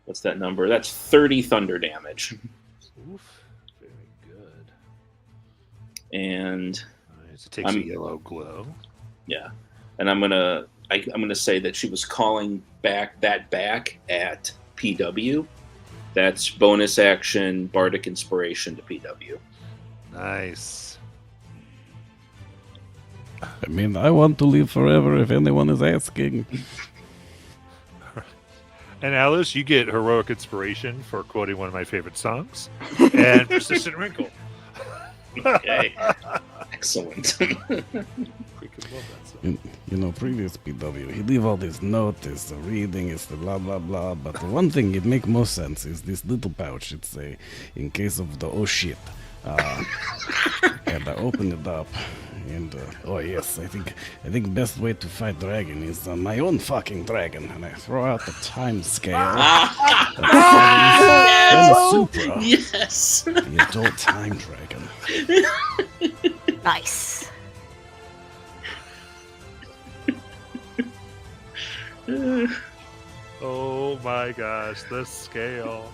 What's that number? That's 30 thunder damage. Oof. Very good. And So it takes a yellow glow. yeah, and I'm gonna say that she was calling back at PW. That's bonus action bardic inspiration to PW. Nice. I mean, I want to live forever if anyone is asking. And Alice, you get heroic inspiration for quoting one of my favorite songs, and persistent wrinkle. Okay, excellent. Freaking love that song. You know, previous PW, he leave all this note, it's the reading, it's the blah blah blah, but the one thing it make most sense is this little pouch. It's a, in case of the oh shit. And I open it up, and oh yes, I think best way to fight dragon is my own fucking dragon, and I throw out the time scale. And the Supra, Yes. the adult time dragon. Nice. Oh my gosh, the scale.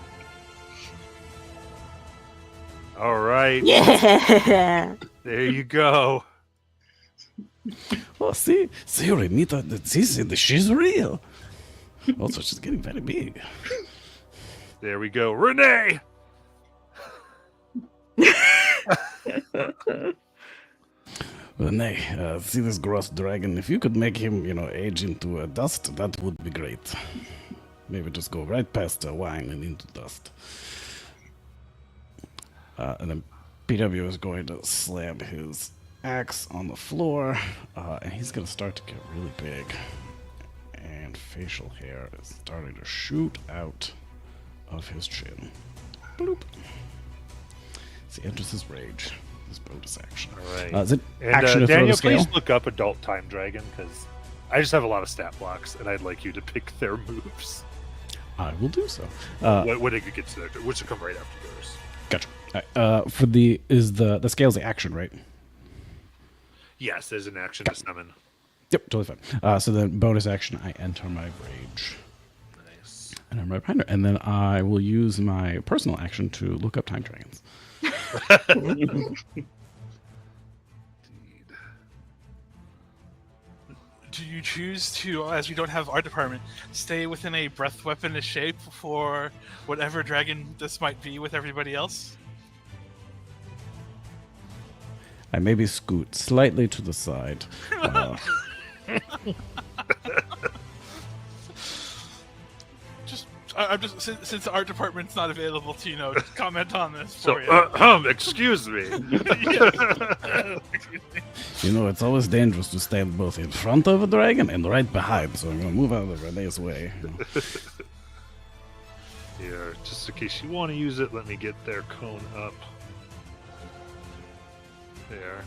All right. Yeah. There you go. Oh, see, Renita, she's real. Also, she's getting very big. There we go. Renee! Renee, see this gross dragon? If you could make him, age into dust, that would be great. Maybe just go right past wine and into dust. And then PW is going to slam his axe on the floor, and he's going to start to get really big. And facial hair is starting to shoot out of his chin. Bloop. So he enters his rage. His bonus action. All right. Is it And action to throw Daniel, the scale? please look up Adult Time Dragon, because I just have a lot of stat blocks, and I'd like you to pick their moves. I will do so. When it gets to their turn, which will come right after yours. Gotcha. For the scale's the action, right? Yes, there's an action to summon. Yep, totally fine. So then bonus action, I enter my rage. Nice. And I'm right behind her. And then I will use my personal action to look up time dragons. Do you choose to, as we don't have our department, stay within a breath weapon shape for whatever dragon this might be with everybody else? I maybe scoot slightly to the side. I'm just since the art department's not available to comment on this So, for you. excuse me. It's always dangerous to stand both in front of a dragon and right behind, so I'm going to move out of Renee's way. Here, just in case you want to use it, let me get their cone up. there.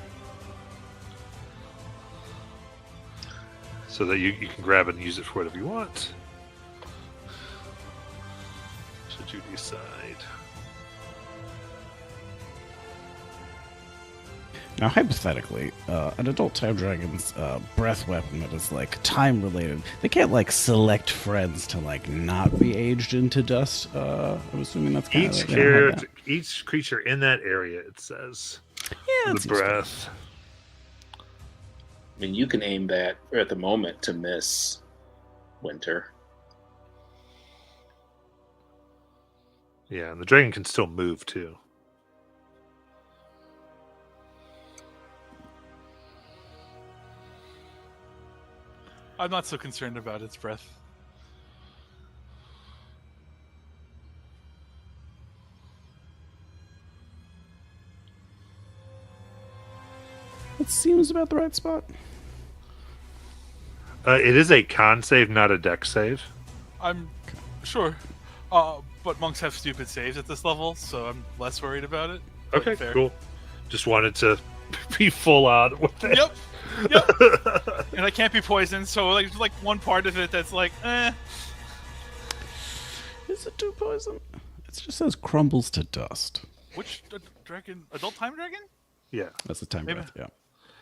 So that you can grab it and use it for whatever you want. Should you decide. Now, hypothetically, an adult time dragon's breath weapon that is like time related, they can't like select friends to like not be aged into dust. I'm assuming that's kind of Each creature in that area, it says. Yeah, The breath. I mean, you can aim that at the moment to miss Winter. Yeah, and the dragon can still move too. I'm not so concerned about its breath. It seems about the right spot. It is a con save, not a deck save. I'm sure. But monks have stupid saves at this level, so I'm less worried about it. But Okay, fair. cool. Just wanted to be full out with it. Yep. Yep. And I can't be poisoned, so like there's like one part of it that's like, Is it too poison? It just says crumbles to dust. Which dragon? Adult time dragon? Yeah, That's the time Maybe- breath, yeah.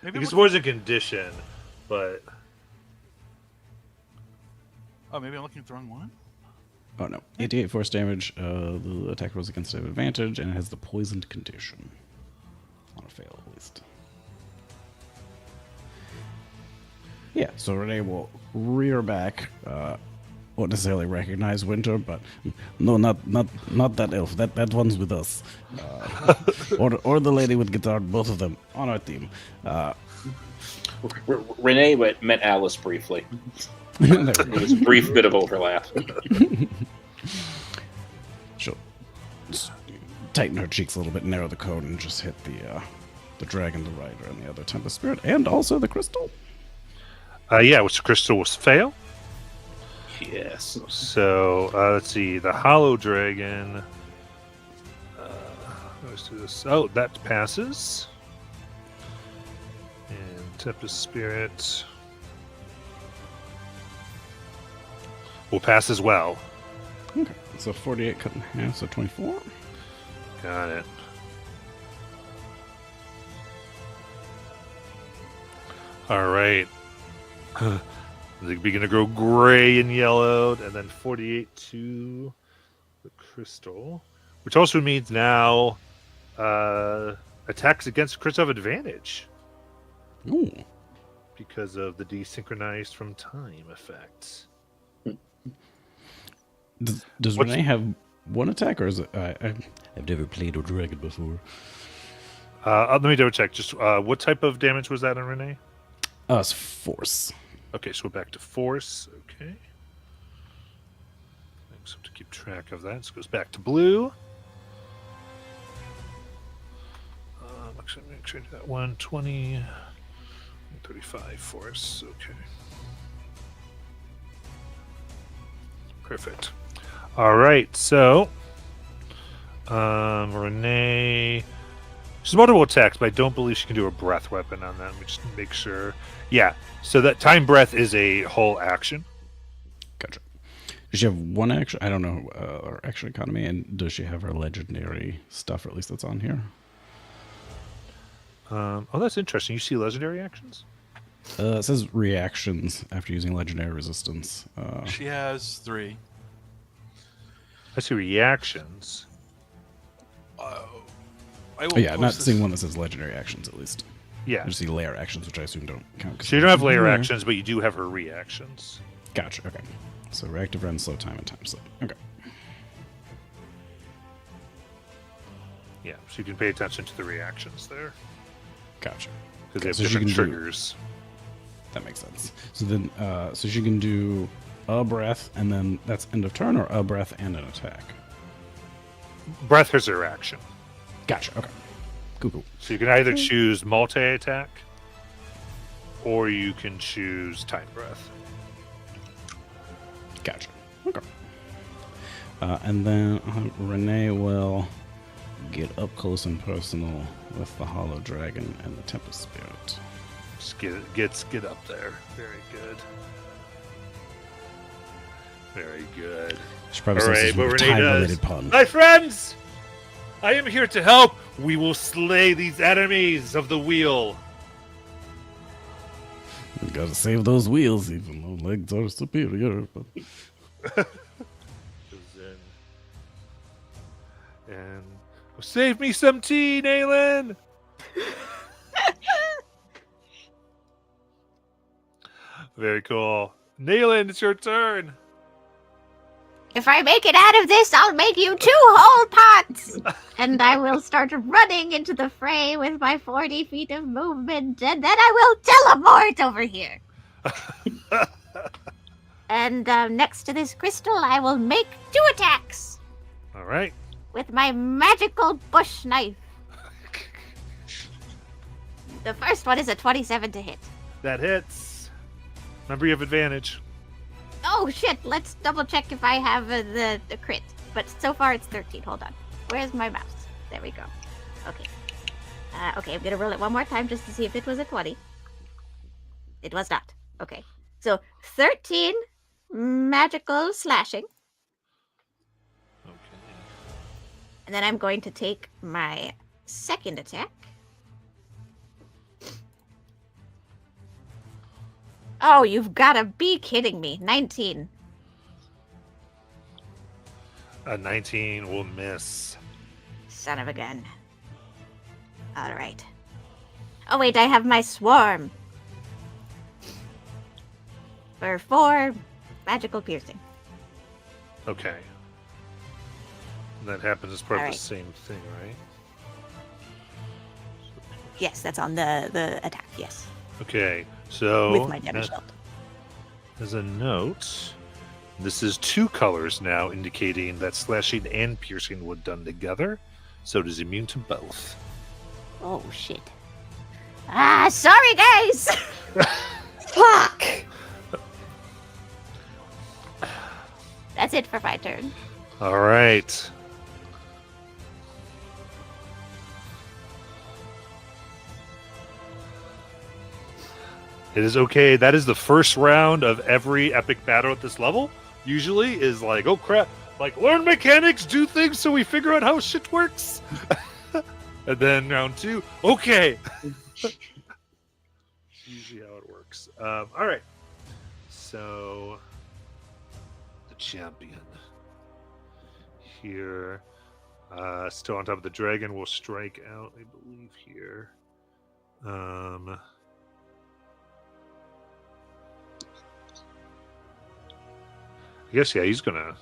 Maybe. because I'm looking- poison condition, but Oh, maybe I'm looking at the wrong one. Oh no. 88 force damage. The attack rolls against an advantage, and it has the poisoned condition. On a fail, at least. Yeah, so Renee will rear back. Won't necessarily recognize Winter, but no, not that elf. That one's with us. Or the lady with guitar. Both of them on our team. Renee met Alice briefly. There we It go. was a brief bit of overlap. She'll just tighten her cheeks a little bit, narrow the cone, and just hit the dragon, the rider, and the other Tempest Spirit, and also the crystal. yeah, which crystal was fail. Yes. So let's see, the Hollow Dragon. Let's do this. Oh, that passes. And Tempest Spirit will pass as well. Okay, so 48 cut in half, so 24. Got it. All right. They begin to grow gray and yellowed, and then 48 to the crystal, which also means now attacks against crits have advantage Ooh. because of the desynchronized from time effects. Does What's- Renee have one attack, or is it? I've never played a dragon before. Let me double check. Just what type of damage was that on Renee? It's force. Okay, so we're back to force. Okay. Thanks. Have to keep track of that. So it goes back to blue. Actually, make sure I do that 120, 35 force. Okay. Perfect. All right. So, Renee. She's multiple attacks, but I don't believe she can do a breath weapon on that. Let me just make sure. Yeah. So that time breath is a whole action. Gotcha. Does she have one action? I don't know her action economy, and does she have her legendary stuff, or at least that's on here? Oh, that's interesting. You see legendary actions? It says reactions after using legendary resistance. She has 3. I see reactions. I will Oh, yeah, I'm not post seeing this- one that says legendary actions, at least. Yeah. I just see layer actions, which I assume don't count. 'cause So you don't have layer Yeah. actions, but you do have her reactions. Gotcha, okay. So reactive run, slow time, and time slip. Okay. Yeah. So you can pay attention to the reactions there Gotcha. because they have So she different can do- triggers. That makes sense. So then, so she can do a breath, and then that's end of turn, or a breath and an attack. Breath is her action. Gotcha. Okay. Cool. So you can either choose multi attack or you can choose time breath. Gotcha. Okay. And then Renee will get up close and personal with the Hollow Dragon and the Tempest Spirit. Just get up there. Very good. Very good. Should probably All say right, this is but a Renee time-related does. pun. My friends, I am here to help. We will slay these enemies of the wheel. You gotta save those wheels, even though legs are superior. But And save me some tea, Naylin. Very cool. Naylin, it's your turn. If I make it out of this, I'll make you 2 whole pots! And I will start running into the fray with my 40 feet of movement, and then I will teleport over here. And next to this crystal, I will make 2 attacks All right. with my magical bush knife. The first one is a 27 to hit. That hits. Remember, you have advantage. Oh shit, let's double check if I have the crit. But so far it's 13. Hold on. Where's my mouse? There we go. Okay. Okay, I'm gonna roll it one more time just to see if it was a 20. It was not. Okay. So 13 magical slashing. Okay. And then I'm going to take my second attack. Oh, you've gotta be kidding me. 19. A 19 will miss. Son of a gun. Alright. Oh wait, I have my swarm. For 4 magical piercing. Okay. That happens as part All of right. the same thing, right? Yes, that's on the attack. Yes, Okay, so with my damage shield. as a note, this is 2 colors now, indicating that slashing and piercing were done together, so it is immune to both. Oh shit. Ah, sorry guys! Fuck! That's it for my turn. All right. It is okay. That is the first round of every epic battle at this level. Usually is like, oh crap, like learn mechanics, do things so we figure out how shit works. And then round 2, okay. Usually how it works. All right. So the champion here, still on top of the dragon, will strike out, I believe, here. I guess, yeah, he's gonna.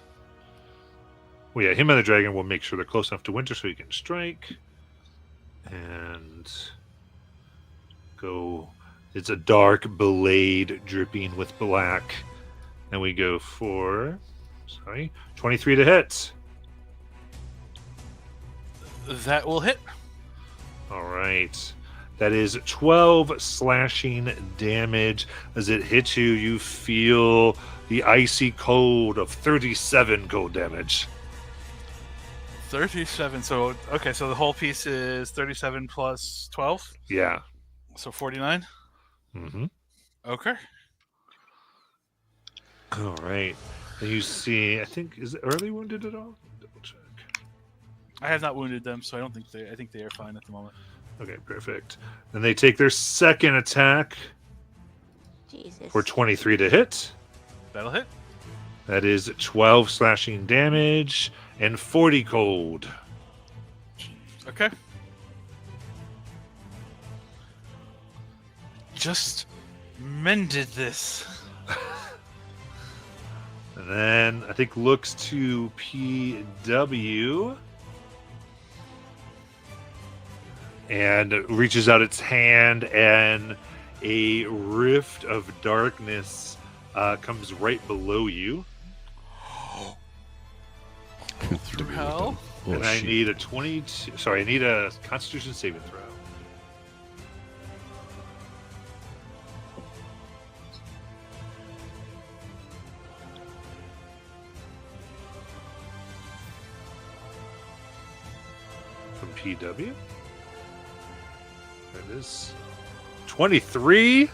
Well, yeah, him and the dragon will make sure they're close enough to Winter so he can strike. And go. It's a dark blade dripping with black. And we go for. 23 to hit. That will hit. All right. That is 12 slashing damage. As it hits you, you feel the icy cold of 37 cold damage. 37. So, okay, so the whole piece is 37 plus 12. Yeah. So 49. Mm-hmm. Okay. All right. And you see, I think, is it early wounded at all? Double check. I have not wounded them, so I don't think I think they are fine at the moment. Okay, perfect. Then they take their second attack Jesus. for 23 to hit. That'll hit. That is 12 slashing damage and 40 cold. Okay. Just mended this. And then I think looks to PW and reaches out its hand, and a rift of darkness comes right below you. Through hell? Oh, And I shit. need a 22. Sorry, I need a Constitution saving throw. from PW. That is 23. Or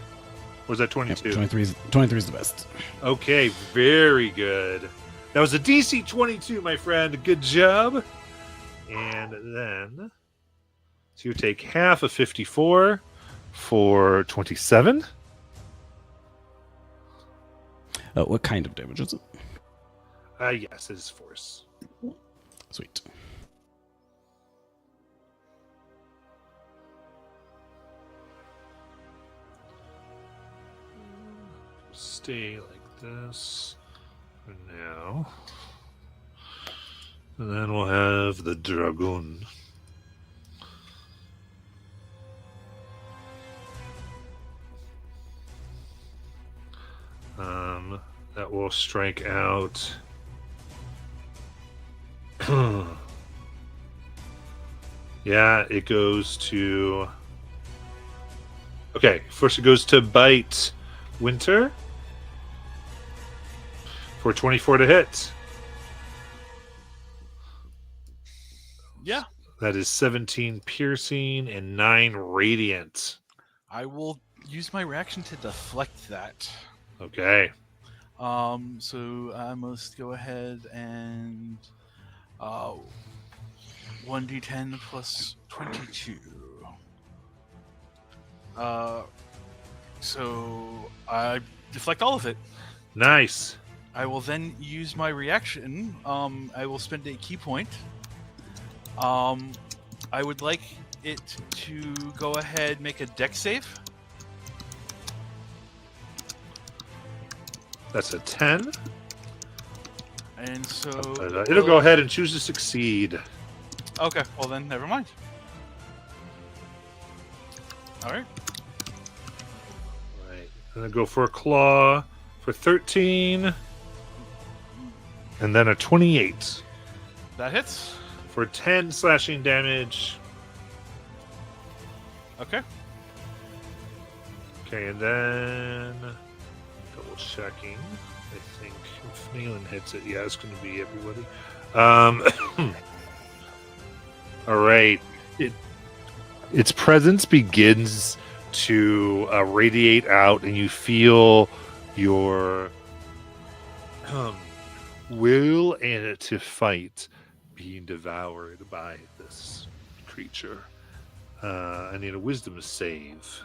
was that 22? 23 is the best. Okay, very good. That was a DC 22, my friend. Good job. And then, so you take half of 54 for 27. What kind of damage is it? Yes, it is force. Sweet. Stay like this for now. And then we'll have the Dragoon. That will strike out. Yeah, it goes to. Okay, first it goes to bite Winter for 24 to hit. Yeah, That is 17 piercing and 9 radiant. I will use my reaction to deflect that. Okay. So I must go ahead and 1d10 plus 22. So I deflect all of it. Nice. I will then use my reaction. I will spend a key point. I would like it to go ahead and make a dex save. That's a 10. And so It'll go ahead and choose to succeed. Okay, well then never mind. All right. Right. And then go for a claw for 13. And then a 28 That hits. for 10 slashing damage. Okay. Okay, and then double checking. I think if Nealon hits it, yeah, it's going to be everybody. All right. Its presence begins to radiate out, and you feel your will and to fight being devoured by this creature. I need a wisdom save.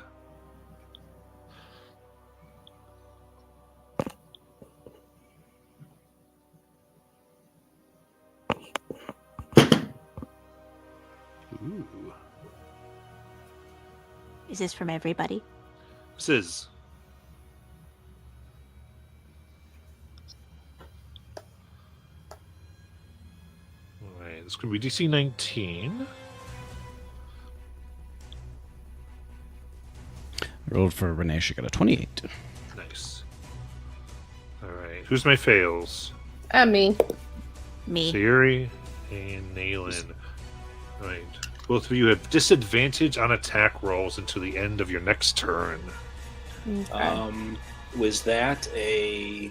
Ooh. Is this from everybody? This is. Alright, this could be DC 19. Rolled for Renee, she got a 28. Nice. Alright, who's my fails? Me. Me. Sayuri and Naylin. Right. Both of you have disadvantage on attack rolls until the end of your next turn. Okay. Was that a?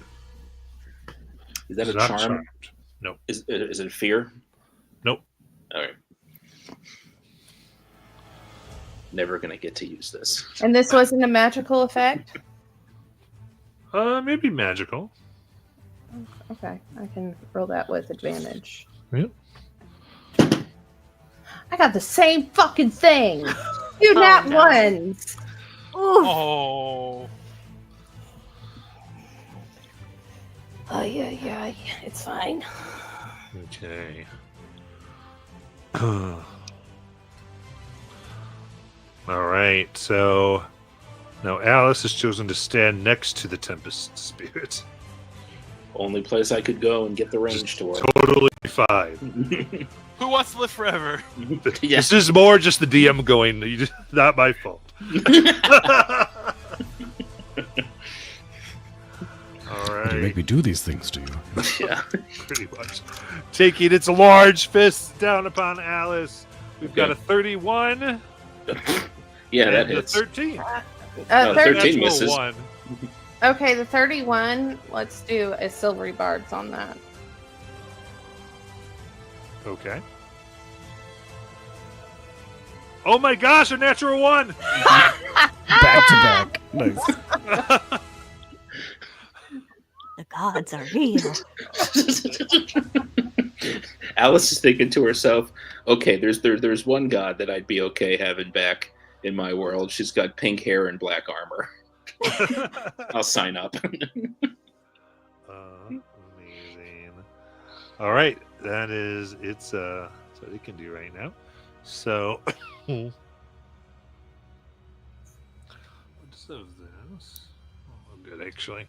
Is that It's a not charm? charmed. No. Is it fear? Nope. All right. Never gonna get to use this. And this wasn't a magical effect? Maybe magical. Okay, I can roll that with advantage. Yep. I got the same fucking thing. Two nat no. ones. Ooh. Oh. Yeah, it's fine. Okay. All right. So now Alice has chosen to stand next to the Tempest Spirit. Only place I could go and get the range to work. Totally fine. Who wants to live forever? Yeah. This is more just the DM going. Not my fault. All You right. make me do these things to you. Yeah. Pretty much. Taking its large fist down upon Alice. We've got a 31. Yeah, that and a hits. 13. No, 13 Natural misses. 1. Okay, the 31. Let's do a silvery bards on that. Okay. Oh my gosh, a natural one! Back to back. Nice. The gods are real. Alice is thinking to herself, okay, there's one god that I'd be okay having back in my world. She's got pink hair and black armor. I'll sign up. Amazing. All right, it's what they can do right now. So, what is of this? Oh, good actually.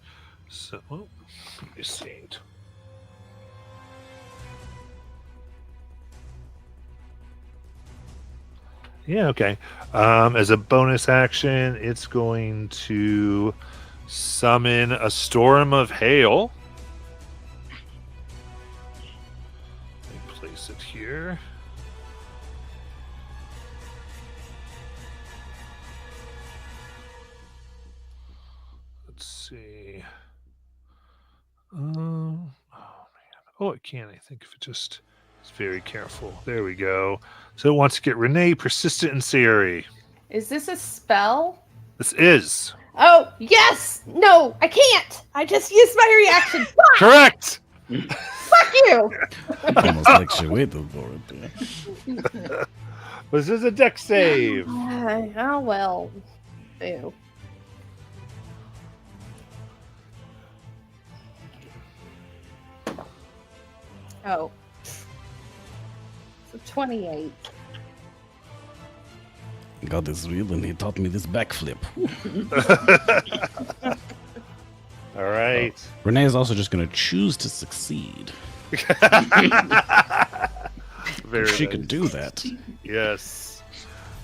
So, let me see. Yeah, okay. As a bonus action, it's going to summon a storm of hail. Let me place it here. Let's see. Oh man. Oh, it can. I think if it just is very careful. There we go. So it wants to get Renee, Persistent, and Sayuri. Is this a spell? This is Oh, yes! No, I can't! I just used my reaction. Fuck! correct. Fuck you! Almost like she waited for it. This is a deck save. Oh, well. Ew. Oh. So 28. God is real, and he taught me this backflip. All right. Renee is also just going to choose to succeed. Very She nice. could do that. Yes.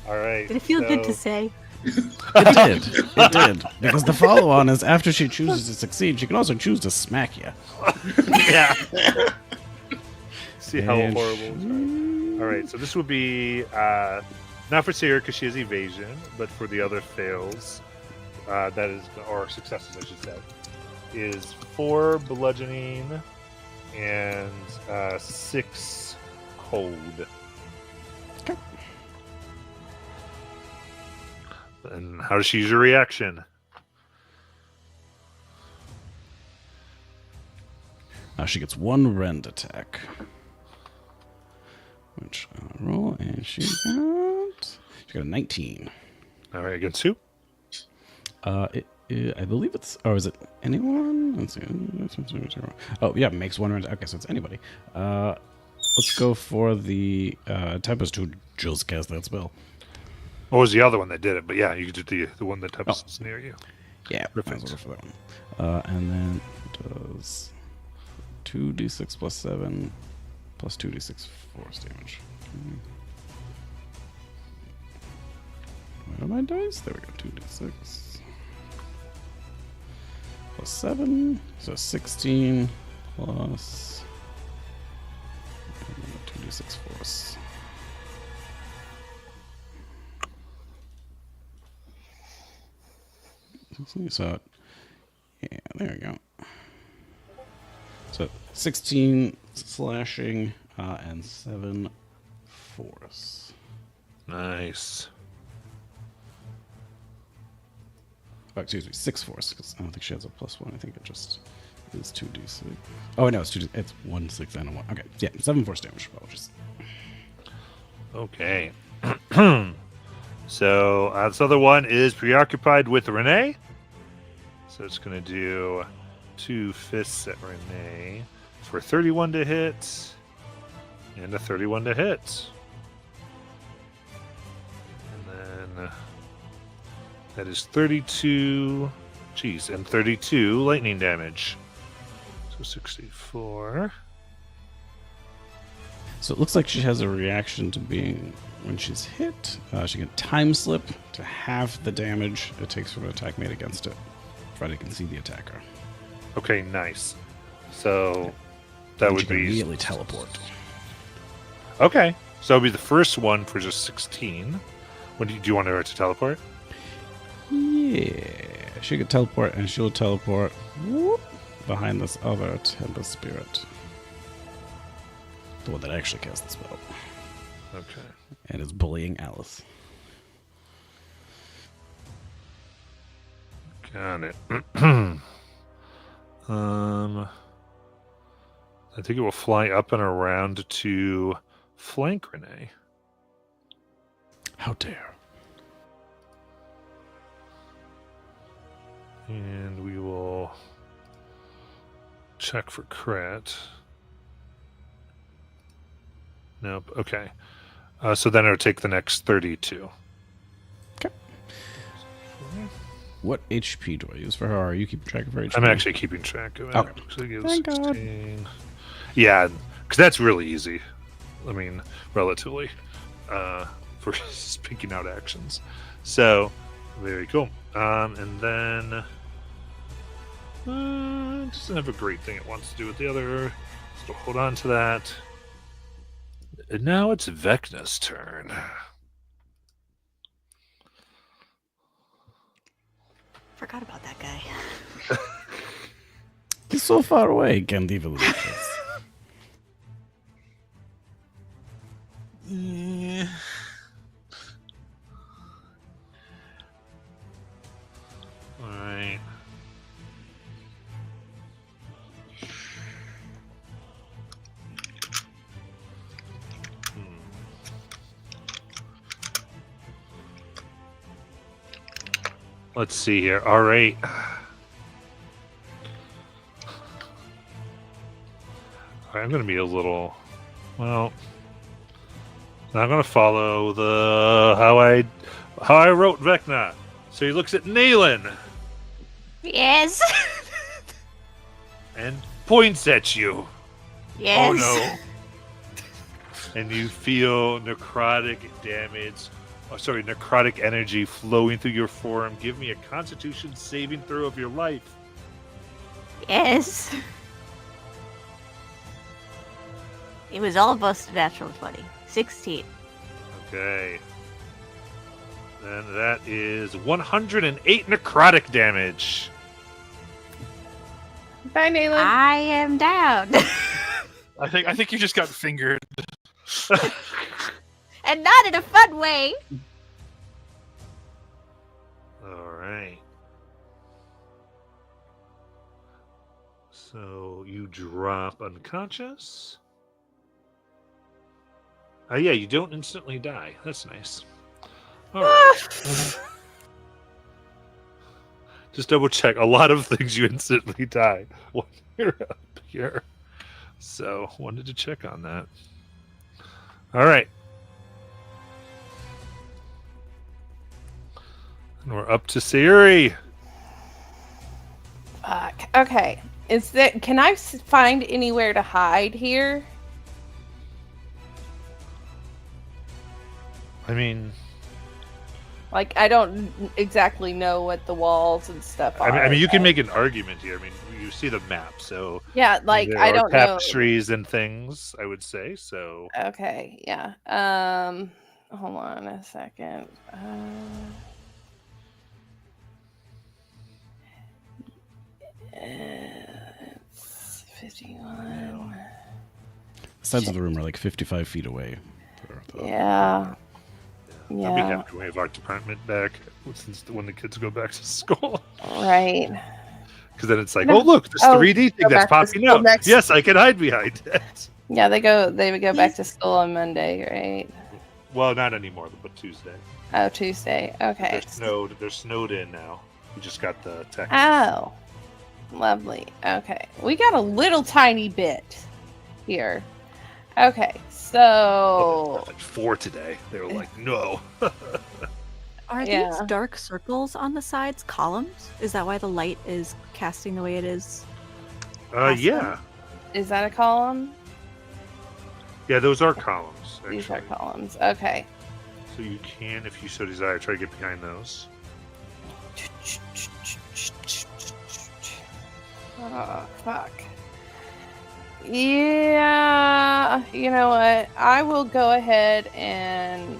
All right. Did it feel good to so- say? It did. It did. Because the follow on is after she chooses to succeed, she can also choose to smack you. Yeah. See how And horrible. It's right. All right. So this would be not for Sarah because she has evasion, but for the other fails, that is, or successes, I should say, is 4 bludgeoning and 6 cold. Okay. And how does she use her reaction? Now she gets 1 rend attack. Which I'll roll, and she got a 19. All right, against who? I believe it's. Oh, is it anyone? Let's see. Oh, yeah, makes 1 rend. Okay, so it's anybody. Let's go for the Tempest who just cast that spell. What was the other one that did it? But yeah, you could do the one that Tempest is near you. Yeah, Perfect. might as well go for that one. And then it does 2d6 plus 7 plus 2d6 force damage. Okay. Where are my dice? There we go. 2d6 plus 7, so 16 plus 2d6 force. So, yeah, there we go. So 16 slashing and 7 force. Nice. Oh, excuse me, 6 force because I don't think she has a +1. I think it just is 2d6. Oh no, it's 2d. It's 1 6 and a 1. Okay, yeah, 7 force damage. Apologies. Okay. So this other one is preoccupied with Renee. So it's going to do 2 fists at Renee for 31 to hit and a 31 to hit. And then that is 32, and 32 lightning damage. So 64. So it looks like she has a reaction to being when she's hit. She can time slip to half the damage it takes from an attack made against it. Friday can see the attacker. Okay, nice. So that And would she can be immediately teleport. okay. So it'll be the first one for just 16. What do you want her to teleport? Yeah, she could teleport, and she'll teleport whoop, behind this other Tempest Spirit. The one that actually casts the spell. Okay. And is bullying Alice. Got it. I think it will fly up and around to flank Renee. How dare. And we will check for crit. Nope. Okay. So then it'll take the next 32. What HP do I use for her? Are you keeping track of her HP? I'm actually keeping track of it. Okay. So it gives Thank God. 16. Yeah, because that's really easy. I mean, relatively, for speaking out actions. So, very cool. And then, it doesn't have a great thing it wants to do with the other. So hold on to that. And now it's Vecna's turn. Forgot about that guy. He's so far away, can't even reach us. Yeah. All right. Let's see here. All right. I'm going to be a little, well, I'm going to follow the how I wrote Vecna. So he looks at Naylan Yes. and points at you. Yes. Oh no. And you feel necrotic damage. Oh, sorry, necrotic energy flowing through your forearm. Give me a Constitution saving throw of your life. Yes. It was almost a natural 20. 16. Okay. Then that is 108 necrotic damage. Bye, Nayland. I am down. I think you just got fingered. And not in a fun way. All right. So you drop unconscious. Yeah, you don't instantly die. That's nice. All right. Just double check. A lot of things you instantly die when you're up here. So wanted to check on that. All right. And we're up to Sayuri. Fuck. Okay. Can I find anywhere to hide here? I mean, Like, I don't exactly know what the walls and stuff are. I mean, you can make an argument here. I mean, you see the map, so Yeah, like, there I are don't know. tapestries and things. I would say so. Okay, yeah. Hold on a second. It's 51. The sides of the room are like 55 feet away. Yeah. I'll be Yeah. happy to have our department back since when the kids go back to school. Right. Because then it's like, No. oh look, this Oh, 3D thing go that's back to popping school out. next- Yes, I can hide behind it. Yeah, they would go back to school on Monday, right? Well, not anymore, but Tuesday. Oh, Tuesday. Okay. They're snowed in now. We just got the text. Oh, lovely. Okay, we got a little tiny bit here. Okay, so Like 4 today. They were like, no. Are Yeah. these dark circles on the sides columns? Is that why the light is casting the way it is? Yeah. is that a column? Yeah, those are columns. Actually. These are columns. Okay. So you can, if you so desire, try to get behind those. Oh, fuck. Yeah, you know what? I will go ahead and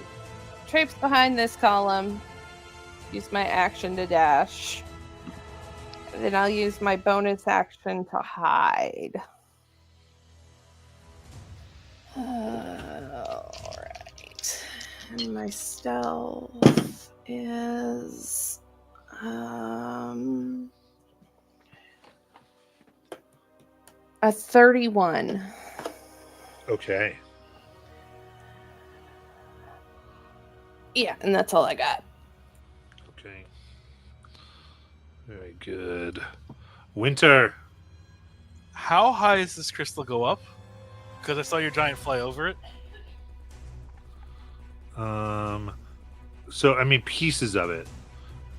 traipse behind this column. Use my action to dash. And then I'll use my bonus action to hide. Alright. And my stealth is A 31. Okay. Yeah, and that's all I got. Okay. Very good. Winter. How high does this crystal go up? Because I saw your giant fly over it. So I mean pieces of it,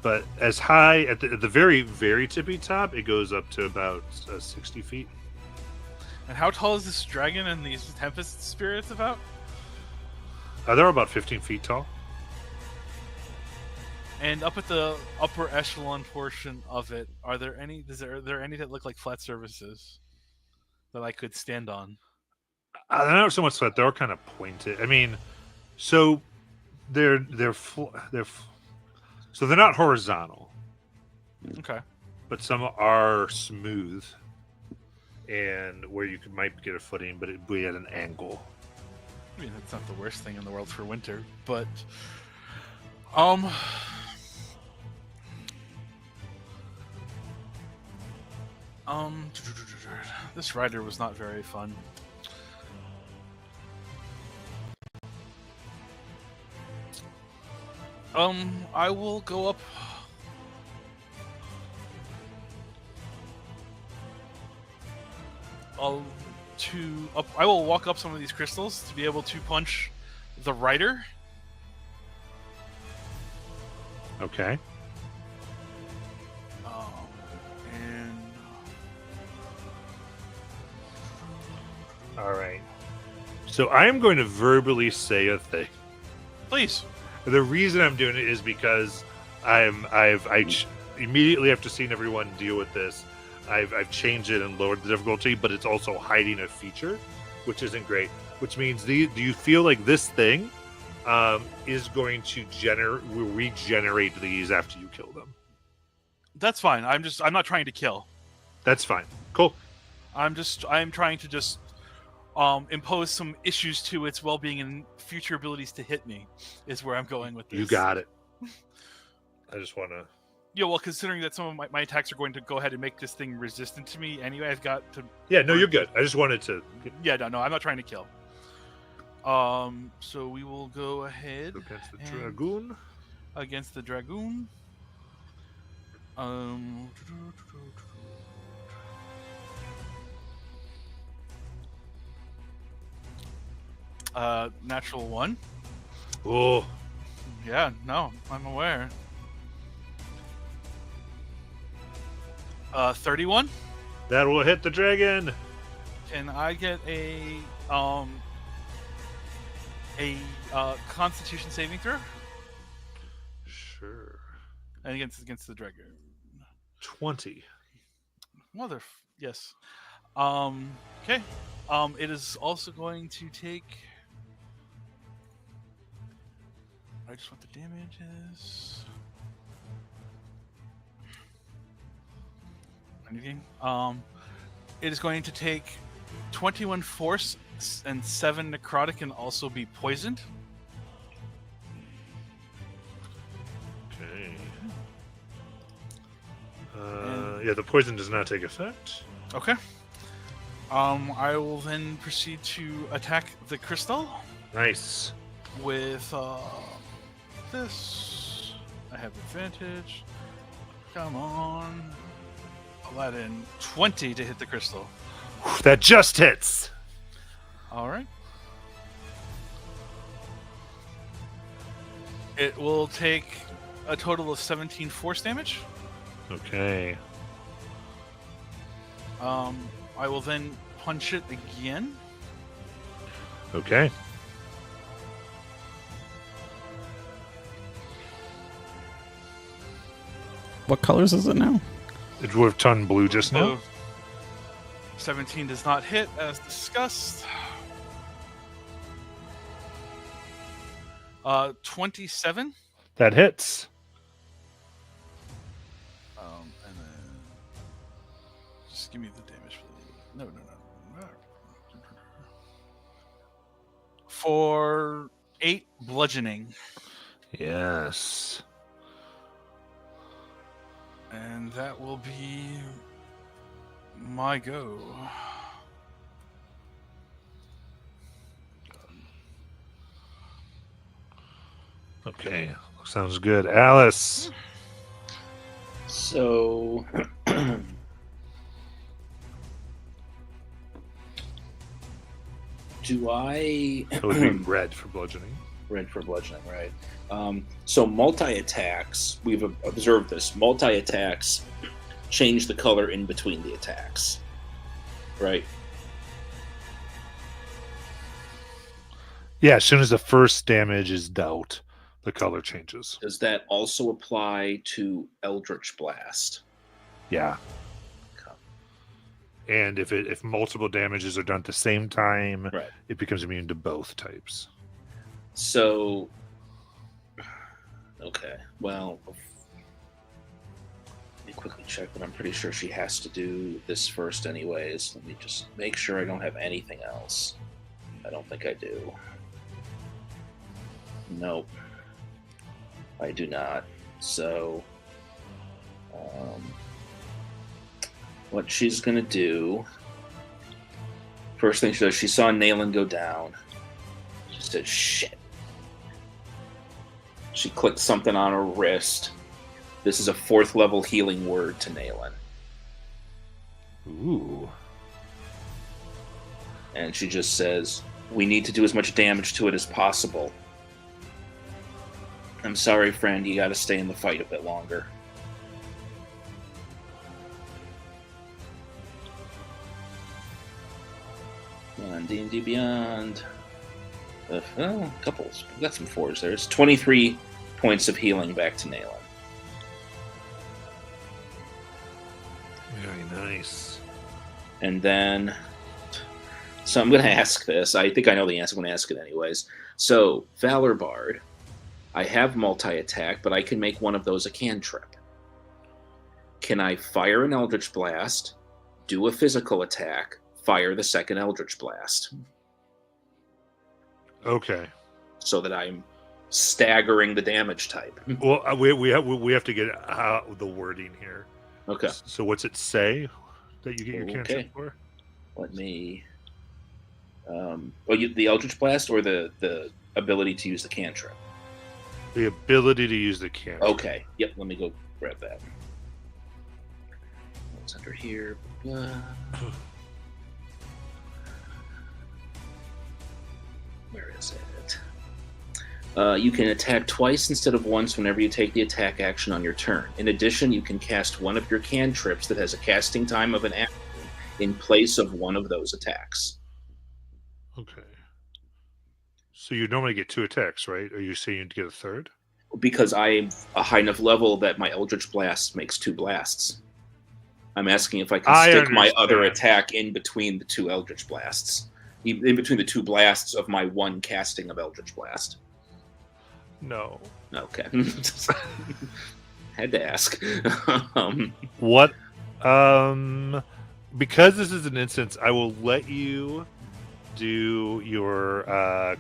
but as high at the very very tippy top, it goes up to about 60 feet. And how tall is this dragon and these tempest spirits about? They're about 15 feet tall. And up at the upper echelon portion of it, are there any? Are there any that look like flat surfaces that I could stand on? They're not so much that they're kind of pointed. I mean, so they're so they're not horizontal, Okay. but some are smooth, and where you might get a footing, but it'd be at an angle. I mean, that's not the worst thing in the world for winter, but this rider was not very fun. I will go up. I will walk up some of these crystals to be able to punch the rider. Okay. And All right. So I am going to verbally say a thing. please. The reason I'm doing it is because immediately after seeing everyone deal with this, I've changed it and lowered the difficulty, but it's also hiding a feature, which isn't great. Which means, do you feel like this thing is going to regenerate these after you kill them? That's fine. I'm not trying to kill. That's fine. Cool. I'm trying to just impose some issues to its well-being and future abilities to hit me is where I'm going with this. You got it. I just want to... Yeah, well, considering that some of my attacks are going to go ahead and make this thing resistant to me anyway, I've got to... Yeah, no, you're good. I just wanted to... Yeah, no, I'm not trying to kill. So we will go ahead Against the Dragoon. Against the Dragoon. Natural 1. Oh, Yeah, no, I'm aware. 31. that will hit the dragon. Can I get a Constitution saving throw? Sure. And against the dragon. 20. Yes. Okay. It is also going to take. I just want the damages. Anything? It is going to take 21 force and 7 necrotic and also be poisoned. Okay. Yeah, the poison does not take effect. Okay. I will then proceed to attack the crystal Nice. with this. I have advantage. Come on. Aladdin. 20 to hit the crystal. That just hits. All right. It will take a total of 17 force damage. Okay. I will then punch it again. Okay. What colors is it now? It would have turned blue just now. So 17 does not hit, as discussed. 27. That hits. And then just give me the damage, please. No. For 8 bludgeoning. Yes. And that will be my go. Okay, sounds good. Alice. So, do I It would be red for bludgeoning. red for bludgeoning, right? So multi-attacks, we've observed this. Multi-attacks change the color in between the attacks, right? Yeah, as soon as the first damage is dealt, the color changes. Does that also apply to Eldritch Blast? Yeah. Okay. And if multiple damages are done at the same time, Right. it becomes immune to both types. So, okay, well, let me quickly check, but I'm pretty sure she has to do this first anyways. Let me just make sure I don't have anything else. I don't think I do. Nope. I do not. So, what she's gonna do, first thing she does, she saw Nayland go down. She said, shit. She clicked something on her wrist. This is a 4th level healing word to Nayland. Ooh. And she just says, we need to do as much damage to it as possible. I'm sorry, friend, you gotta stay in the fight a bit longer. On D&D Beyond. Oh, couples. We've got some 4s there. It's 23 points of healing back to Nayland. Very nice. And then, so I'm going to ask this. I think I know the answer. I'm going to ask it anyways. So, Valor Bard, I have multi-attack, but I can make one of those a cantrip. Can I fire an Eldritch Blast, do a physical attack, fire the second Eldritch Blast? Okay. So that I'm staggering the damage type. Well, we have to get out the wording here. Okay. So what's it say that you get your cantrip Okay. for? Let me... the Eldritch Blast or the ability to use the cantrip? The ability to use the cantrip. Okay. Yep, let me go grab that. It's under here. Blah. Where is it? You can attack twice instead of once whenever you take the attack action on your turn. In addition, you can cast one of your cantrips that has a casting time of an action in place of one of those attacks. Okay. So you normally get 2 attacks, right? Are you saying you'd get a third? Because I'm a high enough level that my Eldritch Blast makes 2 blasts. I'm asking if I can stick my other attack in between the 2 Eldritch Blasts. In between the 2 blasts of my 1 casting of Eldritch Blast. No. Okay. Had to ask. What? Because this is an instance, I will let you do your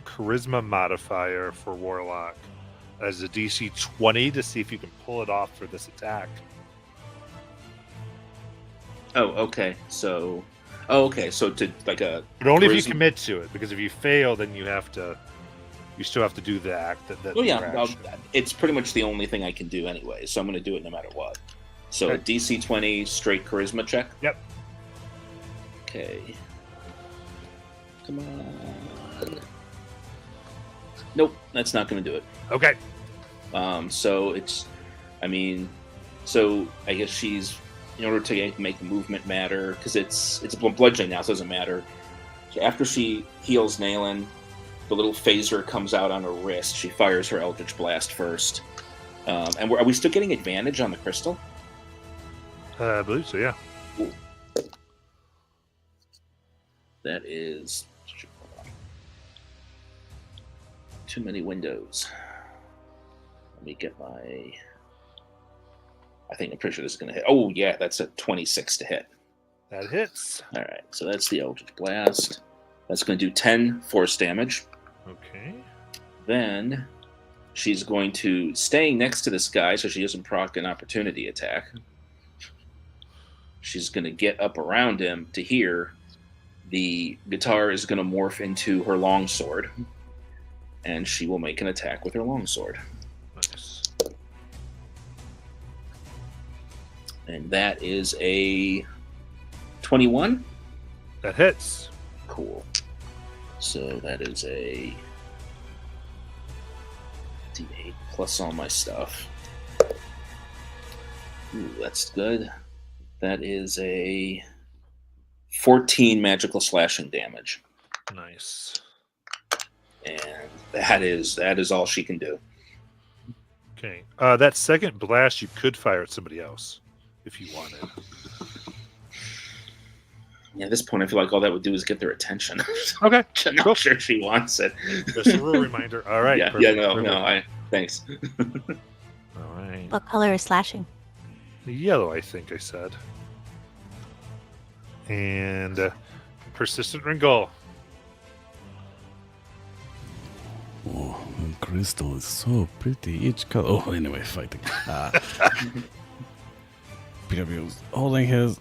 charisma modifier for Warlock as a DC 20 to see if you can pull it off for this attack. Oh, okay. So to like a. But only if charisma- you commit to it, because if you fail, then you still have to do the act that Oh yeah, action. it's pretty much the only thing I can do anyway, so I'm going to do it no matter what. So Okay. DC 20 straight charisma check. Yep. Okay. Come on. Nope, that's not going to do it. Okay. So I guess she's, in order to make movement matter, because it's bludgeoning now, so it doesn't matter. So after she heals Nayland, the little phaser comes out on her wrist. She fires her Eldritch Blast first. And are we still getting advantage on the crystal? I believe so, yeah. Cool. That is... too many windows. Let me get my... I'm pretty sure this is going to hit. Oh, yeah, that's a 26 to hit. That hits. All right, so that's the Eldritch Blast. That's going to do 10 force damage. Okay. Then she's going to... staying next to this guy so she doesn't proc an opportunity attack. she's going to get up around him to hear. The guitar is going to morph into her longsword, and she will make an attack with her longsword. Nice. And that is a 21. That hits. Cool. So that is a D8 plus all my stuff. Ooh, that's good. That is a 14 magical slashing damage. Nice. And that is all she can do. Okay. That second blast you could fire at somebody else if you wanted. Yeah, at this point, I feel like all that would do is get their attention. Okay. I'm not sure she wants it. Just a little reminder. All right. Yeah, perfect, no, perfect. thanks. All right. What color is slashing? Yellow, I think I said. And persistent wrinkle. Oh, the crystal is so pretty. Each color. Oh, anyway, fighting. PW is holding his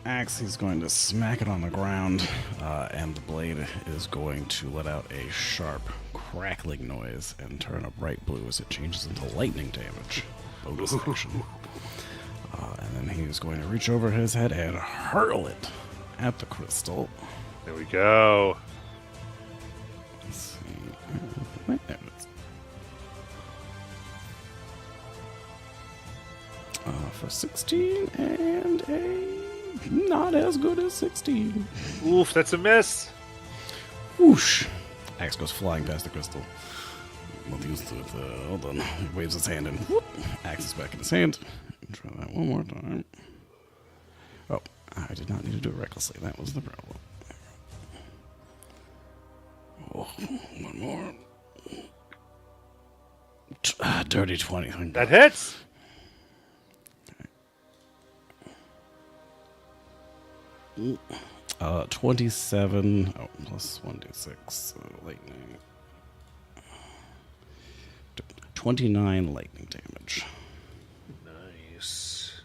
axe. He's going to smack it on the ground, and the blade is going to let out a sharp, crackling noise and turn a bright blue as it changes into lightning damage. Bonus action. And then he's going to reach over his head and hurl it at the crystal. There we go. Let's see. Right there it is. For 16 and a not as good as 16. Oof, that's a miss. Whoosh! Axe goes flying past the crystal. Not used to it. Hold on. He waves his hand and whoop! Axe is back in his hand. Try that one more time. Oh, I did not need to do it recklessly. That was the problem. Oh, one more. Dirty 20. That hits. 27. Oh, plus 1d6. Lightning. 29 lightning damage. Nice.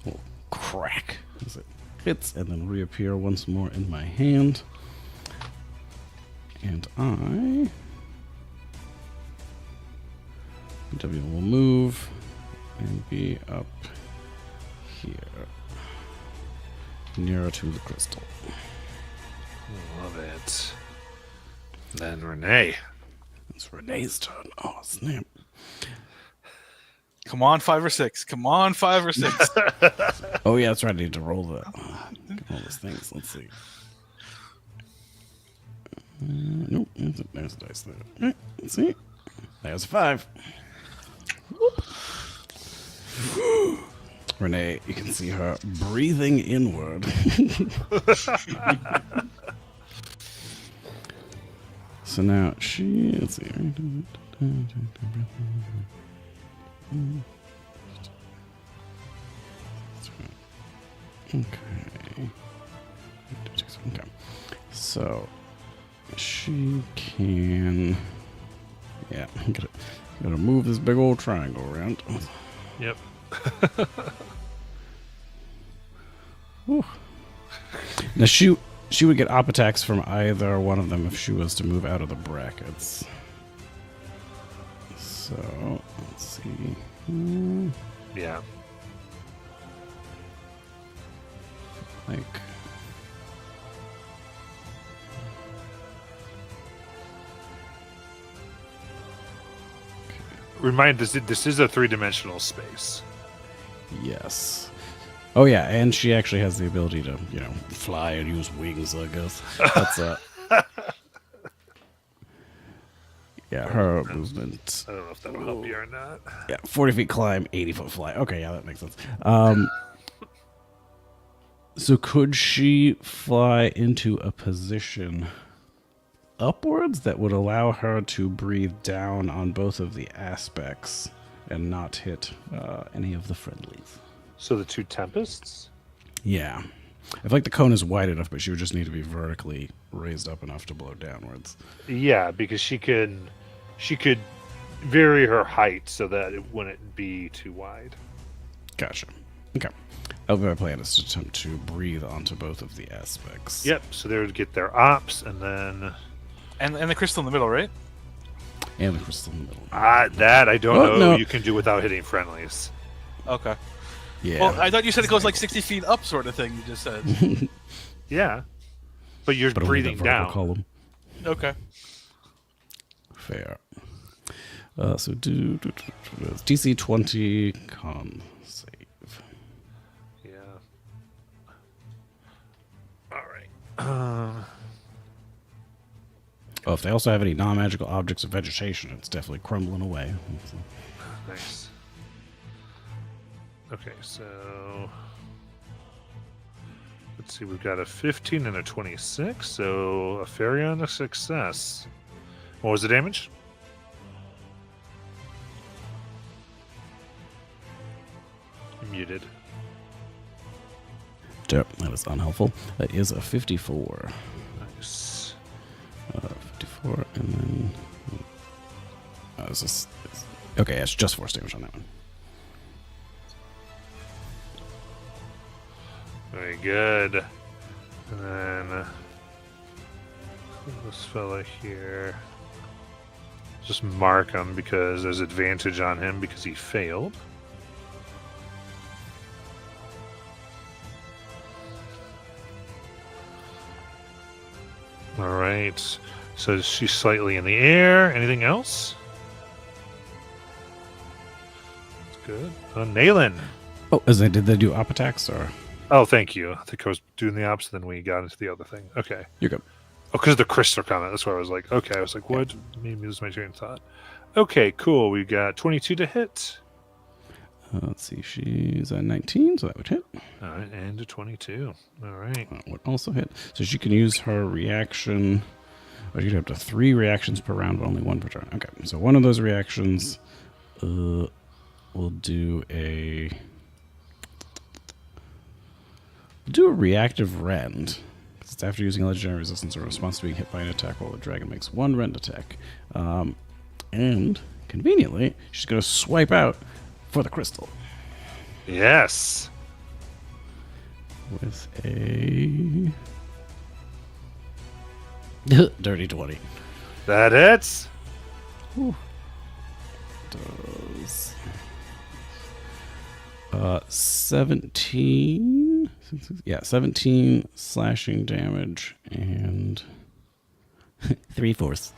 Little crack as it hits and then reappear once more in my hand. And W will move and be up here, nearer to the crystal. Love it. Then Renee. It's Renee's turn. Oh, snap. Come on, 5 or 6. Come on, 5 or 6. Oh, yeah, that's right. I need to roll that. All those things. Let's see. Nope. There's a dice there. All right, let's see. There's a 5. Whoop. Renee, you can see her breathing inward. So now she, let's see. Okay. So she can, yeah, gotta move this big old triangle around. Yep. Now she would get op attacks from either one of them if she was to move out of the brackets. So let's see. Yeah. Like, Remind this is a 3-dimensional space. yes. Oh yeah, and she actually has the ability to, fly and use wings, I guess. That's yeah, her movement. I don't know if that'll help you or not. Yeah, 40 feet climb, 80 foot fly. Okay, yeah, that makes sense. So could she fly into a position upwards that would allow her to breathe down on both of the aspects and not hit any of the friendlies? So the 2 tempests? Yeah. I feel like the cone is wide enough, but she would just need to be vertically raised up enough to blow downwards. Yeah, because she could vary her height so that it wouldn't be too wide. Gotcha. Okay. My plan is to attempt to breathe onto both of the aspects. Yep. So they would get their ops, and then And the crystal in the middle, right? And the crystal in the middle. that I don't Oh, know. no. You can do without hitting friendlies. Okay. Yeah. Well, I thought you said it goes like 60 feet up, sort of thing. You just said. Yeah, but you're But only the breathing vertical down. column. Okay. Fair. So do DC 20 con save. Yeah. All right. Oh, if they also have any non-magical objects of vegetation, it's definitely crumbling away. Nice. Okay, so let's see. We've got a 15 and a 26, so a fairy on a success. What was the damage? You're muted. Yep, that is unhelpful. That is a 54. Nice. 54, and then... okay, it's just force damage on that one. Very good. And then this fella here. Just mark him because there's advantage on him because he failed. All right. So she's slightly in the air. Anything else? That's good. Naylan. Oh, did they do op attacks, or...? Oh, thank you. I think I was doing the opposite, then we got into the other thing. Okay. You're good. Oh, because of the crystal comment. That's why I was like, okay. I was like, what? Maybe this is my train of thought. Okay, cool. We got 22 to hit. Let's see, she's at 19, so that would hit. All right, and a 22. All right. That would also hit. So she can use her reaction. Oh, you can have up to 3 reactions per round, but only 1 per turn. Okay, so one of those reactions will do a reactive rend. It's after using a legendary resistance or response to being hit by an attack while the dragon makes 1 rend attack. And conveniently, she's going to swipe out for the crystal Yes. with a dirty 20. That hits. Does 17. Yeah, 17 slashing damage and 3 force.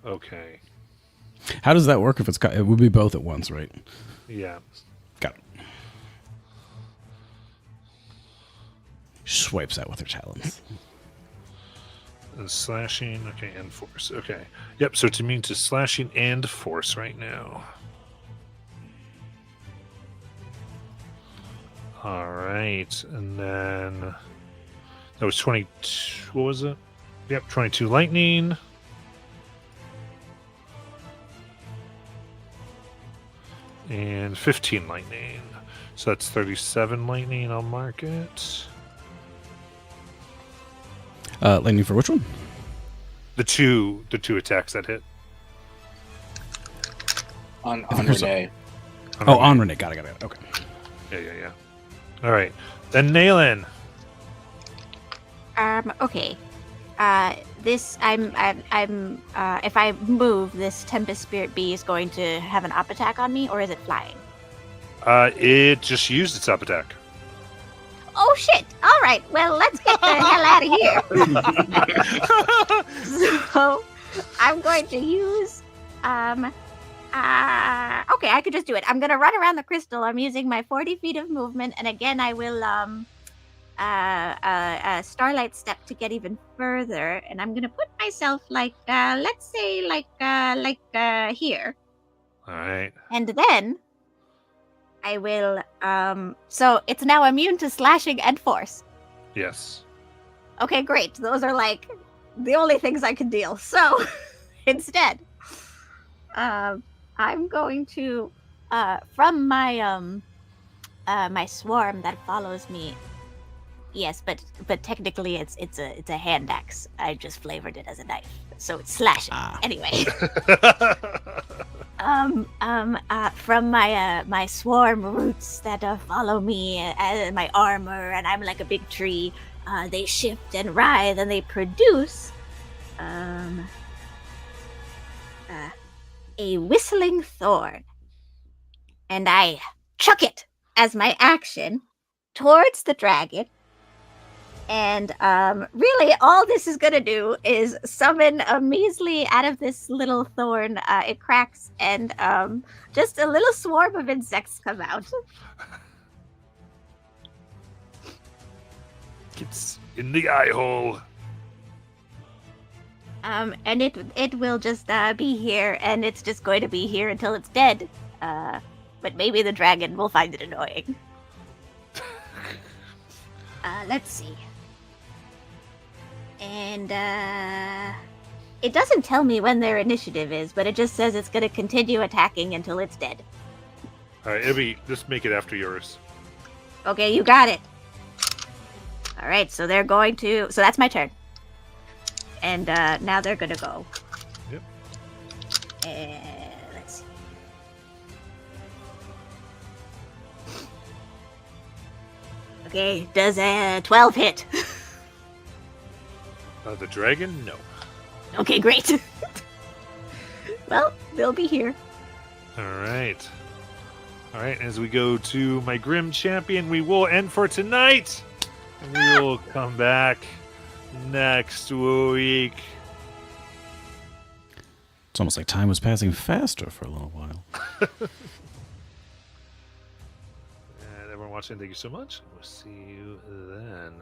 Okay. How does that work if it would be both at once, right? Yeah. Got it. Swipes out with her talons. And slashing. Okay, and force. Okay. Yep, so it's immune to slashing and force right now. All right. And then that was 22. What was it? Yep, 22 lightning. And 15 lightning. So that's 37 lightning. I'll mark it. Lightning for which one? The two attacks that hit. On first Renee. Oh, on Renee. Got it. Okay. Yeah. All right. Then Naylan. Okay. This I'm if I move, this Tempest Spirit Bee is going to have an up attack on me, or is it flying? It just used its up attack. Oh shit! All right, well let's get the hell out of here. So I'm going to use okay, I could just do it. I'm gonna run around the crystal. I'm using my 40 feet of movement, and again I will starlight step to get even further, and I'm gonna put myself like let's say like here, All right. and then I will so it's now immune to slashing and force. Yes. Okay, great. Those are like the only things I can deal. So instead, I'm going to from my my swarm that follows me. Yes, but technically it's a hand axe. I just flavored it as a knife, so it's slashing. Ah. Anyway, from my swarm roots that follow me and my armor, and I'm like a big tree. They shift and writhe, and they produce a whistling thorn, and I chuck it as my action towards the dragon. And really, all this is gonna do is summon a measly out of this little thorn. It cracks, and just a little swarm of insects come out. Gets in the eye hole. And it will just be here, and it's just going to be here until it's dead. But maybe the dragon will find it annoying. Let's see. And it doesn't tell me when their initiative is, but it just says it's going to continue attacking until it's dead. All right, Ibby, just make it after yours. Okay, you got it. All right, so they're going to. So that's my turn. And now they're going to go. Yep. Let's see. Okay, does a 12 hit? The dragon? No. Okay, great. Well, they'll be here. All right. All right, as we go to my Grim Champion, we will end for tonight. And we will come back next week. It's almost like time was passing faster for a little while. And everyone watching, thank you so much. We'll see you then.